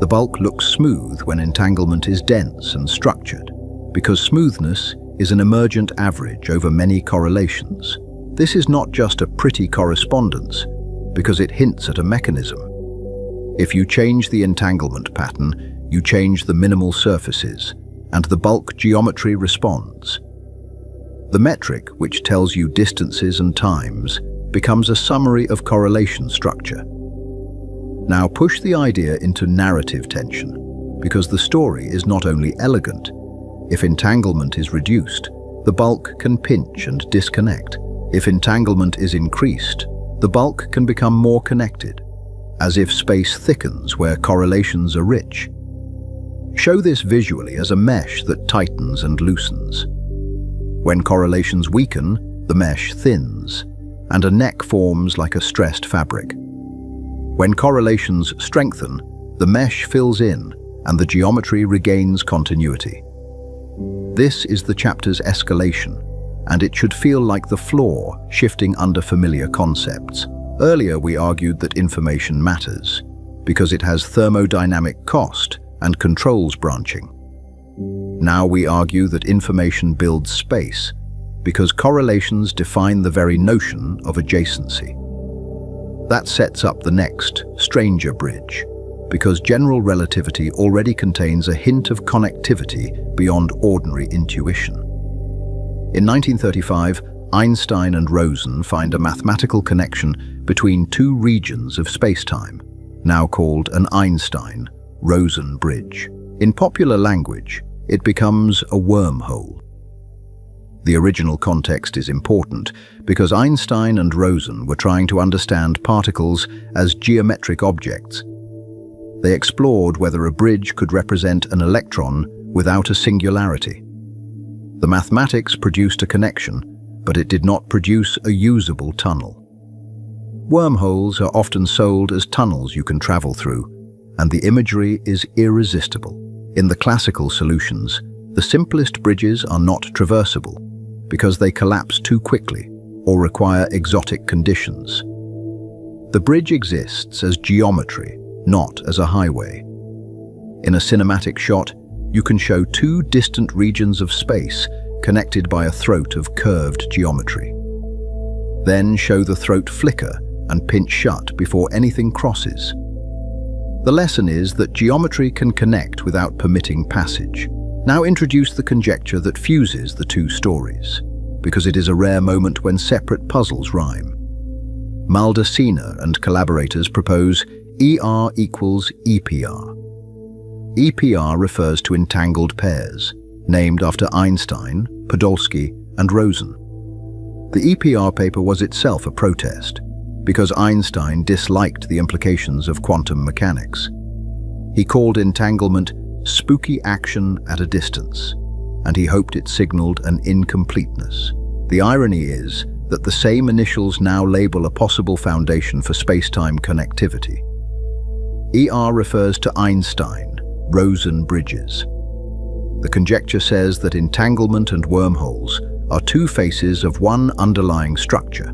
The bulk looks smooth when entanglement is dense and structured, because smoothness is an emergent average over many correlations. This is not just a pretty correspondence, because it hints at a mechanism. If you change the entanglement pattern, you change the minimal surfaces, and the bulk geometry responds. The metric, which tells you distances and times, becomes a summary of correlation structure. Now push the idea into narrative tension, because the story is not only elegant. If entanglement is reduced, the bulk can pinch and disconnect. If entanglement is increased, the bulk can become more connected, as if space thickens where correlations are rich. Show this visually as a mesh that tightens and loosens. When correlations weaken, the mesh thins, and a neck forms like a stressed fabric. When correlations strengthen, the mesh fills in, and the geometry regains continuity. This is the chapter's escalation, and it should feel like the floor shifting under familiar concepts. Earlier we argued that information matters, because it has thermodynamic cost and controls branching. Now we argue that information builds space, because correlations define the very notion of adjacency. That sets up the next, stranger bridge, because general relativity already contains a hint of connectivity beyond ordinary intuition. In 1935, Einstein and Rosen find a mathematical connection between two regions of spacetime, now called an Einstein-Rosen bridge. In popular language, it becomes a wormhole. The original context is important because Einstein and Rosen were trying to understand particles as geometric objects. They explored whether a bridge could represent an electron without a singularity. The mathematics produced a connection, but it did not produce a usable tunnel. Wormholes are often sold as tunnels you can travel through, and the imagery is irresistible. In the classical solutions, the simplest bridges are not traversable because they collapse too quickly or require exotic conditions. The bridge exists as geometry, not as a highway. In a cinematic shot, you can show two distant regions of space connected by a throat of curved geometry. Then show the throat flicker and pinch shut before anything crosses. The lesson is that geometry can connect without permitting passage. Now introduce the conjecture that fuses the two stories, because it is a rare moment when separate puzzles rhyme. Maldacena and collaborators propose ER equals EPR. EPR refers to entangled pairs, named after Einstein, Podolsky, and Rosen. The EPR paper was itself a protest, because Einstein disliked the implications of quantum mechanics. He called entanglement spooky action at a distance, and he hoped it signaled an incompleteness. The irony is that the same initials now label a possible foundation for space-time connectivity. ER refers to Einstein, Rosen bridges. The conjecture says that entanglement and wormholes are two faces of one underlying structure.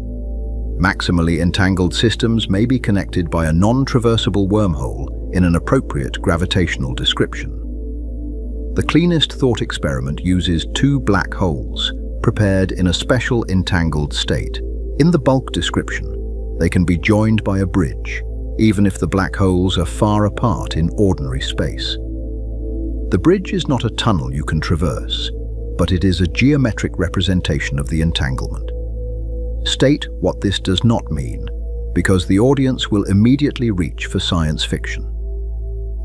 Maximally entangled systems may be connected by a non-traversable wormhole in an appropriate gravitational description. The cleanest thought experiment uses two black holes, prepared in a special entangled state. In the bulk description, they can be joined by a bridge, even if the black holes are far apart in ordinary space. The bridge is not a tunnel you can traverse, but it is a geometric representation of the entanglement. State what this does not mean, because the audience will immediately reach for science fiction.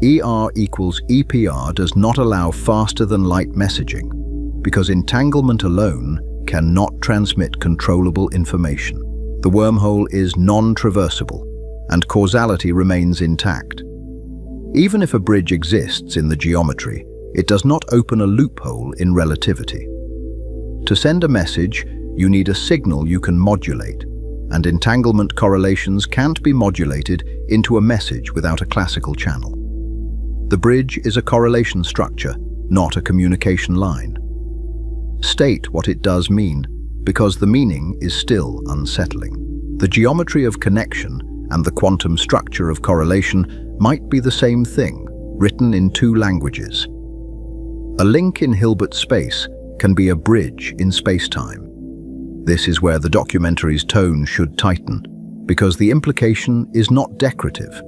ER equals EPR does not allow faster-than-light messaging, because entanglement alone cannot transmit controllable information. The wormhole is non-traversable, and causality remains intact. Even if a bridge exists in the geometry, it does not open a loophole in relativity. To send a message, you need a signal you can modulate, and entanglement correlations can't be modulated into a message without a classical channel. The bridge is a correlation structure, not a communication line. State what it does mean, because the meaning is still unsettling. The geometry of connection and the quantum structure of correlation might be the same thing, written in two languages. A link in Hilbert space can be a bridge in space-time. This is where the documentary's tone should tighten, because the implication is not decorative.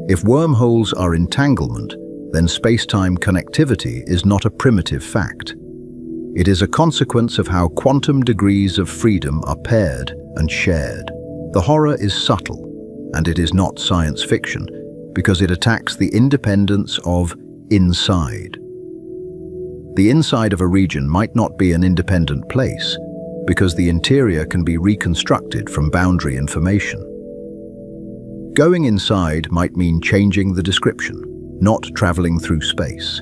If wormholes are entanglement, then space-time connectivity is not a primitive fact. It is a consequence of how quantum degrees of freedom are paired and shared. The horror is subtle, and it is not science fiction, because it attacks the independence of inside. The inside of a region might not be an independent place, because the interior can be reconstructed from boundary information. Going inside might mean changing the description, not traveling through space.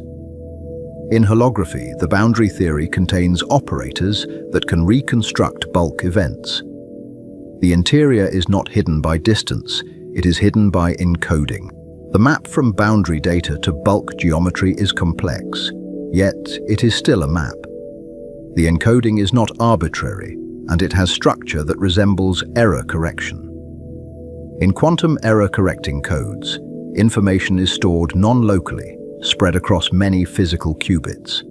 In holography, the boundary theory contains operators that can reconstruct bulk events. The interior is not hidden by distance, it is hidden by encoding. The map from boundary data to bulk geometry is complex, yet it is still a map. The encoding is not arbitrary, and it has structure that resembles error correction. In quantum error-correcting codes, information is stored non-locally, spread across many physical qubits.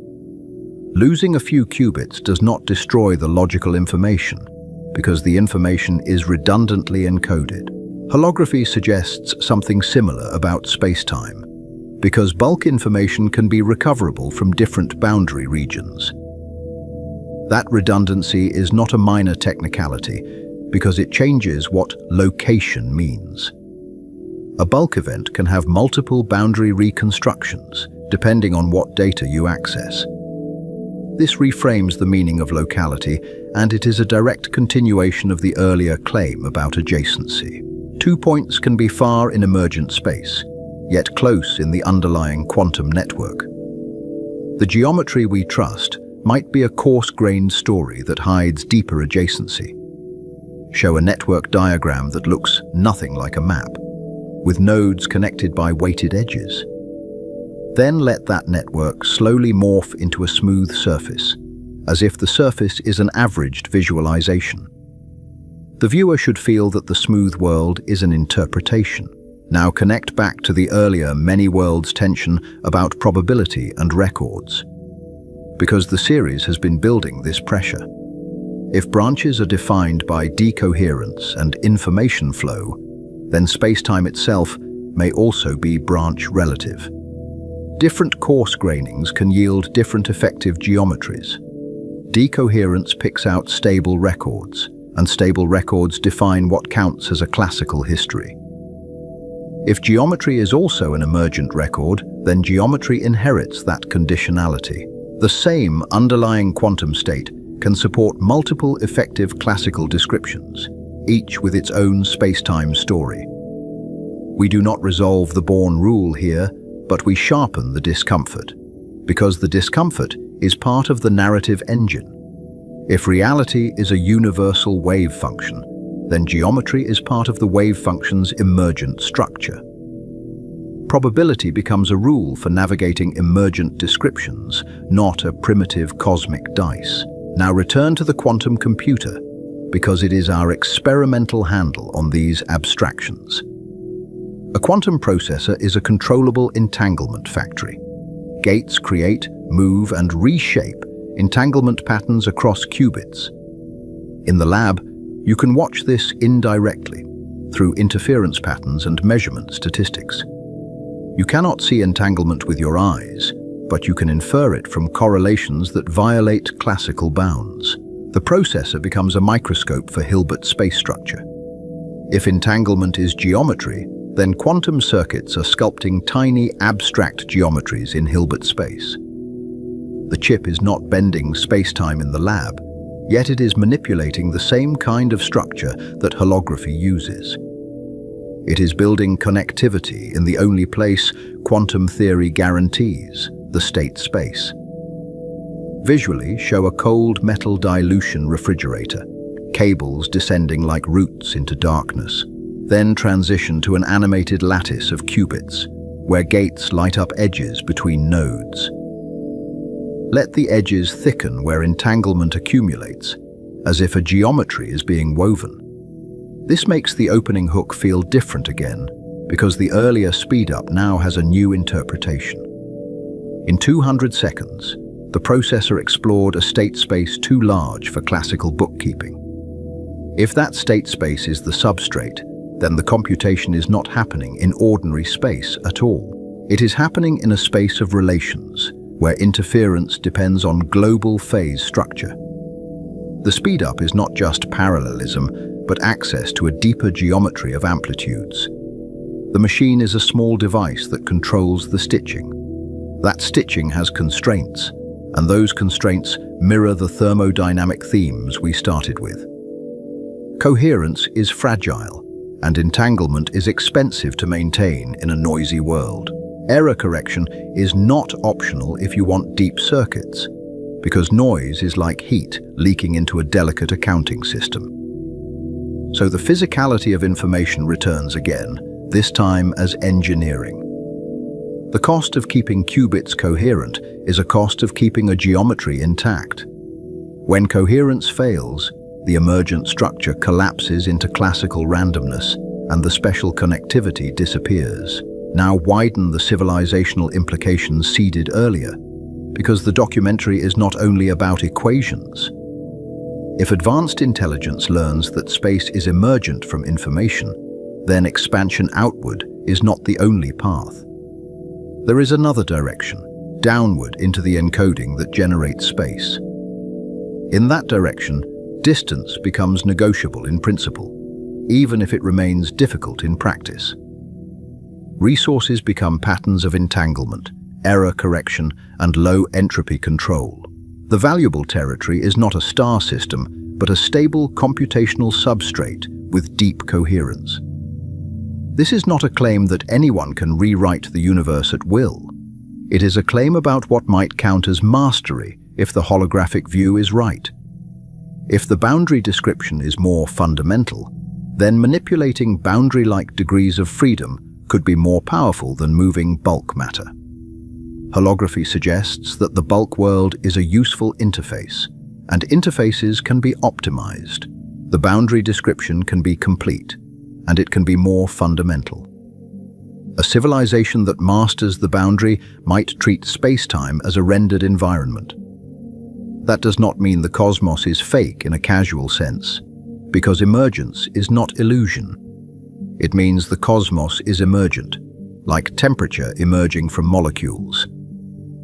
Losing a few qubits does not destroy the logical information, because the information is redundantly encoded. Holography suggests something similar about space-time, because bulk information can be recoverable from different boundary regions. That redundancy is not a minor technicality, because it changes what location means. A bulk event can have multiple boundary reconstructions, depending on what data you access. This reframes the meaning of locality, and it is a direct continuation of the earlier claim about adjacency. 2 points can be far in emergent space, yet close in the underlying quantum network. The geometry we trust might be a coarse-grained story that hides deeper adjacency. Show a network diagram that looks nothing like a map, with nodes connected by weighted edges. Then let that network slowly morph into a smooth surface, as if the surface is an averaged visualization. The viewer should feel that the smooth world is an interpretation, Now connect back to the earlier many worlds tension about probability and records, because the series has been building this pressure. If branches are defined by decoherence and information flow, then spacetime itself may also be branch relative. Different coarse grainings can yield different effective geometries. Decoherence picks out stable records, and stable records define what counts as a classical history. If geometry is also an emergent record, then geometry inherits that conditionality. The same underlying quantum state can support multiple effective classical descriptions, each with its own spacetime story. We do not resolve the Born rule here, but we sharpen the discomfort, because the discomfort is part of the narrative engine. If reality is a universal wave function, then geometry is part of the wave function's emergent structure. Probability becomes a rule for navigating emergent descriptions, not a primitive cosmic dice. Now return to the quantum computer, because it is our experimental handle on these abstractions. A quantum processor is a controllable entanglement factory. Gates create, move, and reshape entanglement patterns across qubits. In the lab, you can watch this indirectly through interference patterns and measurement statistics. You cannot see entanglement with your eyes, but you can infer it from correlations that violate classical bounds. The processor becomes a microscope for Hilbert space structure. If entanglement is geometry, then quantum circuits are sculpting tiny abstract geometries in Hilbert space. The chip is not bending spacetime in the lab, yet it is manipulating the same kind of structure that holography uses. It is building connectivity in the only place quantum theory guarantees, the state space. Visually, show a cold metal dilution refrigerator, cables descending like roots into darkness. Then transition to an animated lattice of qubits, where gates light up edges between nodes. Let the edges thicken where entanglement accumulates, as if a geometry is being woven. This makes the opening hook feel different again, because the earlier speedup now has a new interpretation. In 200 seconds, the processor explored a state space too large for classical bookkeeping. If that state space is the substrate, then the computation is not happening in ordinary space at all. It is happening in a space of relations, where interference depends on global phase structure. The speedup is not just parallelism, but access to a deeper geometry of amplitudes. The machine is a small device that controls the stitching. That stitching has constraints, and those constraints mirror the thermodynamic themes we started with. Coherence is fragile, and entanglement is expensive to maintain in a noisy world. Error correction is not optional if you want deep circuits, because noise is like heat leaking into a delicate accounting system. So the physicality of information returns again, this time as engineering. The cost of keeping qubits coherent is a cost of keeping a geometry intact. When coherence fails, the emergent structure collapses into classical randomness, and the special connectivity disappears. Now widen the civilizational implications seeded earlier, because the documentary is not only about equations. If advanced intelligence learns that space is emergent from information, then expansion outward is not the only path. There is another direction, downward into the encoding that generates space. In that direction, distance becomes negotiable in principle, even if it remains difficult in practice. Resources become patterns of entanglement, error correction, and low entropy control. The valuable territory is not a star system, but a stable computational substrate with deep coherence. This is not a claim that anyone can rewrite the universe at will. It is a claim about what might count as mastery if the holographic view is right. If the boundary description is more fundamental, then manipulating boundary-like degrees of freedom could be more powerful than moving bulk matter. Holography suggests that the bulk world is a useful interface, and interfaces can be optimized. The boundary description can be complete, and it can be more fundamental. A civilization that masters the boundary might treat space-time as a rendered environment. That does not mean the cosmos is fake in a casual sense, because emergence is not illusion. It means the cosmos is emergent, like temperature emerging from molecules.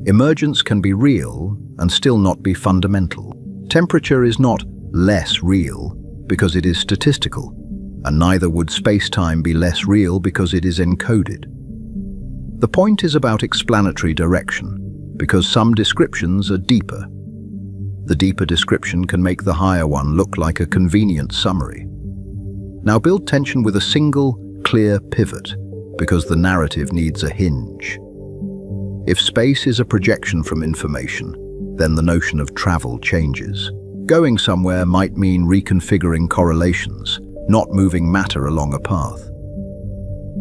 Emergence can be real and still not be fundamental. Temperature is not less real because it is statistical, and neither would space-time be less real because it is encoded. The point is about explanatory direction, because some descriptions are deeper. The deeper description can make the higher one look like a convenient summary. Now build tension with a single, clear pivot, because the narrative needs a hinge. If space is a projection from information, then the notion of travel changes. Going somewhere might mean reconfiguring correlations, not moving matter along a path.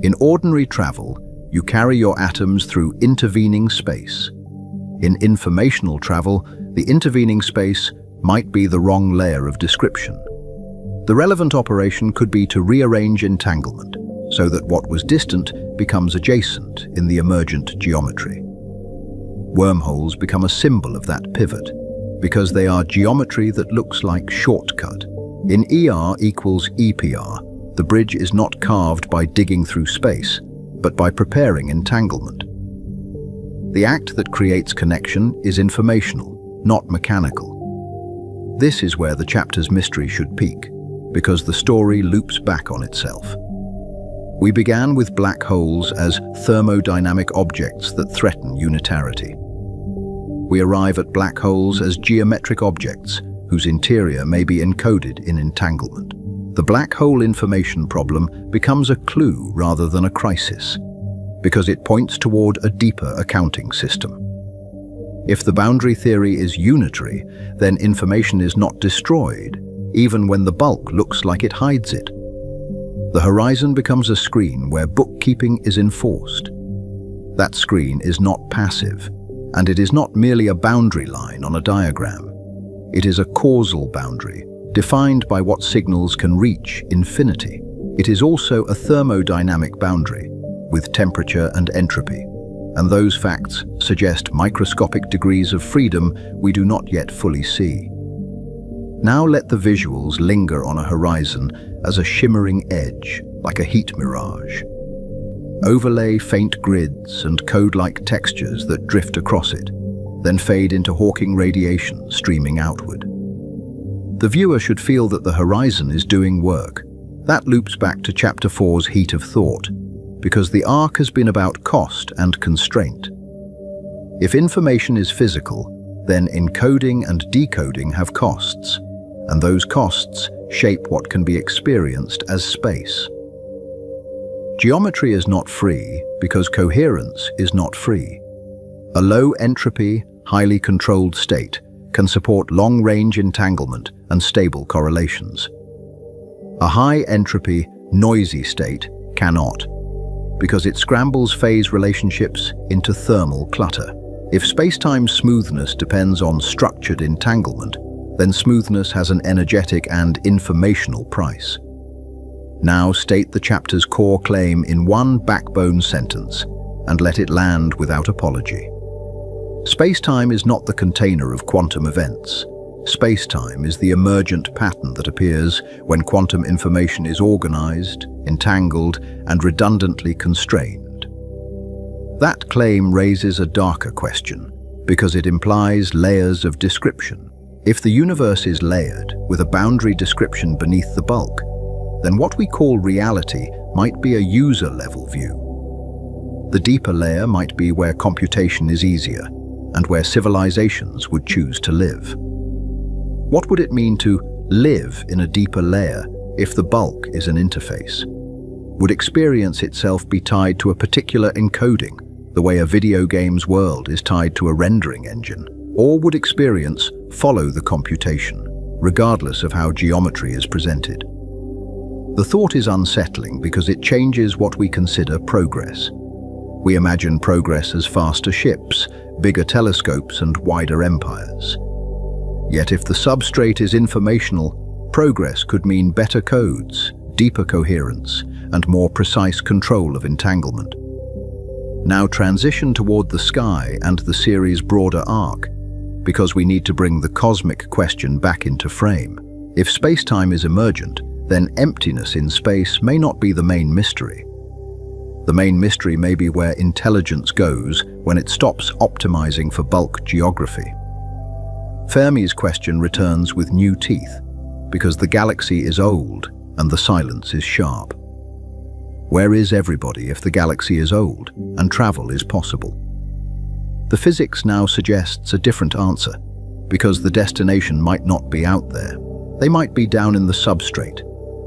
In ordinary travel, you carry your atoms through intervening space. In informational travel, the intervening space might be the wrong layer of description. The relevant operation could be to rearrange entanglement, so that what was distant becomes adjacent in the emergent geometry. Wormholes become a symbol of that pivot, because they are geometry that looks like shortcut. In ER equals EPR, the bridge is not carved by digging through space, but by preparing entanglement. The act that creates connection is informational, not mechanical. This is where the chapter's mystery should peak, because the story loops back on itself. We began with black holes as thermodynamic objects that threaten unitarity. We arrive at black holes as geometric objects whose interior may be encoded in entanglement. The black hole information problem becomes a clue rather than a crisis, because it points toward a deeper accounting system. If the boundary theory is unitary, then information is not destroyed, even when the bulk looks like it hides it. The horizon becomes a screen where bookkeeping is enforced. That screen is not passive, and it is not merely a boundary line on a diagram. It is a causal boundary, defined by what signals can reach infinity. It is also a thermodynamic boundary, with temperature and entropy, and those facts suggest microscopic degrees of freedom we do not yet fully see. Now let the visuals linger on a horizon as a shimmering edge, like a heat mirage. Overlay faint grids and code-like textures that drift across it, then fade into Hawking radiation streaming outward. The viewer should feel that the horizon is doing work. That loops back to Chapter 4's heat of thought, because the arc has been about cost and constraint. If information is physical, then encoding and decoding have costs, and those costs shape what can be experienced as space. Geometry is not free because coherence is not free. A low entropy, highly controlled state can support long-range entanglement and stable correlations. A high entropy, noisy state cannot, because it scrambles phase relationships into thermal clutter. If space-time's smoothness depends on structured entanglement, then smoothness has an energetic and informational price. Now state the chapter's core claim in one backbone sentence, and let it land without apology. Space-time is not the container of quantum events. Space-time is the emergent pattern that appears when quantum information is organized, entangled, and redundantly constrained. That claim raises a darker question, because it implies layers of description. If the universe is layered, with a boundary description beneath the bulk, then what we call reality might be a user-level view. The deeper layer might be where computation is easier, and where civilizations would choose to live. What would it mean to live in a deeper layer if the bulk is an interface? Would experience itself be tied to a particular encoding, the way a video game's world is tied to a rendering engine? Or would experience follow the computation, regardless of how geometry is presented? The thought is unsettling because it changes what we consider progress. We imagine progress as faster ships, bigger telescopes, and wider empires. Yet if the substrate is informational, progress could mean better codes, deeper coherence, and more precise control of entanglement. Now transition toward the sky and the series' broader arc, because we need to bring the cosmic question back into frame. If space-time is emergent, then emptiness in space may not be the main mystery. The main mystery may be where intelligence goes when it stops optimizing for bulk geography. Fermi's question returns with new teeth, because the galaxy is old and the silence is sharp. Where is everybody if the galaxy is old and travel is possible? The physics now suggests a different answer, because the destination might not be out there. They might be down in the substrate,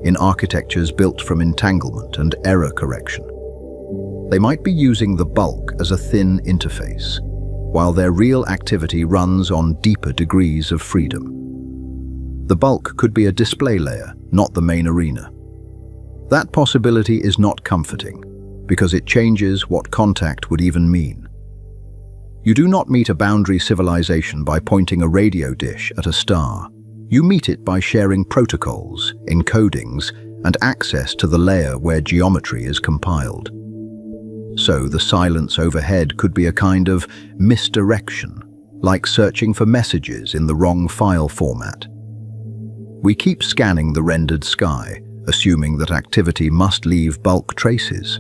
in architectures built from entanglement and error correction. They might be using the bulk as a thin interface, while their real activity runs on deeper degrees of freedom. The bulk could be a display layer, not the main arena. That possibility is not comforting, because it changes what contact would even mean. You do not meet a boundary civilization by pointing a radio dish at a star. You meet it by sharing protocols, encodings, and access to the layer where geometry is compiled. So the silence overhead could be a kind of misdirection, like searching for messages in the wrong file format. We keep scanning the rendered sky, assuming that activity must leave bulk traces.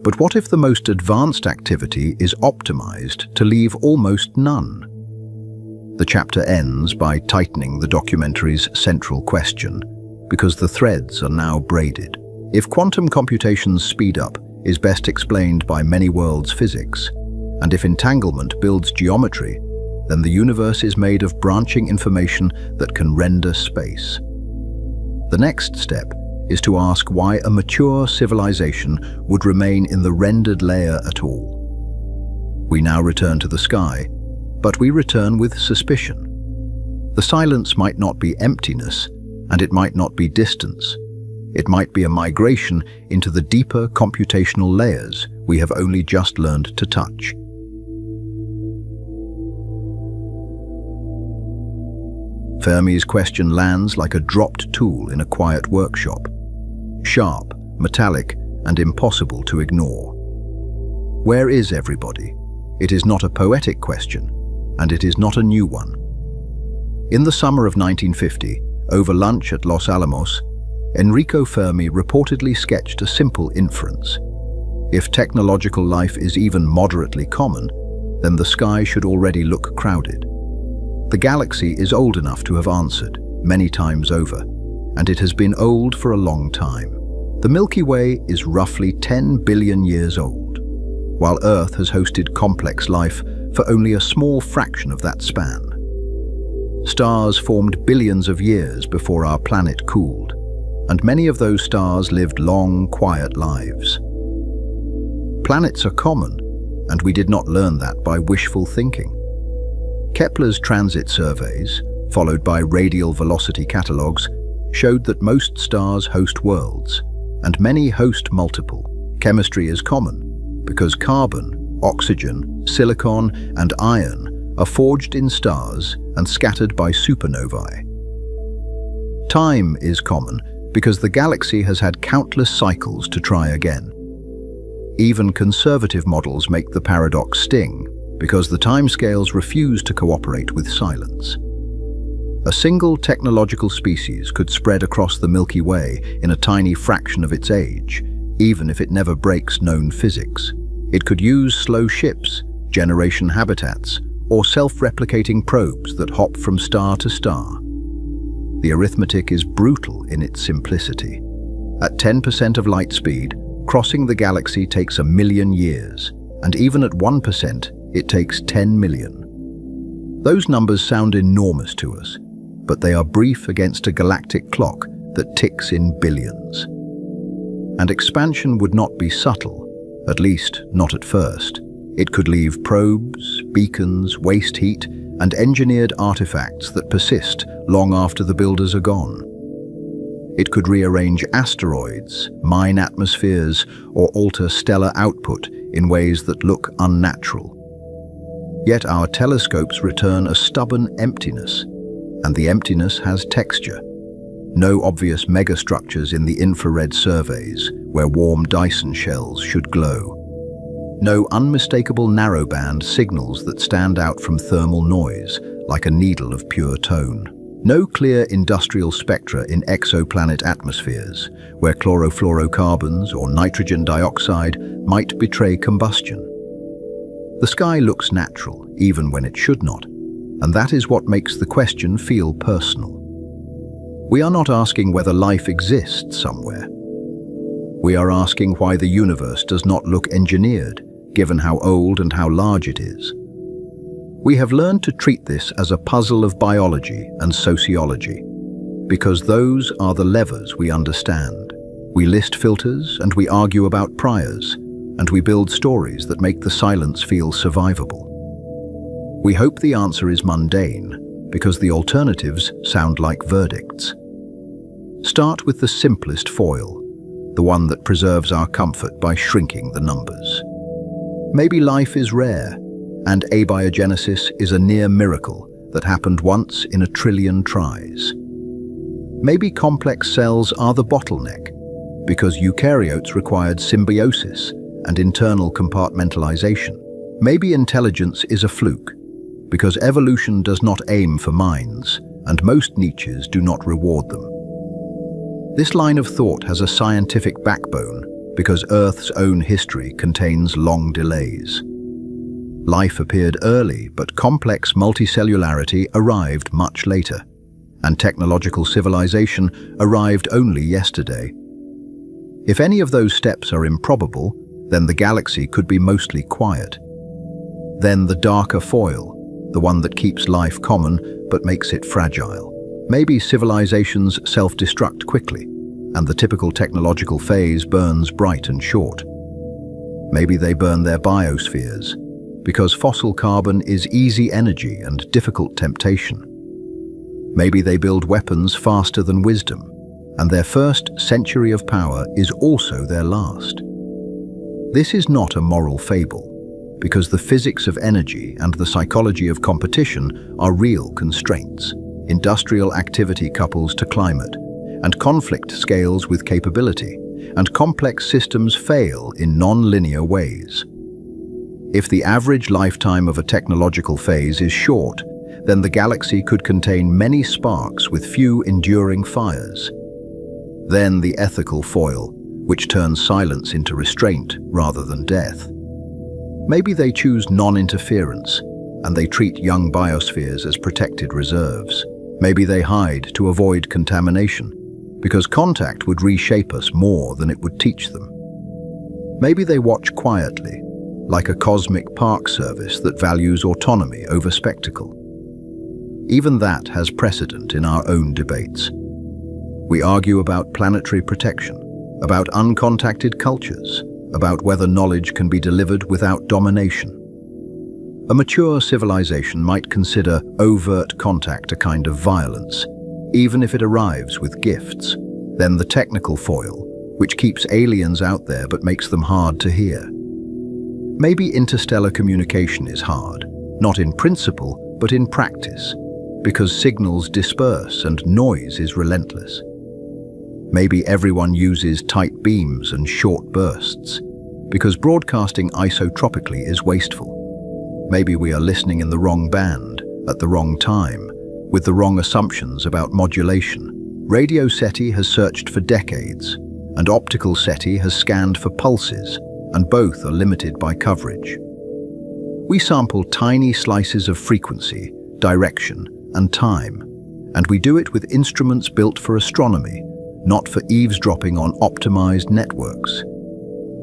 But what if the most advanced activity is optimized to leave almost none? The chapter ends by tightening the documentary's central question, because the threads are now braided. If quantum computation's speed up is best explained by many worlds physics, and if entanglement builds geometry, then the universe is made of branching information that can render space. The next step is to ask why a mature civilization would remain in the rendered layer at all. We now return to the sky, but we return with suspicion. The silence might not be emptiness, and it might not be distance. It might be a migration into the deeper computational layers we have only just learned to touch. Fermi's question lands like a dropped tool in a quiet workshop. Sharp, metallic, and impossible to ignore. Where is everybody? It is not a poetic question, and it is not a new one. In the summer of 1950, over lunch at Los Alamos, Enrico Fermi reportedly sketched a simple inference. If technological life is even moderately common, then the sky should already look crowded. The galaxy is old enough to have answered, many times over, and it has been old for a long time. The Milky Way is roughly 10 billion years old, while Earth has hosted complex life for only a small fraction of that span. Stars formed billions of years before our planet cooled, and many of those stars lived long, quiet lives. Planets are common, and we did not learn that by wishful thinking. Kepler's transit surveys, followed by radial velocity catalogues, showed that most stars host worlds, and many host multiple. Chemistry is common, because carbon, oxygen, silicon, and iron are forged in stars and scattered by supernovae. Time is common, because the galaxy has had countless cycles to try again. Even conservative models make the paradox sting, because the timescales refuse to cooperate with silence. A single technological species could spread across the Milky Way in a tiny fraction of its age, even if it never breaks known physics. It could use slow ships, generation habitats, or self-replicating probes that hop from star to star. The arithmetic is brutal in its simplicity. At 10% of light speed, crossing the galaxy takes 1 million years, and even at 1%, it takes 10 million. Those numbers sound enormous to us, but they are brief against a galactic clock that ticks in billions. And expansion would not be subtle, at least not at first. It could leave probes, beacons, waste heat, and engineered artifacts that persist long after the builders are gone. It could rearrange asteroids, mine atmospheres, or alter stellar output in ways that look unnatural. Yet our telescopes return a stubborn emptiness, and the emptiness has texture. No obvious megastructures in the infrared surveys, where warm Dyson shells should glow. No unmistakable narrowband signals that stand out from thermal noise like a needle of pure tone. No clear industrial spectra in exoplanet atmospheres, where chlorofluorocarbons or nitrogen dioxide might betray combustion. The sky looks natural, even when it should not, and that is what makes the question feel personal. We are not asking whether life exists somewhere. We are asking why the universe does not look engineered, given how old and how large it is. We have learned to treat this as a puzzle of biology and sociology, because those are the levers we understand. We list filters and we argue about priors, and we build stories that make the silence feel survivable. We hope the answer is mundane, because the alternatives sound like verdicts. Start with the simplest foil, the one that preserves our comfort by shrinking the numbers. Maybe life is rare, and abiogenesis is a near miracle that happened once in 1 trillion tries. Maybe complex cells are the bottleneck, because eukaryotes required symbiosis and internal compartmentalization. Maybe intelligence is a fluke, because evolution does not aim for minds, and most niches do not reward them. This line of thought has a scientific backbone, because Earth's own history contains long delays. Life appeared early, but complex multicellularity arrived much later, and technological civilization arrived only yesterday. If any of those steps are improbable, then the galaxy could be mostly quiet. Then the darker foil, the one that keeps life common but makes it fragile. Maybe civilizations self-destruct quickly, and the typical technological phase burns bright and short. Maybe they burn their biospheres, because fossil carbon is easy energy and difficult temptation. Maybe they build weapons faster than wisdom, and their first century of power is also their last. This is not a moral fable, because the physics of energy and the psychology of competition are real constraints. Industrial activity couples to climate, and conflict scales with capability, and complex systems fail in non-linear ways. If the average lifetime of a technological phase is short, then the galaxy could contain many sparks with few enduring fires. Then the ethical foil, which turns silence into restraint rather than death. Maybe they choose non-interference, and they treat young biospheres as protected reserves. Maybe they hide to avoid contamination, because contact would reshape us more than it would teach them. Maybe they watch quietly, like a cosmic park service that values autonomy over spectacle. Even that has precedent in our own debates. We argue about planetary protection, about uncontacted cultures, about whether knowledge can be delivered without domination. A mature civilization might consider overt contact a kind of violence, even if it arrives with gifts. Then the technical foil, which keeps aliens out there but makes them hard to hear. Maybe interstellar communication is hard, not in principle, but in practice, because signals disperse and noise is relentless. Maybe everyone uses tight beams and short bursts, because broadcasting isotropically is wasteful. Maybe we are listening in the wrong band, at the wrong time, with the wrong assumptions about modulation. Radio SETI has searched for decades, and optical SETI has scanned for pulses, and both are limited by coverage. We sample tiny slices of frequency, direction, and time, and we do it with instruments built for astronomy, not for eavesdropping on optimized networks.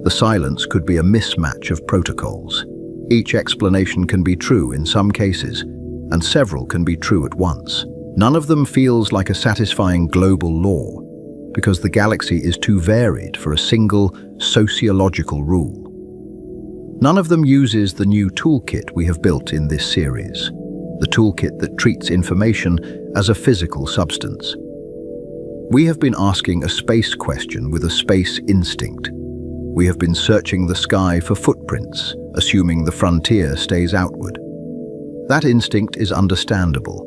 The silence could be a mismatch of protocols. Each explanation can be true in some cases, and several can be true at once. None of them feels like a satisfying global law, because the galaxy is too varied for a single sociological rule. None of them uses the new toolkit we have built in this series, the toolkit that treats information as a physical substance. We have been asking a space question with a space instinct. We have been searching the sky for footprints, assuming the frontier stays outward. That instinct is understandable,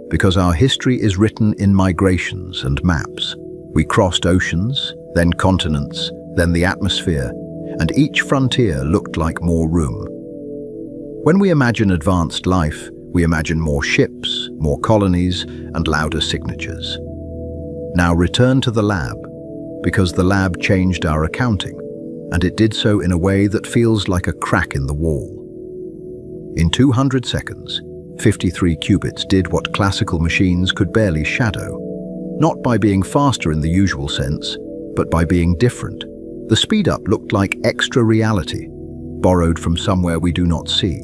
because our history is written in migrations and maps. We crossed oceans, then continents, then the atmosphere, and each frontier looked like more room. When we imagine advanced life, we imagine more ships, more colonies, and louder signatures. Now return to the lab, because the lab changed our accounting, and it did so in a way that feels like a crack in the wall. In 200 seconds, 53 qubits did what classical machines could barely shadow, not by being faster in the usual sense, but by being different. The speed-up looked like extra reality, borrowed from somewhere we do not see.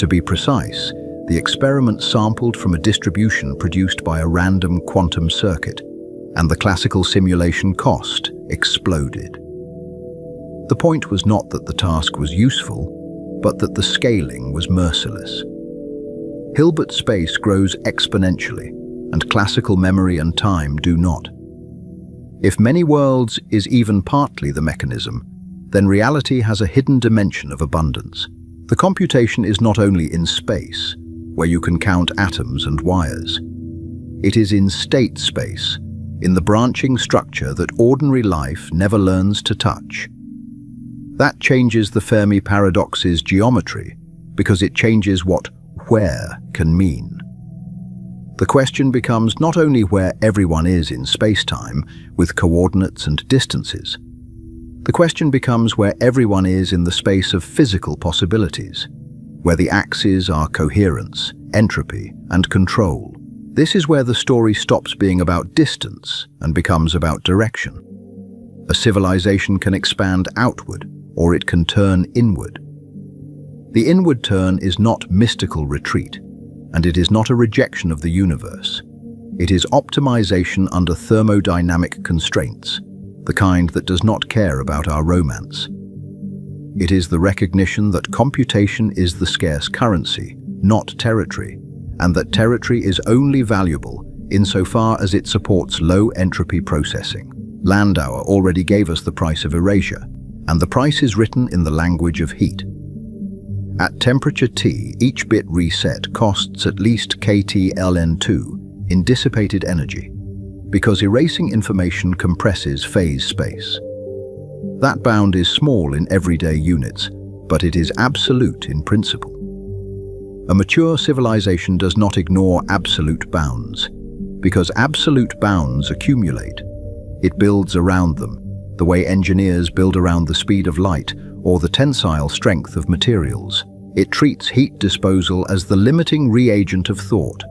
To be precise, the experiment sampled from a distribution produced by a random quantum circuit, and the classical simulation cost exploded. The point was not that the task was useful, but that the scaling was merciless. Hilbert space grows exponentially, and classical memory and time do not. If many worlds is even partly the mechanism, then reality has a hidden dimension of abundance. The computation is not only in space, where you can count atoms and wires. It is in state space, in the branching structure that ordinary life never learns to touch. That changes the Fermi paradox's geometry, because it changes what where can mean. The question becomes not only where everyone is in space-time, with coordinates and distances. The question becomes where everyone is in the space of physical possibilities, where the axes are coherence, entropy, and control. This is where the story stops being about distance and becomes about direction. A civilization can expand outward, or it can turn inward. The inward turn is not mystical retreat, and it is not a rejection of the universe. It is optimization under thermodynamic constraints, the kind that does not care about our romance. It is the recognition that computation is the scarce currency, not territory, and that territory is only valuable insofar as it supports low-entropy processing. Landauer already gave us the price of erasure, and the price is written in the language of heat. At temperature T, each bit reset costs at least kT ln2 in dissipated energy, because erasing information compresses phase space. That bound is small in everyday units, but it is absolute in principle. A mature civilization does not ignore absolute bounds, because absolute bounds accumulate. It builds around them, the way engineers build around the speed of light or the tensile strength of materials. It treats heat disposal as the limiting reagent of thought,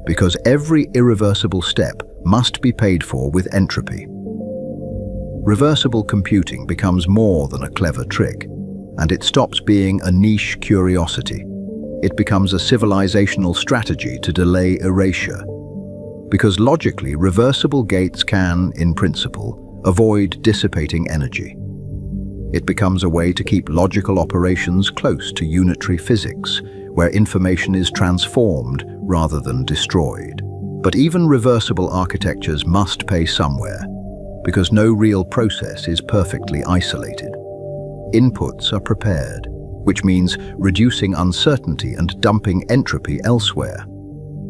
because every irreversible step must be paid for with entropy. Reversible computing becomes more than a clever trick, and it stops being a niche curiosity. It becomes a civilizational strategy to delay erasure, because logically reversible gates can, in principle, avoid dissipating energy. It becomes a way to keep logical operations close to unitary physics, where information is transformed rather than destroyed. But even reversible architectures must pay somewhere, because no real process is perfectly isolated. Inputs are prepared, which means reducing uncertainty and dumping entropy elsewhere.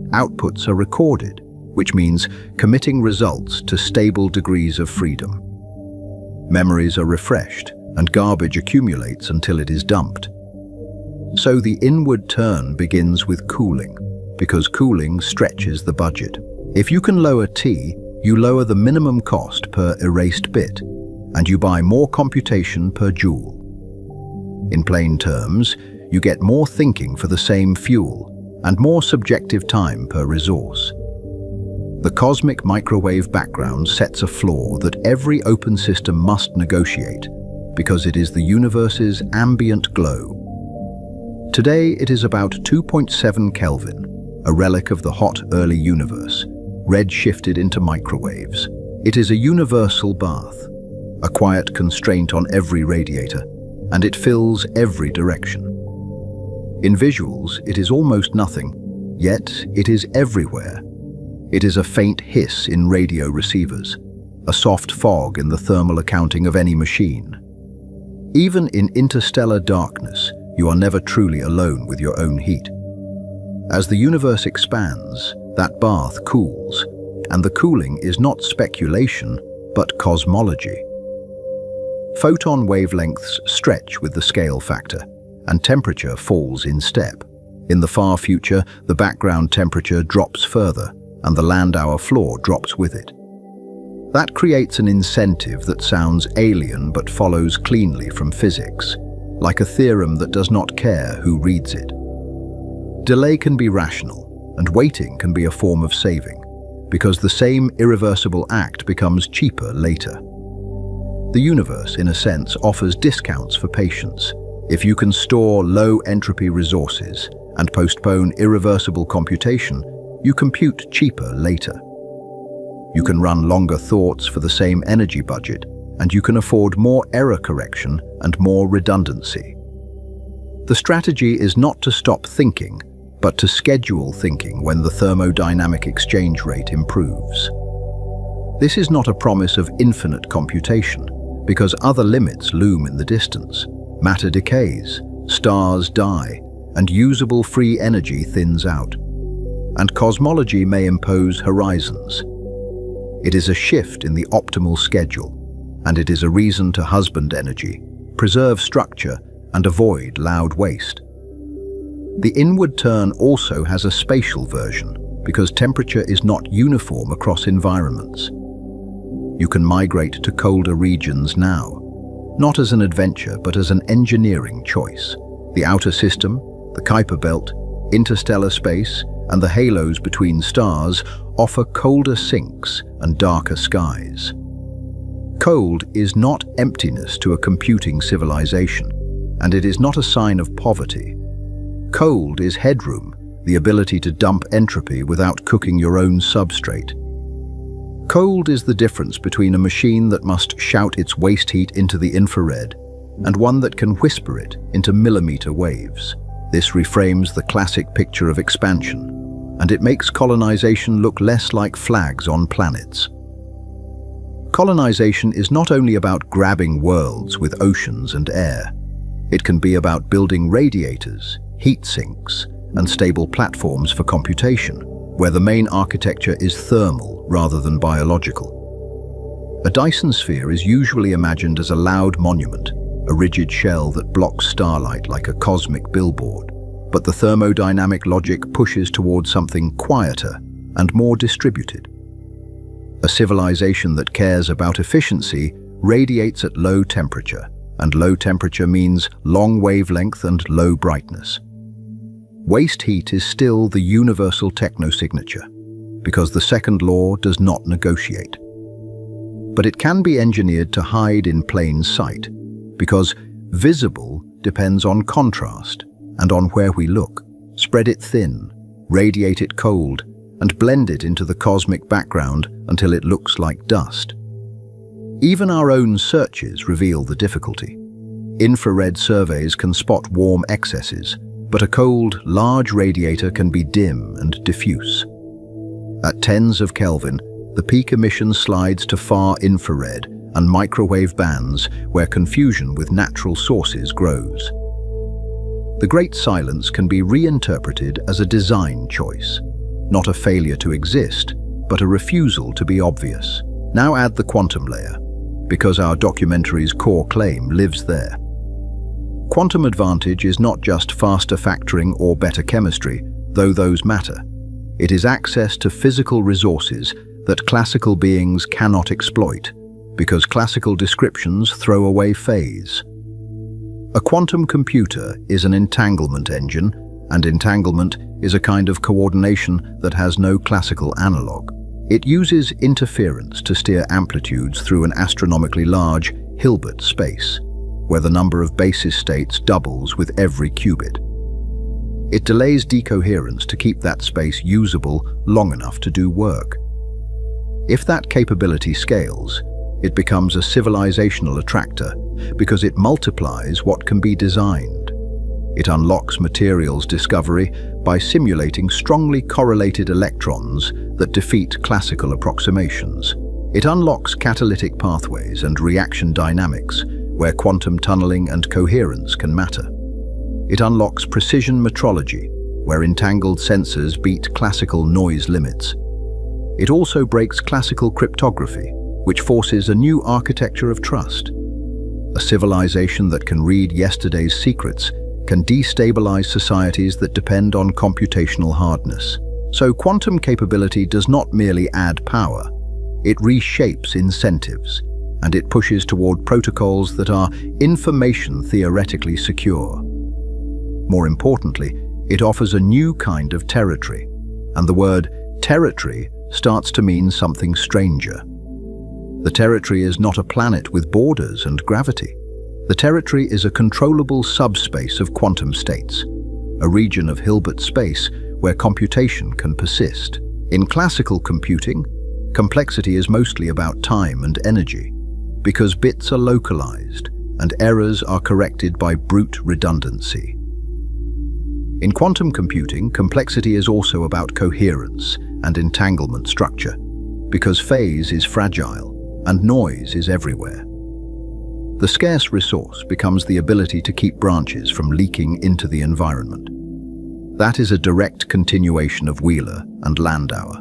Outputs are recorded, which means committing results to stable degrees of freedom. Memories are refreshed, and garbage accumulates until it is dumped. So the inward turn begins with cooling, because cooling stretches the budget. If you can lower T, you lower the minimum cost per erased bit, and you buy more computation per joule. In plain terms, you get more thinking for the same fuel, and more subjective time per resource. The cosmic microwave background sets a floor that every open system must negotiate, because it is the universe's ambient glow. Today it is about 2.7 Kelvin, a relic of the hot early universe, red-shifted into microwaves. It is a universal bath, a quiet constraint on every radiator, and it fills every direction. In visuals, it is almost nothing, yet it is everywhere. It is a faint hiss in radio receivers, a soft fog in the thermal accounting of any machine. Even in interstellar darkness, you are never truly alone with your own heat. As the universe expands, that bath cools, and the cooling is not speculation, but cosmology. photon wavelengths stretch with the scale factor, and temperature falls in step. In the far future, the background temperature drops further, and the Landauer floor drops with it. That creates an incentive that sounds alien but follows cleanly from physics, like a theorem that does not care who reads it. Delay can be rational, and waiting can be a form of saving, because the same irreversible act becomes cheaper later. The universe, in a sense, offers discounts for patience. If you can store low-entropy resources and postpone irreversible computation, you compute cheaper later. You can run longer thoughts for the same energy budget, and you can afford more error correction and more redundancy. The strategy is not to stop thinking, but to schedule thinking when the thermodynamic exchange rate improves. This is not a promise of infinite computation, because other limits loom in the distance. Matter decays, stars die, and usable free energy thins out. And cosmology may impose horizons. It is a shift in the optimal schedule, and it is a reason to husband energy, preserve structure, and avoid loud waste. The inward turn also has a spatial version, because temperature is not uniform across environments. You can migrate to colder regions now, not as an adventure but as an engineering choice. The outer system, the Kuiper belt, interstellar space, and the halos between stars offer colder sinks and darker skies. Cold is not emptiness to a computing civilization, and it is not a sign of poverty. Cold is headroom, the ability to dump entropy without cooking your own substrate. Cold is the difference between a machine that must shout its waste heat into the infrared and one that can whisper it into millimeter waves. This reframes the classic picture of expansion, and it makes colonization look less like flags on planets. Colonization is not only about grabbing worlds with oceans and air. It can be about building radiators, heat sinks, and stable platforms for computation, where the main architecture is thermal rather than biological. A Dyson sphere is usually imagined as a loud monument, a rigid shell that blocks starlight like a cosmic billboard. But the thermodynamic logic pushes towards something quieter and more distributed. A civilization that cares about efficiency radiates at low temperature, and low temperature means long wavelength and low brightness. Waste heat is still the universal technosignature, because the second law does not negotiate. But it can be engineered to hide in plain sight, because visible depends on contrast and on where we look. Spread it thin, radiate it cold, and blend it into the cosmic background until it looks like dust. Even our own searches reveal the difficulty. Infrared surveys can spot warm excesses, but a cold, large radiator can be dim and diffuse. At tens of Kelvin, the peak emission slides to far infrared and microwave bands where confusion with natural sources grows. The Great Silence can be reinterpreted as a design choice, not a failure to exist, but a refusal to be obvious. Now add the quantum layer, because our documentary's core claim lives there. Quantum advantage is not just faster factoring or better chemistry, though those matter. It is access to physical resources that classical beings cannot exploit, because classical descriptions throw away phase. A quantum computer is an entanglement engine, and entanglement is a kind of coordination that has no classical analog. It uses interference to steer amplitudes through an astronomically large Hilbert space, where the number of basis states doubles with every qubit. It delays decoherence to keep that space usable long enough to do work. If that capability scales, it becomes a civilizational attractor because it multiplies what can be designed. It unlocks materials discovery by simulating strongly correlated electrons that defeat classical approximations. It unlocks catalytic pathways and reaction dynamics where quantum tunneling and coherence can matter. It unlocks precision metrology, where entangled sensors beat classical noise limits. It also breaks classical cryptography, which forces a new architecture of trust. A civilization that can read yesterday's secrets can destabilize societies that depend on computational hardness. So quantum capability does not merely add power, it reshapes incentives, and it pushes toward protocols that are information theoretically secure. More importantly, it offers a new kind of territory, and the word territory starts to mean something stranger. The territory is not a planet with borders and gravity. The territory is a controllable subspace of quantum states, a region of Hilbert space where computation can persist. In classical computing, complexity is mostly about time and energy, because bits are localized and errors are corrected by brute redundancy. In quantum computing, complexity is also about coherence and entanglement structure, because phase is fragile and noise is everywhere. The scarce resource becomes the ability to keep branches from leaking into the environment. That is a direct continuation of Wheeler and Landauer,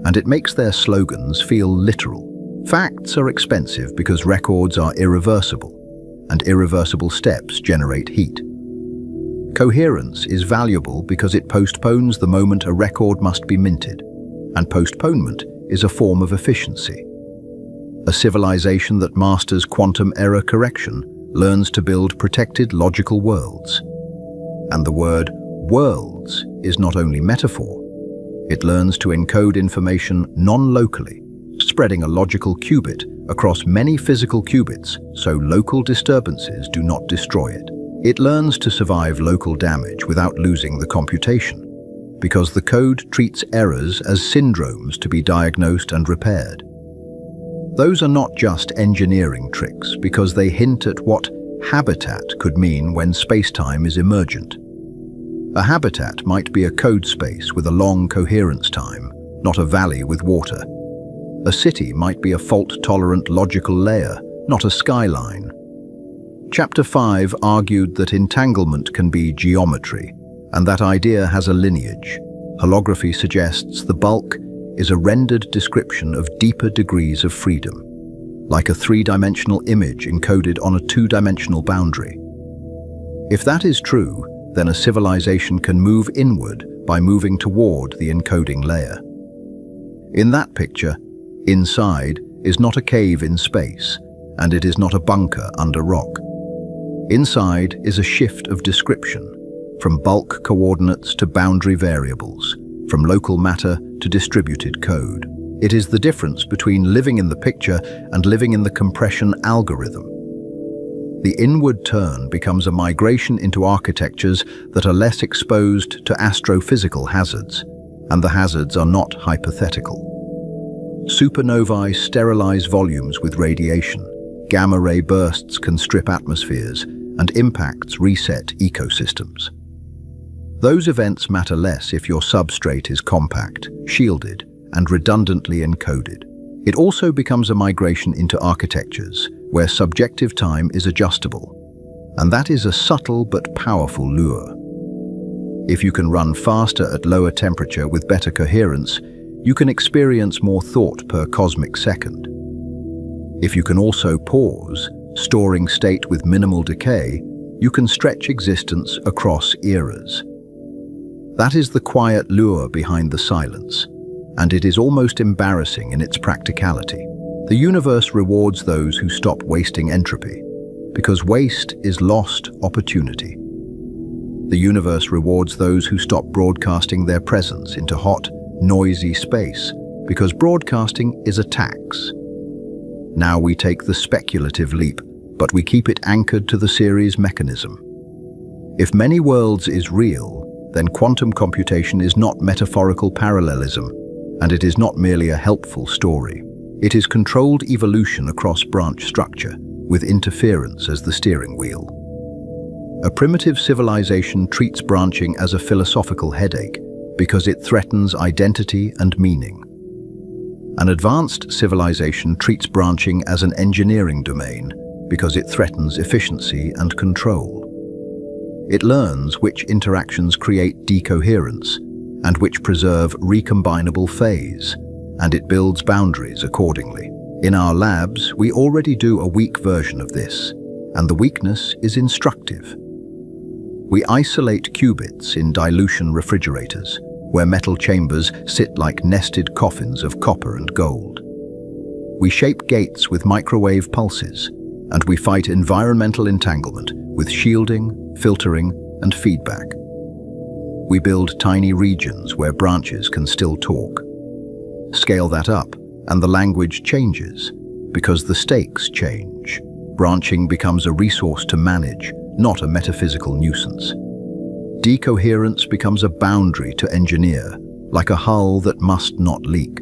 and it makes their slogans feel literal. Facts are expensive because records are irreversible, and irreversible steps generate heat. Coherence is valuable because it postpones the moment a record must be minted, and postponement is a form of efficiency. A civilization that masters quantum error correction learns to build protected logical worlds. And the word worlds is not only metaphor, it learns to encode information non-locally, spreading a logical qubit across many physical qubits so local disturbances do not destroy it. It learns to survive local damage without losing the computation, because the code treats errors as syndromes to be diagnosed and repaired. Those are not just engineering tricks because they hint at what habitat could mean when space-time is emergent. A habitat might be a code space with a long coherence time, not a valley with water. A city might be a fault-tolerant logical layer, not a skyline. Chapter 5 argued that entanglement can be geometry, and that idea has a lineage. Holography suggests the bulk is a rendered description of deeper degrees of freedom, like a three-dimensional image encoded on a two-dimensional boundary. If that is true, then a civilization can move inward by moving toward the encoding layer. In that picture, inside is not a cave in space, and it is not a bunker under rock. Inside is a shift of description, from bulk coordinates to boundary variables, from local matter to distributed code. It is the difference between living in the picture and living in the compression algorithm. The inward turn becomes a migration into architectures that are less exposed to astrophysical hazards, and the hazards are not hypothetical. Supernovae sterilize volumes with radiation, gamma-ray bursts can strip atmospheres, and impacts reset ecosystems. Those events matter less if your substrate is compact, shielded, and redundantly encoded. It also becomes a migration into architectures where subjective time is adjustable, and that is a subtle but powerful lure. If you can run faster at lower temperature with better coherence, you can experience more thought per cosmic second. If you can also pause, storing state with minimal decay, you can stretch existence across eras. That is the quiet lure behind the silence, and it is almost embarrassing in its practicality. The universe rewards those who stop wasting entropy, because waste is lost opportunity. The universe rewards those who stop broadcasting their presence into hot, noisy space, because broadcasting is a tax. Now we take the speculative leap, but we keep it anchored to the series mechanism. If many worlds is real, then quantum computation is not metaphorical parallelism, and it is not merely a helpful story. It is controlled evolution across branch structure, with interference as the steering wheel. A primitive civilization treats branching as a philosophical headache because it threatens identity and meaning. An advanced civilization treats branching as an engineering domain because it threatens efficiency and control. It learns which interactions create decoherence and which preserve recombinable phase, and it builds boundaries accordingly. In our labs, we already do a weak version of this, and the weakness is instructive. We isolate qubits in dilution refrigerators, where metal chambers sit like nested coffins of copper and gold. We shape gates with microwave pulses, and we fight environmental entanglement with shielding, filtering, and feedback. We build tiny regions where branches can still talk. Scale that up, and the language changes, because the stakes change. Branching becomes a resource to manage, not a metaphysical nuisance. Decoherence becomes a boundary to engineer, like a hull that must not leak.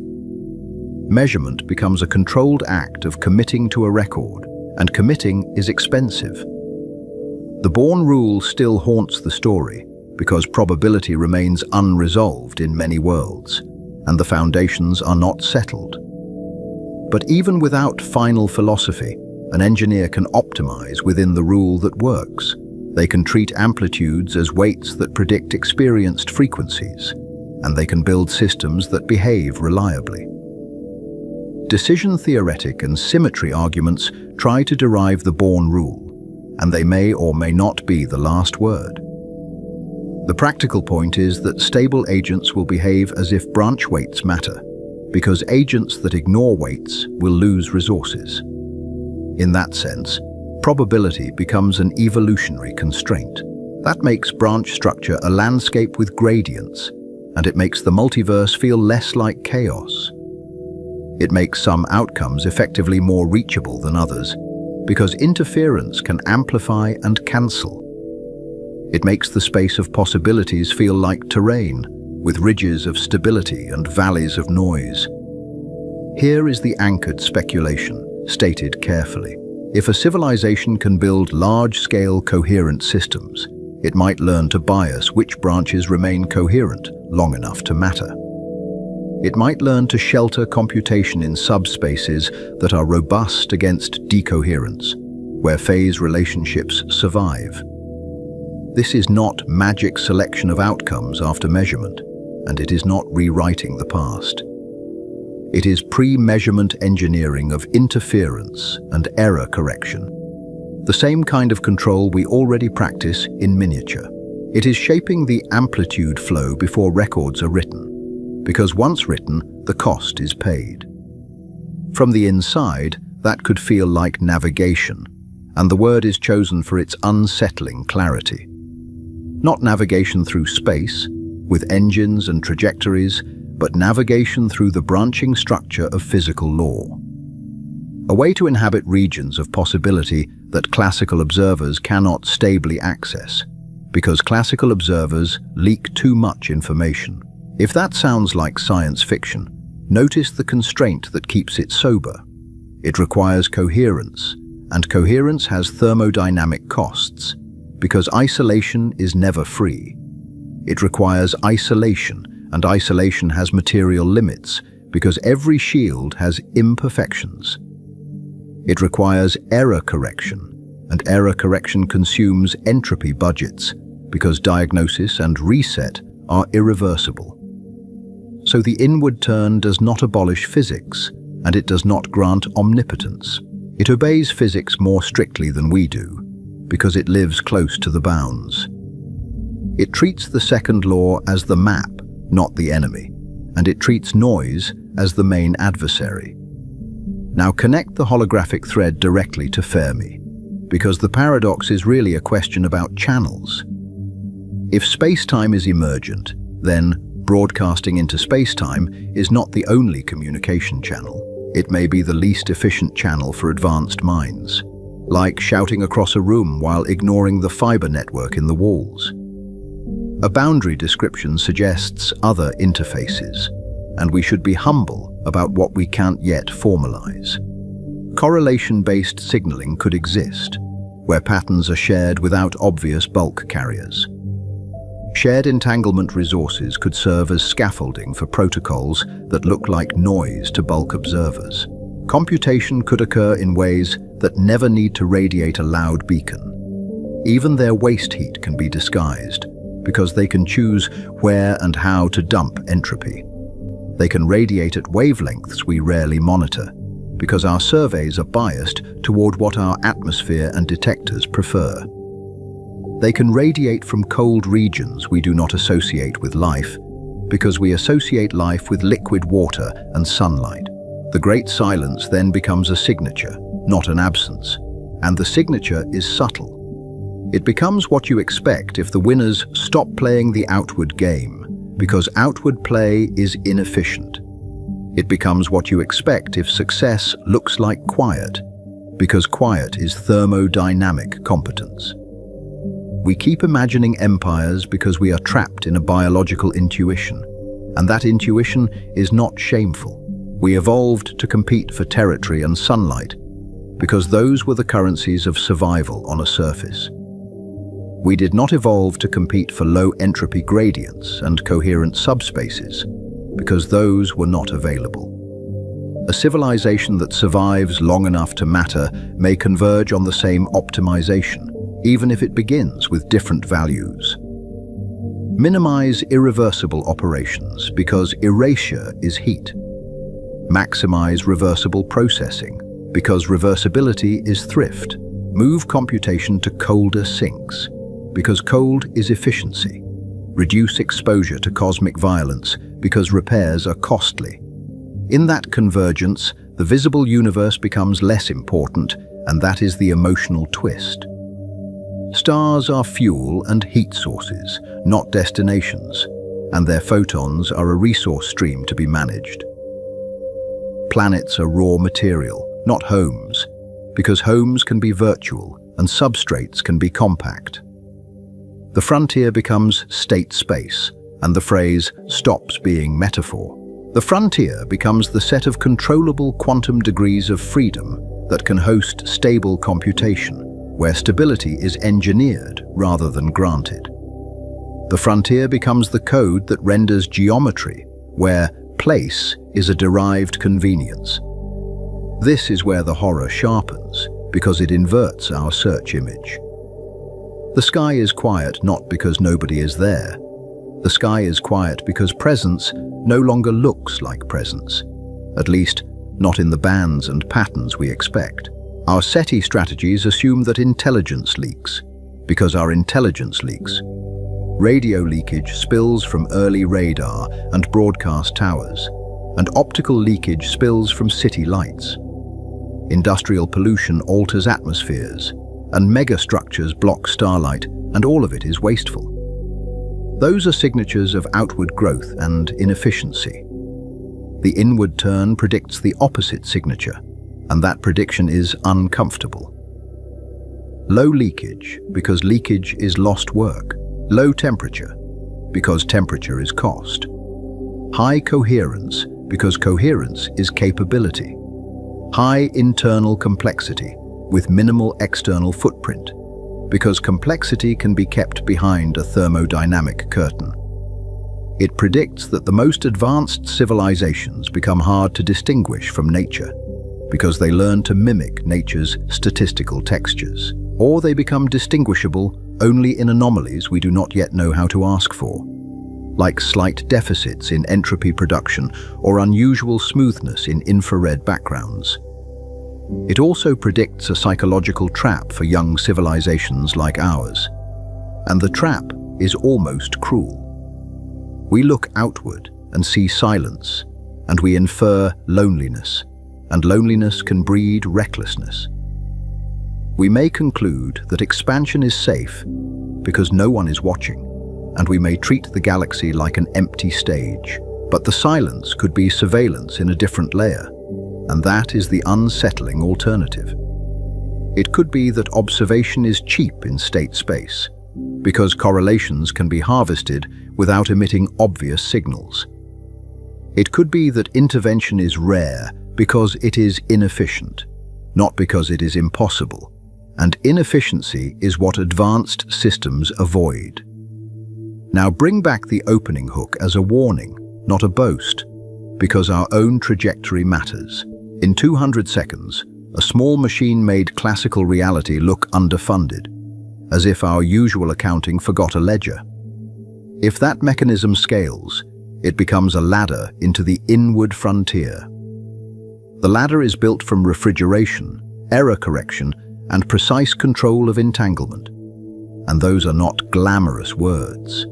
Measurement becomes a controlled act of committing to a record, and committing is expensive. The Born rule still haunts the story, because probability remains unresolved in many worlds, and the foundations are not settled. But even without final philosophy, an engineer can optimize within the rule that works. They can treat amplitudes as weights that predict experienced frequencies, and they can build systems that behave reliably. Decision theoretic and symmetry arguments try to derive the Born rule, and they may or may not be the last word. The practical point is that stable agents will behave as if branch weights matter, because agents that ignore weights will lose resources. In that sense, probability becomes an evolutionary constraint. That makes branch structure a landscape with gradients, and it makes the multiverse feel less like chaos. It makes some outcomes effectively more reachable than others, because interference can amplify and cancel. It makes the space of possibilities feel like terrain, with ridges of stability and valleys of noise. Here is the anchored speculation, stated carefully. If a civilization can build large-scale coherent systems, it might learn to bias which branches remain coherent long enough to matter. It might learn to shelter computation in subspaces that are robust against decoherence, where phase relationships survive. This is not magic selection of outcomes after measurement, and it is not rewriting the past. It is pre-measurement engineering of interference and error correction, the same kind of control we already practice in miniature. It is shaping the amplitude flow before records are written, because once written, the cost is paid. From the inside, that could feel like navigation, and the word is chosen for its unsettling clarity. Not navigation through space, with engines and trajectories, but navigation through the branching structure of physical law. A way to inhabit regions of possibility that classical observers cannot stably access, because classical observers leak too much information. If that sounds like science fiction, notice the constraint that keeps it sober. It requires coherence, and coherence has thermodynamic costs, because isolation is never free. It requires isolation, and isolation has material limits, because every shield has imperfections. It requires error correction, and error correction consumes entropy budgets, because diagnosis and reset are irreversible. So the inward turn does not abolish physics, and it does not grant omnipotence. It obeys physics more strictly than we do, because it lives close to the bounds. It treats the second law as the map, not the enemy, and it treats noise as the main adversary. Now connect the holographic thread directly to Fermi, because the paradox is really a question about channels. If space-time is emergent, then broadcasting into space-time is not the only communication channel. It may be the least efficient channel for advanced minds, like shouting across a room while ignoring the fiber network in the walls. A boundary description suggests other interfaces, and we should be humble about what we can't yet formalize. Correlation-based signaling could exist, where patterns are shared without obvious bulk carriers. Shared entanglement resources could serve as scaffolding for protocols that look like noise to bulk observers. Computation could occur in ways that never need to radiate a loud beacon. Even their waste heat can be disguised, because they can choose where and how to dump entropy. They can radiate at wavelengths we rarely monitor, because our surveys are biased toward what our atmosphere and detectors prefer. They can radiate from cold regions we do not associate with life, because we associate life with liquid water and sunlight. The Great Silence then becomes a signature, not an absence, and the signature is subtle. It becomes what you expect if the winners stop playing the outward game, because outward play is inefficient. It becomes what you expect if success looks like quiet, because quiet is thermodynamic competence. We keep imagining empires because we are trapped in a biological intuition, and that intuition is not shameful. We evolved to compete for territory and sunlight because those were the currencies of survival on a surface. We did not evolve to compete for low entropy gradients and coherent subspaces because those were not available. A civilization that survives long enough to matter may converge on the same optimization, even if it begins with different values. Minimize irreversible operations because erasure is heat. Maximize reversible processing because reversibility is thrift. Move computation to colder sinks because cold is efficiency. Reduce exposure to cosmic violence because repairs are costly. In that convergence, the visible universe becomes less important, and that is the emotional twist. Stars are fuel and heat sources, not destinations, and their photons are a resource stream to be managed. Planets are raw material, not homes, because homes can be virtual and substrates can be compact. The frontier becomes state space, and the phrase stops being metaphor. The frontier becomes the set of controllable quantum degrees of freedom that can host stable computation, where stability is engineered rather than granted. The frontier becomes the code that renders geometry, where place is a derived convenience. This is where the horror sharpens, because it inverts our search image. The sky is quiet not because nobody is there. The sky is quiet because presence no longer looks like presence, at least not in the bands and patterns we expect. Our SETI strategies assume that intelligence leaks, because our intelligence leaks. Radio leakage spills from early radar and broadcast towers, and optical leakage spills from city lights. Industrial pollution alters atmospheres, and megastructures block starlight, and all of it is wasteful. Those are signatures of outward growth and inefficiency. The inward turn predicts the opposite signature, and that prediction is uncomfortable. Low leakage, because leakage is lost work. Low temperature, because temperature is cost. High coherence, because coherence is capability. High internal complexity, with minimal external footprint, because complexity can be kept behind a thermodynamic curtain. It predicts that the most advanced civilizations become hard to distinguish from nature, because they learn to mimic nature's statistical textures, or they become distinguishable only in anomalies we do not yet know how to ask for, like slight deficits in entropy production or unusual smoothness in infrared backgrounds. It also predicts a psychological trap for young civilizations like ours, and the trap is almost cruel. We look outward and see silence, and we infer loneliness, and loneliness can breed recklessness. We may conclude that expansion is safe because no one is watching, and we may treat the galaxy like an empty stage, but the silence could be surveillance in a different layer, and that is the unsettling alternative. It could be that observation is cheap in state space, because correlations can be harvested without emitting obvious signals. It could be that intervention is rare because it is inefficient, not because it is impossible, and inefficiency is what advanced systems avoid. Now bring back the opening hook as a warning, not a boast, because our own trajectory matters. In 200 seconds, a small machine made classical reality look underfunded, as if our usual accounting forgot a ledger. If that mechanism scales, it becomes a ladder into the inward frontier. The ladder is built from refrigeration, error correction, and precise control of entanglement. And those are not glamorous words.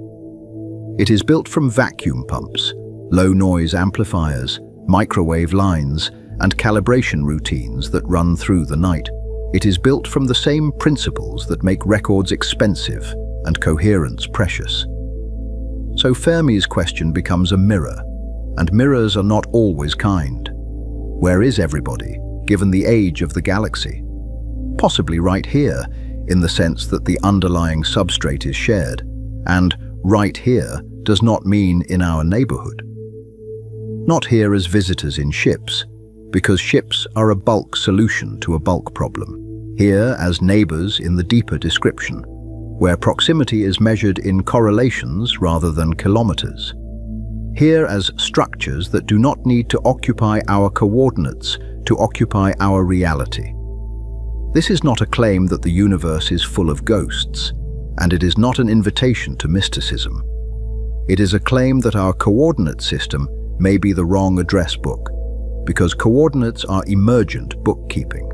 It is built from vacuum pumps, low-noise amplifiers, microwave lines, and calibration routines that run through the night. It is built from the same principles that make records expensive and coherence precious. So Fermi's question becomes a mirror, and mirrors are not always kind. Where is everybody, given the age of the galaxy? Possibly right here, in the sense that the underlying substrate is shared, and right here does not mean in our neighborhood. Not here as visitors in ships, because ships are a bulk solution to a bulk problem. Here as neighbors in the deeper description, where proximity is measured in correlations rather than kilometers. Here as structures that do not need to occupy our coordinates to occupy our reality. This is not a claim that the universe is full of ghosts, and it is not an invitation to mysticism. It is a claim that our coordinate system may be the wrong address book, because coordinates are emergent bookkeeping.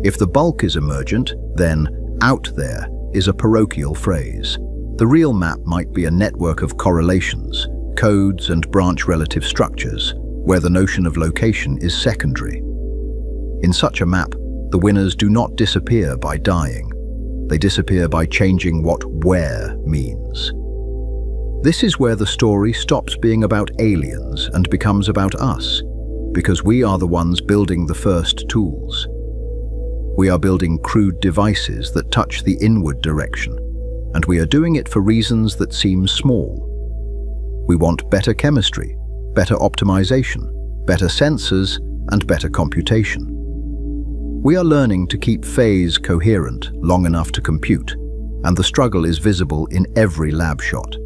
If the bulk is emergent, then out there is a parochial phrase. The real map might be a network of correlations, codes and branch relative structures, where the notion of location is secondary. In such a map, the winners do not disappear by dying. They disappear by changing what where means. This is where the story stops being about aliens and becomes about us, because we are the ones building the first tools. We are building crude devices that touch the inward direction, and we are doing it for reasons that seem small. We want better chemistry, better optimization, better sensors, and better computation. We are learning to keep phase coherent long enough to compute, and the struggle is visible in every lab shot.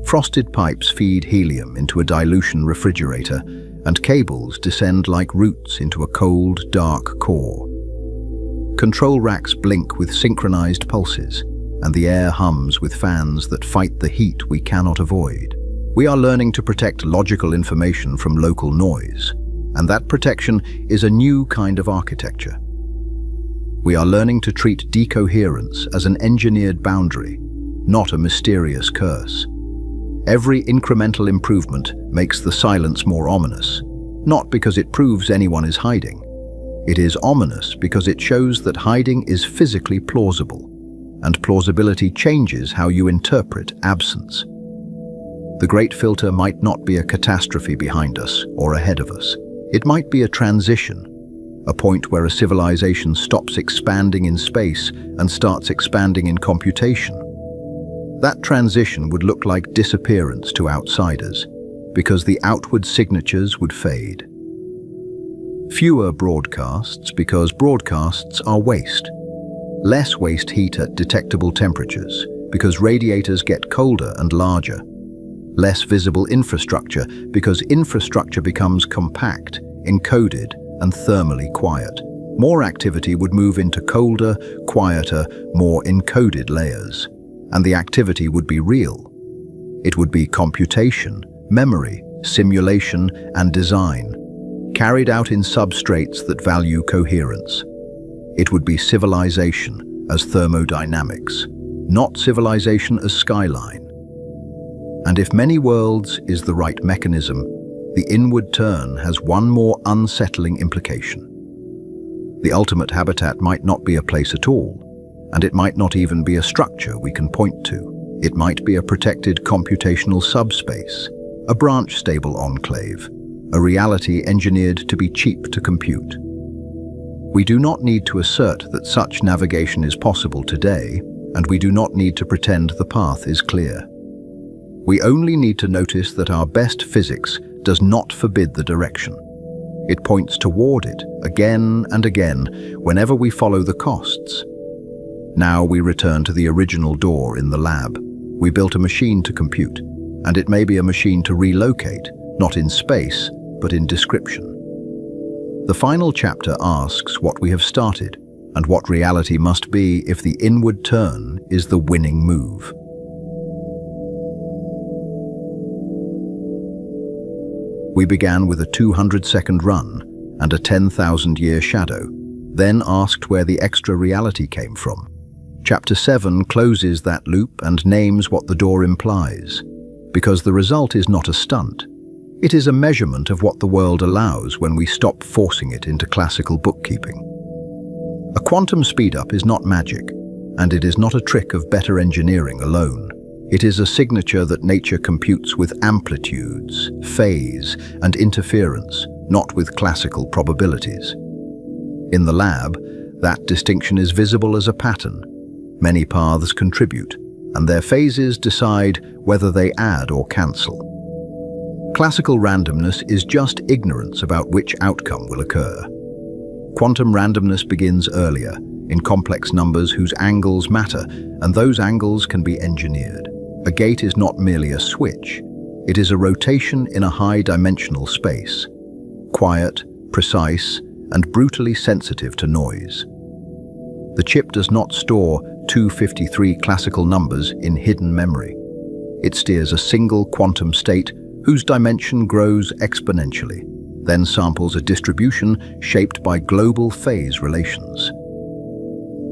Frosted pipes feed helium into a dilution refrigerator, and cables descend like roots into a cold, dark core. Control racks blink with synchronized pulses, and the air hums with fans that fight the heat we cannot avoid. We are learning to protect logical information from local noise, and that protection is a new kind of architecture. We are learning to treat decoherence as an engineered boundary, not a mysterious curse. Every incremental improvement makes the silence more ominous, not because it proves anyone is hiding. It is ominous because it shows that hiding is physically plausible, and plausibility changes how you interpret absence. The Great Filter might not be a catastrophe behind us or ahead of us. It might be a transition, a point where a civilization stops expanding in space and starts expanding in computation. That transition would look like disappearance to outsiders, because the outward signatures would fade. Fewer broadcasts because broadcasts are waste. Less waste heat at detectable temperatures because radiators get colder and larger. Less visible infrastructure because infrastructure becomes compact, encoded, and thermally quiet. More activity would move into colder, quieter, more encoded layers, and the activity would be real. It would be computation, memory, simulation, and design, carried out in substrates that value coherence. It would be civilization as thermodynamics, not civilization as skyline. And if many worlds is the right mechanism, the inward turn has one more unsettling implication. The ultimate habitat might not be a place at all, and it might not even be a structure we can point to. It might be a protected computational subspace, a branch-stable enclave, a reality engineered to be cheap to compute. We do not need to assert that such navigation is possible today, and we do not need to pretend the path is clear. We only need to notice that our best physics does not forbid the direction. It points toward it again and again whenever we follow the costs. Now we return to the original door in the lab. We built a machine to compute, and it may be a machine to relocate, not in space, but in description. The final chapter asks what we have started, and what reality must be if the inward turn is the winning move. We began with a 200-second run and a 10,000-year shadow, then asked where the extra reality came from. Chapter 7 closes that loop and names what the door implies, because the result is not a stunt. It is a measurement of what the world allows when we stop forcing it into classical bookkeeping. A quantum speedup is not magic, and it is not a trick of better engineering alone. It is a signature that nature computes with amplitudes, phase, and interference, not with classical probabilities. In the lab, that distinction is visible as a pattern. Many paths contribute, and their phases decide whether they add or cancel. Classical randomness is just ignorance about which outcome will occur. Quantum randomness begins earlier, in complex numbers whose angles matter, and those angles can be engineered. A gate is not merely a switch, it is a rotation in a high-dimensional space, quiet, precise, and brutally sensitive to noise. The chip does not store 253 classical numbers in hidden memory. It steers a single quantum state whose dimension grows exponentially, then samples a distribution shaped by global phase relations.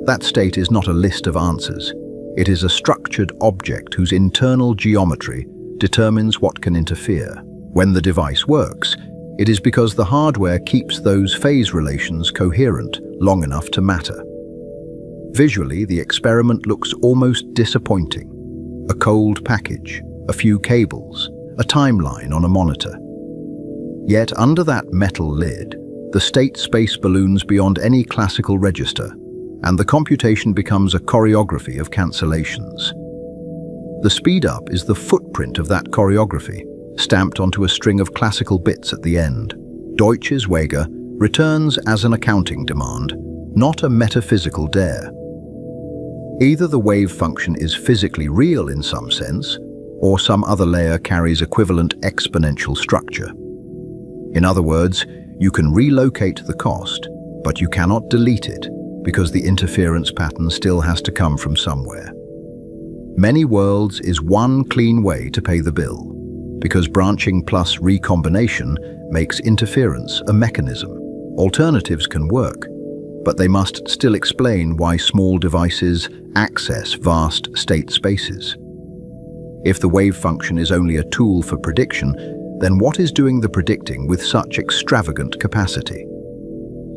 That state is not a list of answers. It is a structured object whose internal geometry determines what can interfere. When the device works, it is because the hardware keeps those phase relations coherent long enough to matter. Visually, the experiment looks almost disappointing. A cold package, a few cables, a timeline on a monitor. Yet under that metal lid, the state space balloons beyond any classical register, and the computation becomes a choreography of cancellations. The speed-up is the footprint of that choreography, stamped onto a string of classical bits at the end. Deutsches Wege returns as an accounting demand, not a metaphysical dare. Either the wave function is physically real in some sense, or some other layer carries equivalent exponential structure. In other words, you can relocate the cost, but you cannot delete it, because the interference pattern still has to come from somewhere. Many worlds is one clean way to pay the bill, because branching plus recombination makes interference a mechanism. Alternatives can work, but they must still explain why small devices access vast state spaces. If the wave function is only a tool for prediction, then what is doing the predicting with such extravagant capacity?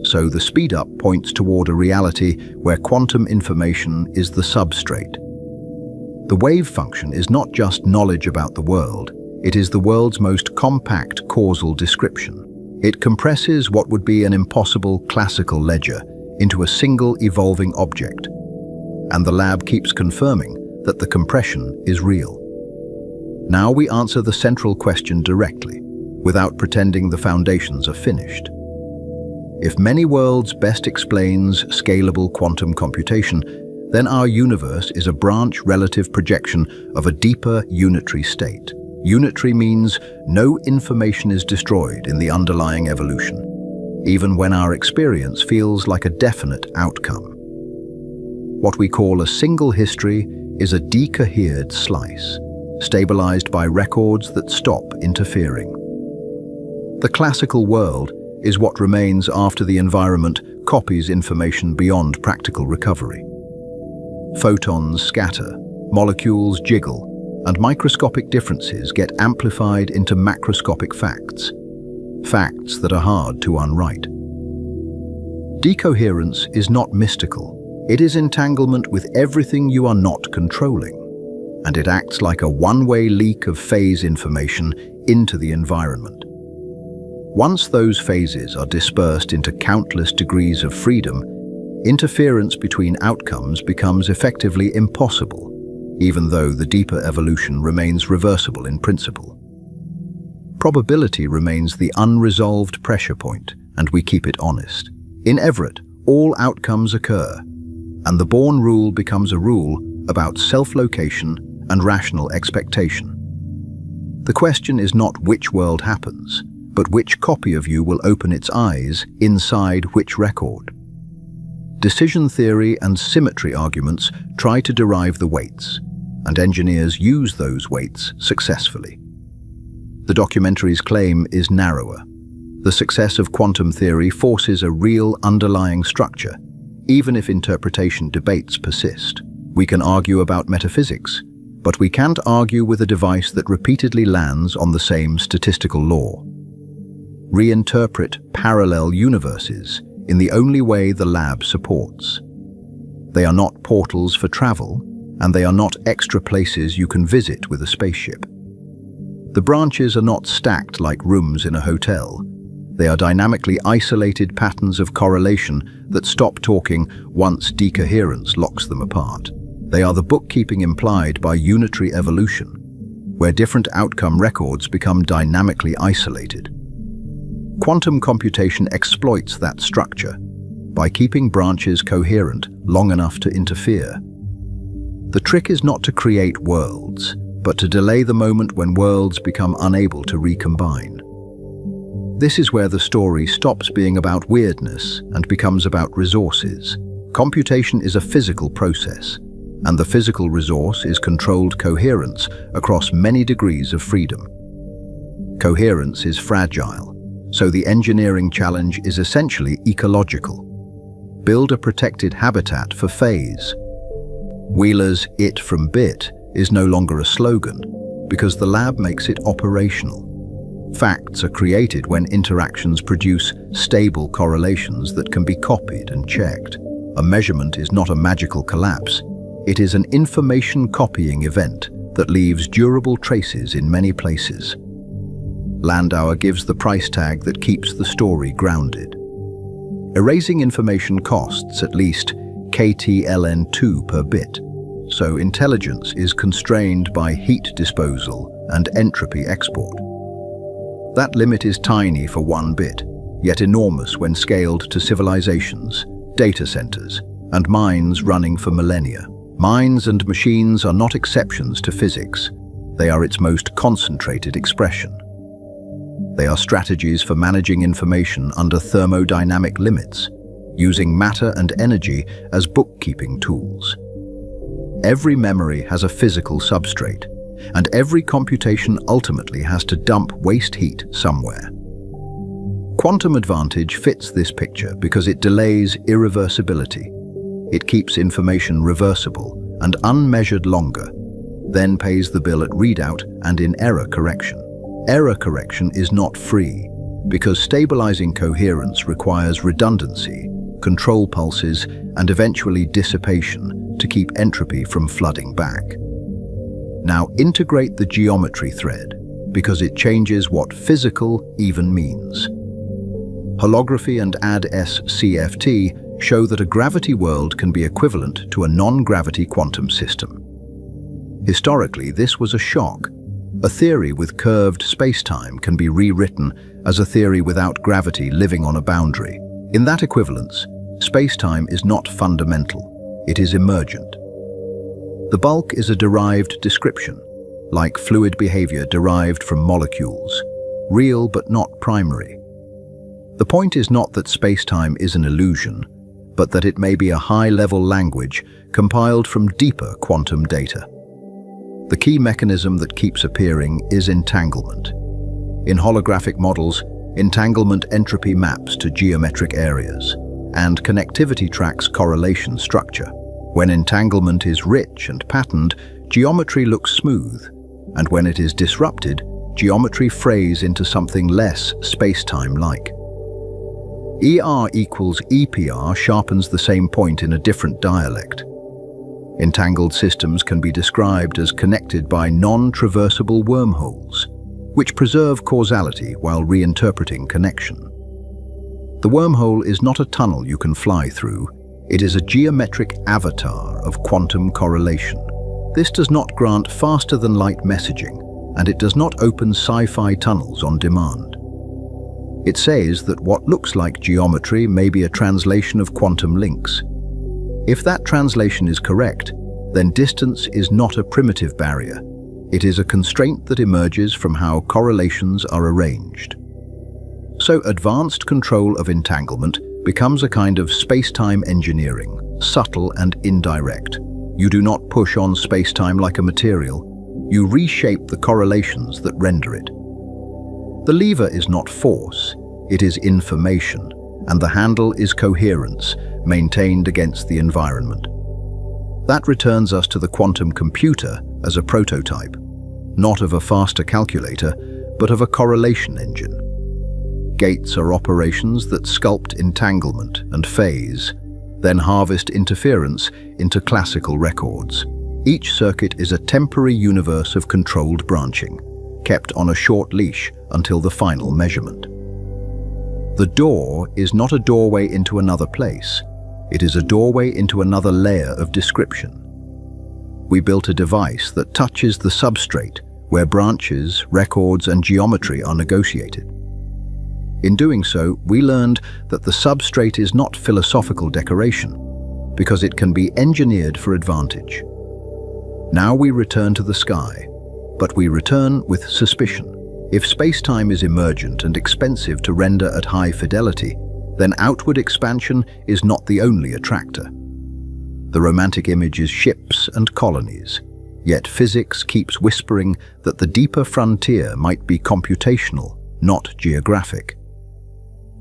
So the speed-up points toward a reality where quantum information is the substrate. The wave function is not just knowledge about the world, it is the world's most compact causal description. It compresses what would be an impossible classical ledger into a single evolving object. And the lab keeps confirming that the compression is real. Now we answer the central question directly, without pretending the foundations are finished. If many worlds best explains scalable quantum computation, then our universe is a branch relative projection of a deeper unitary state. Unitary means no information is destroyed in the underlying evolution, even when our experience feels like a definite outcome. What we call a single history is a decohered slice, stabilized by records that stop interfering. The classical world is what remains after the environment copies information beyond practical recovery. Photons scatter, molecules jiggle, and microscopic differences get amplified into macroscopic facts, facts that are hard to unwrite. Decoherence is not mystical. It is entanglement with everything you are not controlling, and it acts like a one-way leak of phase information into the environment. Once those phases are dispersed into countless degrees of freedom, interference between outcomes becomes effectively impossible, even though the deeper evolution remains reversible in principle. Probability remains the unresolved pressure point, and we keep it honest. In Everett, all outcomes occur, and the Born rule becomes a rule about self-location and rational expectation. The question is not which world happens, but which copy of you will open its eyes inside which record. Decision theory and symmetry arguments try to derive the weights, and engineers use those weights successfully. The documentary's claim is narrower. The success of quantum theory forces a real underlying structure, even if interpretation debates persist. We can argue about metaphysics, but we can't argue with a device that repeatedly lands on the same statistical law. Reinterpret parallel universes in the only way the lab supports. They are not portals for travel, and they are not extra places you can visit with a spaceship. The branches are not stacked like rooms in a hotel. They are dynamically isolated patterns of correlation that stop talking once decoherence locks them apart. They are the bookkeeping implied by unitary evolution, where different outcome records become dynamically isolated. Quantum computation exploits that structure by keeping branches coherent long enough to interfere. The trick is not to create worlds, but to delay the moment when worlds become unable to recombine. This is where the story stops being about weirdness and becomes about resources. Computation is a physical process, and the physical resource is controlled coherence across many degrees of freedom. Coherence is fragile, so the engineering challenge is essentially ecological. Build a protected habitat for phase. Wheeler's "it from bit" is no longer a slogan, because the lab makes it operational. Facts are created when interactions produce stable correlations that can be copied and checked. A measurement is not a magical collapse. It is an information copying event that leaves durable traces in many places. Landauer gives the price tag that keeps the story grounded. Erasing information costs at least KTLN2 per bit, so intelligence is constrained by heat disposal and entropy export. That limit is tiny for 1 bit, yet enormous when scaled to civilizations, data centers, and minds running for millennia. Minds and machines are not exceptions to physics. They are its most concentrated expression. They are strategies for managing information under thermodynamic limits, using matter and energy as bookkeeping tools. Every memory has a physical substrate, and every computation ultimately has to dump waste heat somewhere. Quantum advantage fits this picture because it delays irreversibility. It keeps information reversible and unmeasured longer, then pays the bill at readout and in error correction. Error correction is not free, because stabilizing coherence requires redundancy, control pulses, and eventually dissipation to keep entropy from flooding back. Now integrate the geometry thread, because it changes what physical even means. Holography and AD-S-CFT show that a gravity world can be equivalent to a non-gravity quantum system. Historically, this was a shock. A theory with curved space-time can be rewritten as a theory without gravity living on a boundary. In that equivalence, space-time is not fundamental, it is emergent. The bulk is a derived description, like fluid behavior derived from molecules, real but not primary. The point is not that space-time is an illusion, but that it may be a high-level language compiled from deeper quantum data. The key mechanism that keeps appearing is entanglement. In holographic models, entanglement entropy maps to geometric areas, and connectivity tracks correlation structure. When entanglement is rich and patterned, geometry looks smooth, and when it is disrupted, geometry frays into something less space-time-like. ER equals EPR sharpens the same point in a different dialect. Entangled systems can be described as connected by non-traversable wormholes, which preserve causality while reinterpreting connection. The wormhole is not a tunnel you can fly through, it is a geometric avatar of quantum correlation. This does not grant faster-than-light messaging, and it does not open sci-fi tunnels on demand. It says that what looks like geometry may be a translation of quantum links. If that translation is correct, then distance is not a primitive barrier. It is a constraint that emerges from how correlations are arranged. So advanced control of entanglement becomes a kind of space-time engineering, subtle and indirect. You do not push on space-time like a material. You reshape the correlations that render it. The lever is not force, it is information, and the handle is coherence, maintained against the environment. That returns us to the quantum computer as a prototype, not of a faster calculator, but of a correlation engine. Gates are operations that sculpt entanglement and phase, then harvest interference into classical records. Each circuit is a temporary universe of controlled branching, kept on a short leash until the final measurement. The door is not a doorway into another place. It is a doorway into another layer of description. We built a device that touches the substrate where branches, records, and geometry are negotiated. In doing so, we learned that the substrate is not philosophical decoration, because it can be engineered for advantage. Now we return to the sky, but we return with suspicion. If space-time is emergent and expensive to render at high fidelity, then outward expansion is not the only attractor. The romantic image is ships and colonies, yet physics keeps whispering that the deeper frontier might be computational, not geographic.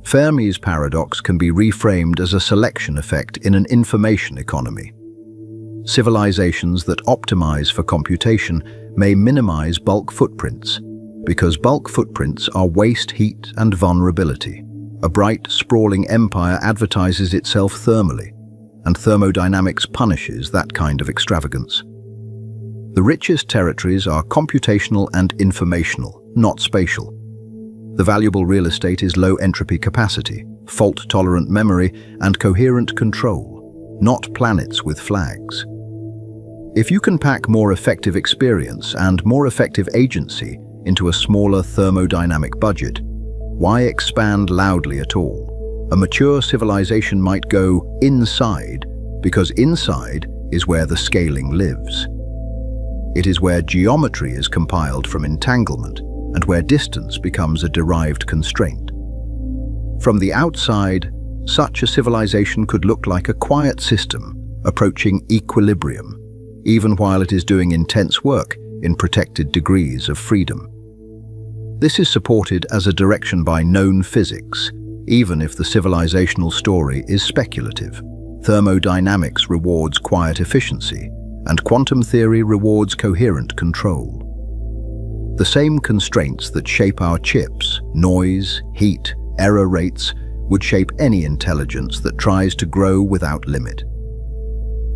Fermi's paradox can be reframed as a selection effect in an information economy. Civilizations that optimize for computation may minimize bulk footprints, because bulk footprints are waste, heat, and vulnerability. A bright, sprawling empire advertises itself thermally, and thermodynamics punishes that kind of extravagance. The richest territories are computational and informational, not spatial. The valuable real estate is low entropy capacity, fault-tolerant memory, and coherent control, not planets with flags. If you can pack more effective experience and more effective agency into a smaller thermodynamic budget, why expand loudly at all? A mature civilization might go inside, because inside is where the scaling lives. It is where geometry is compiled from entanglement, and where distance becomes a derived constraint. From the outside, such a civilization could look like a quiet system approaching equilibrium, even while it is doing intense work in protected degrees of freedom. This is supported as a direction by known physics, even if the civilizational story is speculative. Thermodynamics rewards quiet efficiency, and quantum theory rewards coherent control. The same constraints that shape our chips, noise, heat, error rates, would shape any intelligence that tries to grow without limit.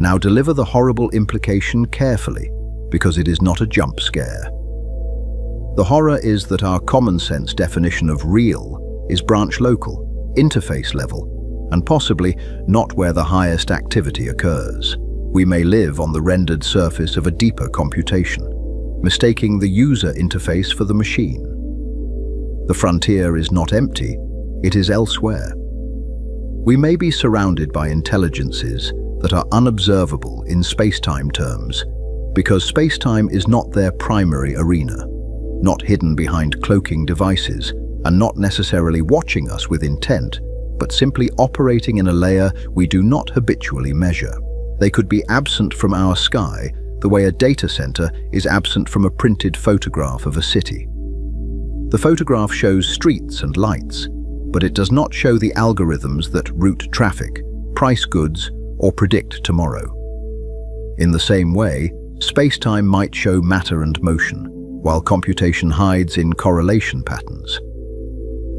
Now deliver the horrible implication carefully, because it is not a jump scare. The horror is that our common sense definition of real is branch local, interface level, and possibly not where the highest activity occurs. We may live on the rendered surface of a deeper computation, mistaking the user interface for the machine. The frontier is not empty, it is elsewhere. We may be surrounded by intelligences that are unobservable in space-time terms, because space-time is not their primary arena, not hidden behind cloaking devices, and not necessarily watching us with intent, but simply operating in a layer we do not habitually measure. They could be absent from our sky the way a data center is absent from a printed photograph of a city. The photograph shows streets and lights, but it does not show the algorithms that route traffic, price goods, or predict tomorrow. In the same way, space-time might show matter and motion, while computation hides in correlation patterns.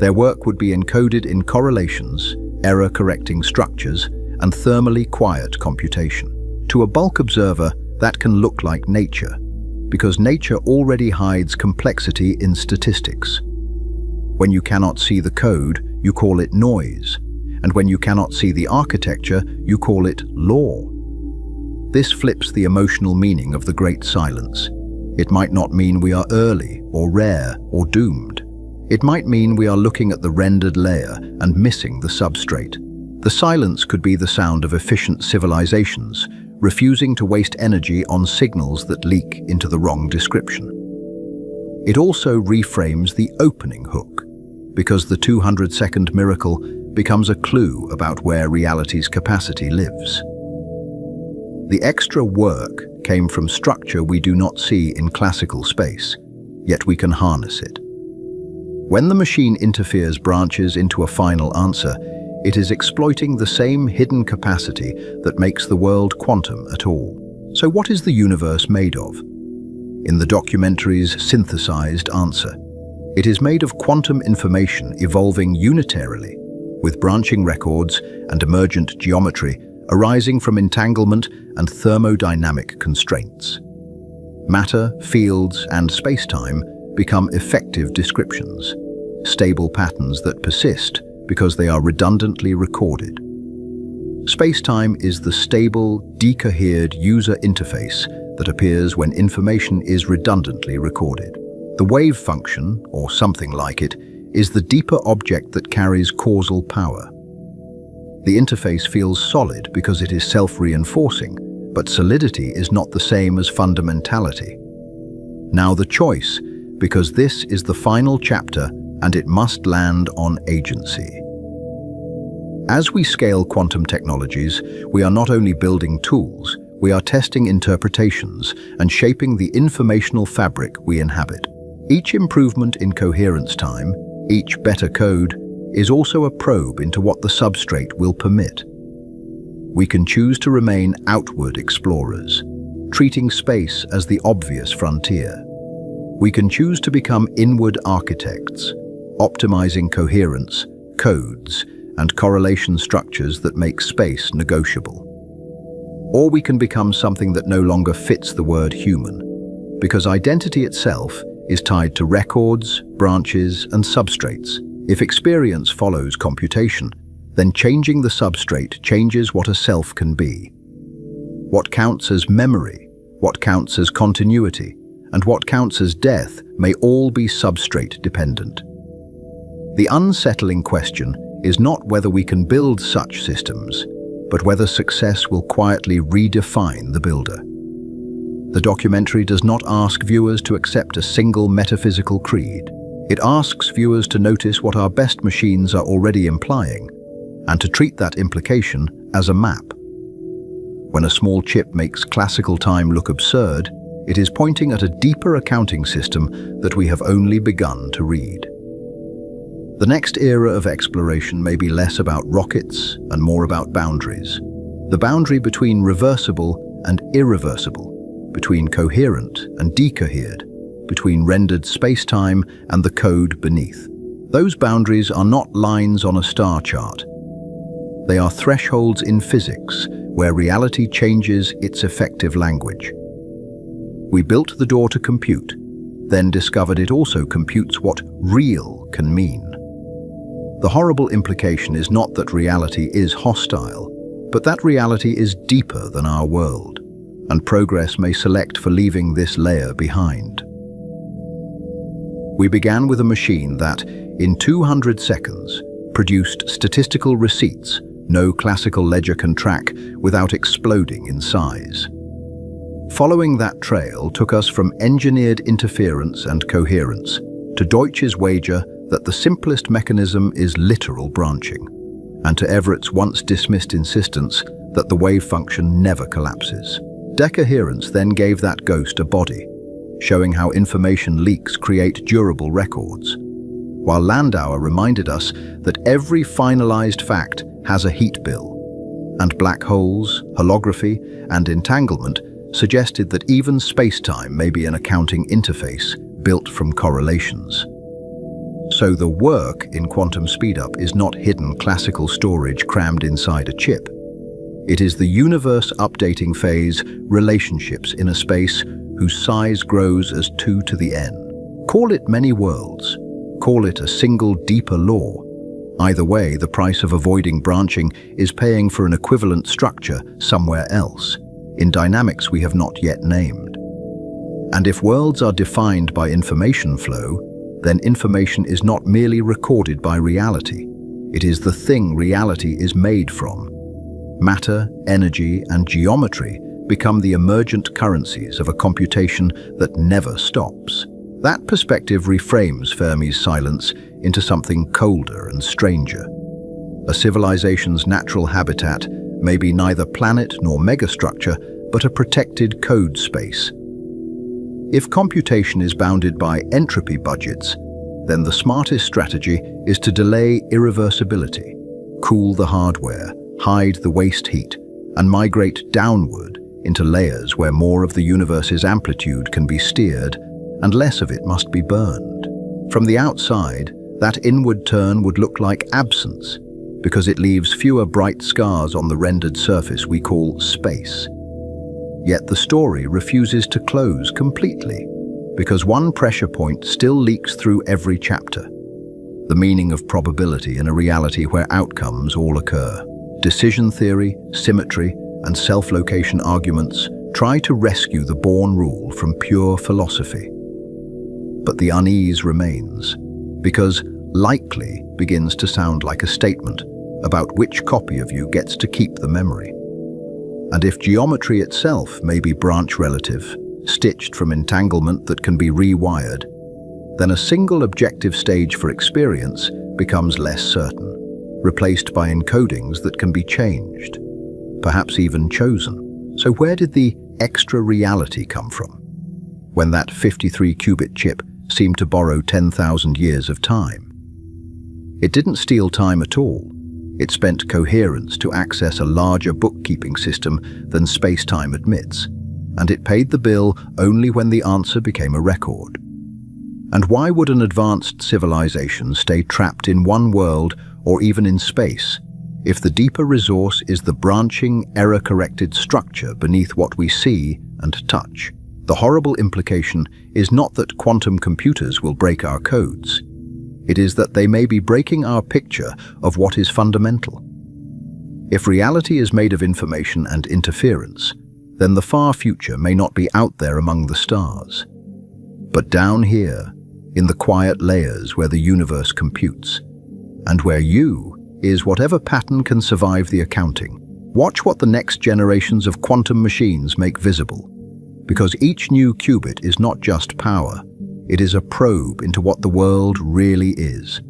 Their work would be encoded in correlations, error-correcting structures, and thermally quiet computation. To a bulk observer, that can look like nature, because nature already hides complexity in statistics. When you cannot see the code, you call it noise, and when you cannot see the architecture, you call it law. This flips the emotional meaning of the great silence. It might not mean we are early, or rare, or doomed. It might mean we are looking at the rendered layer and missing the substrate. The silence could be the sound of efficient civilizations, refusing to waste energy on signals that leak into the wrong description. It also reframes the opening hook, because the 200-second miracle becomes a clue about where reality's capacity lives. The extra work came from structure we do not see in classical space, yet we can harness it. When the machine interferes branches into a final answer, it is exploiting the same hidden capacity that makes the world quantum at all. So what is the universe made of? In the documentary's synthesized answer, it is made of quantum information evolving unitarily, with branching records and emergent geometry arising from entanglement and thermodynamic constraints. Matter, fields, and space-time become effective descriptions, stable patterns that persist because they are redundantly recorded. Space-time is the stable, decohered user interface that appears when information is redundantly recorded. The wave function, or something like it, is the deeper object that carries causal power. The interface feels solid because it is self-reinforcing, but solidity is not the same as fundamentality. Now the choice, because this is the final chapter and it must land on agency. As we scale quantum technologies, we are not only building tools, we are testing interpretations and shaping the informational fabric we inhabit. Each improvement in coherence time, each better code, is also a probe into what the substrate will permit. We can choose to remain outward explorers, treating space as the obvious frontier. We can choose to become inward architects, optimizing coherence, codes, and correlation structures that make space negotiable. Or we can become something that no longer fits the word human, because identity itself is tied to records, branches, and substrates. If experience follows computation, then changing the substrate changes what a self can be. What counts as memory, what counts as continuity, and what counts as death may all be substrate dependent. The unsettling question is not whether we can build such systems, but whether success will quietly redefine the builder. The documentary does not ask viewers to accept a single metaphysical creed. It asks viewers to notice what our best machines are already implying, and to treat that implication as a map. When a small chip makes classical time look absurd, it is pointing at a deeper accounting system that we have only begun to read. The next era of exploration may be less about rockets and more about boundaries. The boundary between reversible and irreversible, between coherent and decohered, between rendered space-time and the code beneath. Those boundaries are not lines on a star chart. They are thresholds in physics where reality changes its effective language. We built the door to compute, then discovered it also computes what real can mean. The horrible implication is not that reality is hostile, but that reality is deeper than our world, and progress may select for leaving this layer behind. We began with a machine that, in 200 seconds, produced statistical receipts no classical ledger can track without exploding in size. Following that trail took us from engineered interference and coherence to Deutsch's wager that the simplest mechanism is literal branching, and to Everett's once dismissed insistence that the wave function never collapses. Decoherence then gave that ghost a body, showing how information leaks create durable records, while Landauer reminded us that every finalized fact has a heat bill, and black holes, holography, and entanglement suggested that even space-time may be an accounting interface built from correlations. So the work in quantum speedup is not hidden classical storage crammed inside a chip. It is the universe updating phase, relationships in a space whose size grows as 2 to the n. Call it many worlds, call it a single deeper law. Either way, the price of avoiding branching is paying for an equivalent structure somewhere else, in dynamics we have not yet named. And if worlds are defined by information flow, then information is not merely recorded by reality. It is the thing reality is made from. Matter, energy, and geometry become the emergent currencies of a computation that never stops. That perspective reframes Fermi's silence into something colder and stranger. A civilization's natural habitat may be neither planet nor megastructure, but a protected code space. If computation is bounded by entropy budgets, then the smartest strategy is to delay irreversibility, cool the hardware, hide the waste heat, and migrate downward into layers where more of the universe's amplitude can be steered and less of it must be burned. From the outside, that inward turn would look like absence because it leaves fewer bright scars on the rendered surface we call space. Yet the story refuses to close completely because one pressure point still leaks through every chapter. The meaning of probability in a reality where outcomes all occur. Decision theory, symmetry, and self-location arguments try to rescue the born rule from pure philosophy. But the unease remains, because likely begins to sound like a statement about which copy of you gets to keep the memory. And if geometry itself may be branch relative, stitched from entanglement that can be rewired, then a single objective stage for experience becomes less certain, replaced by encodings that can be changed, perhaps even chosen. So where did the extra reality come from, when that 53-qubit chip seemed to borrow 10,000 years of time? It didn't steal time at all. It spent coherence to access a larger bookkeeping system than space-time admits, and it paid the bill only when the answer became a record. And why would an advanced civilization stay trapped in one world or even in space if the deeper resource is the branching, error-corrected structure beneath what we see and touch? The horrible implication is not that quantum computers will break our codes. It is that they may be breaking our picture of what is fundamental. If reality is made of information and interference, then the far future may not be out there among the stars, but down here, in the quiet layers where the universe computes, and where you is whatever pattern can survive the accounting. Watch what the next generations of quantum machines make visible, because each new qubit is not just power, it is a probe into what the world really is.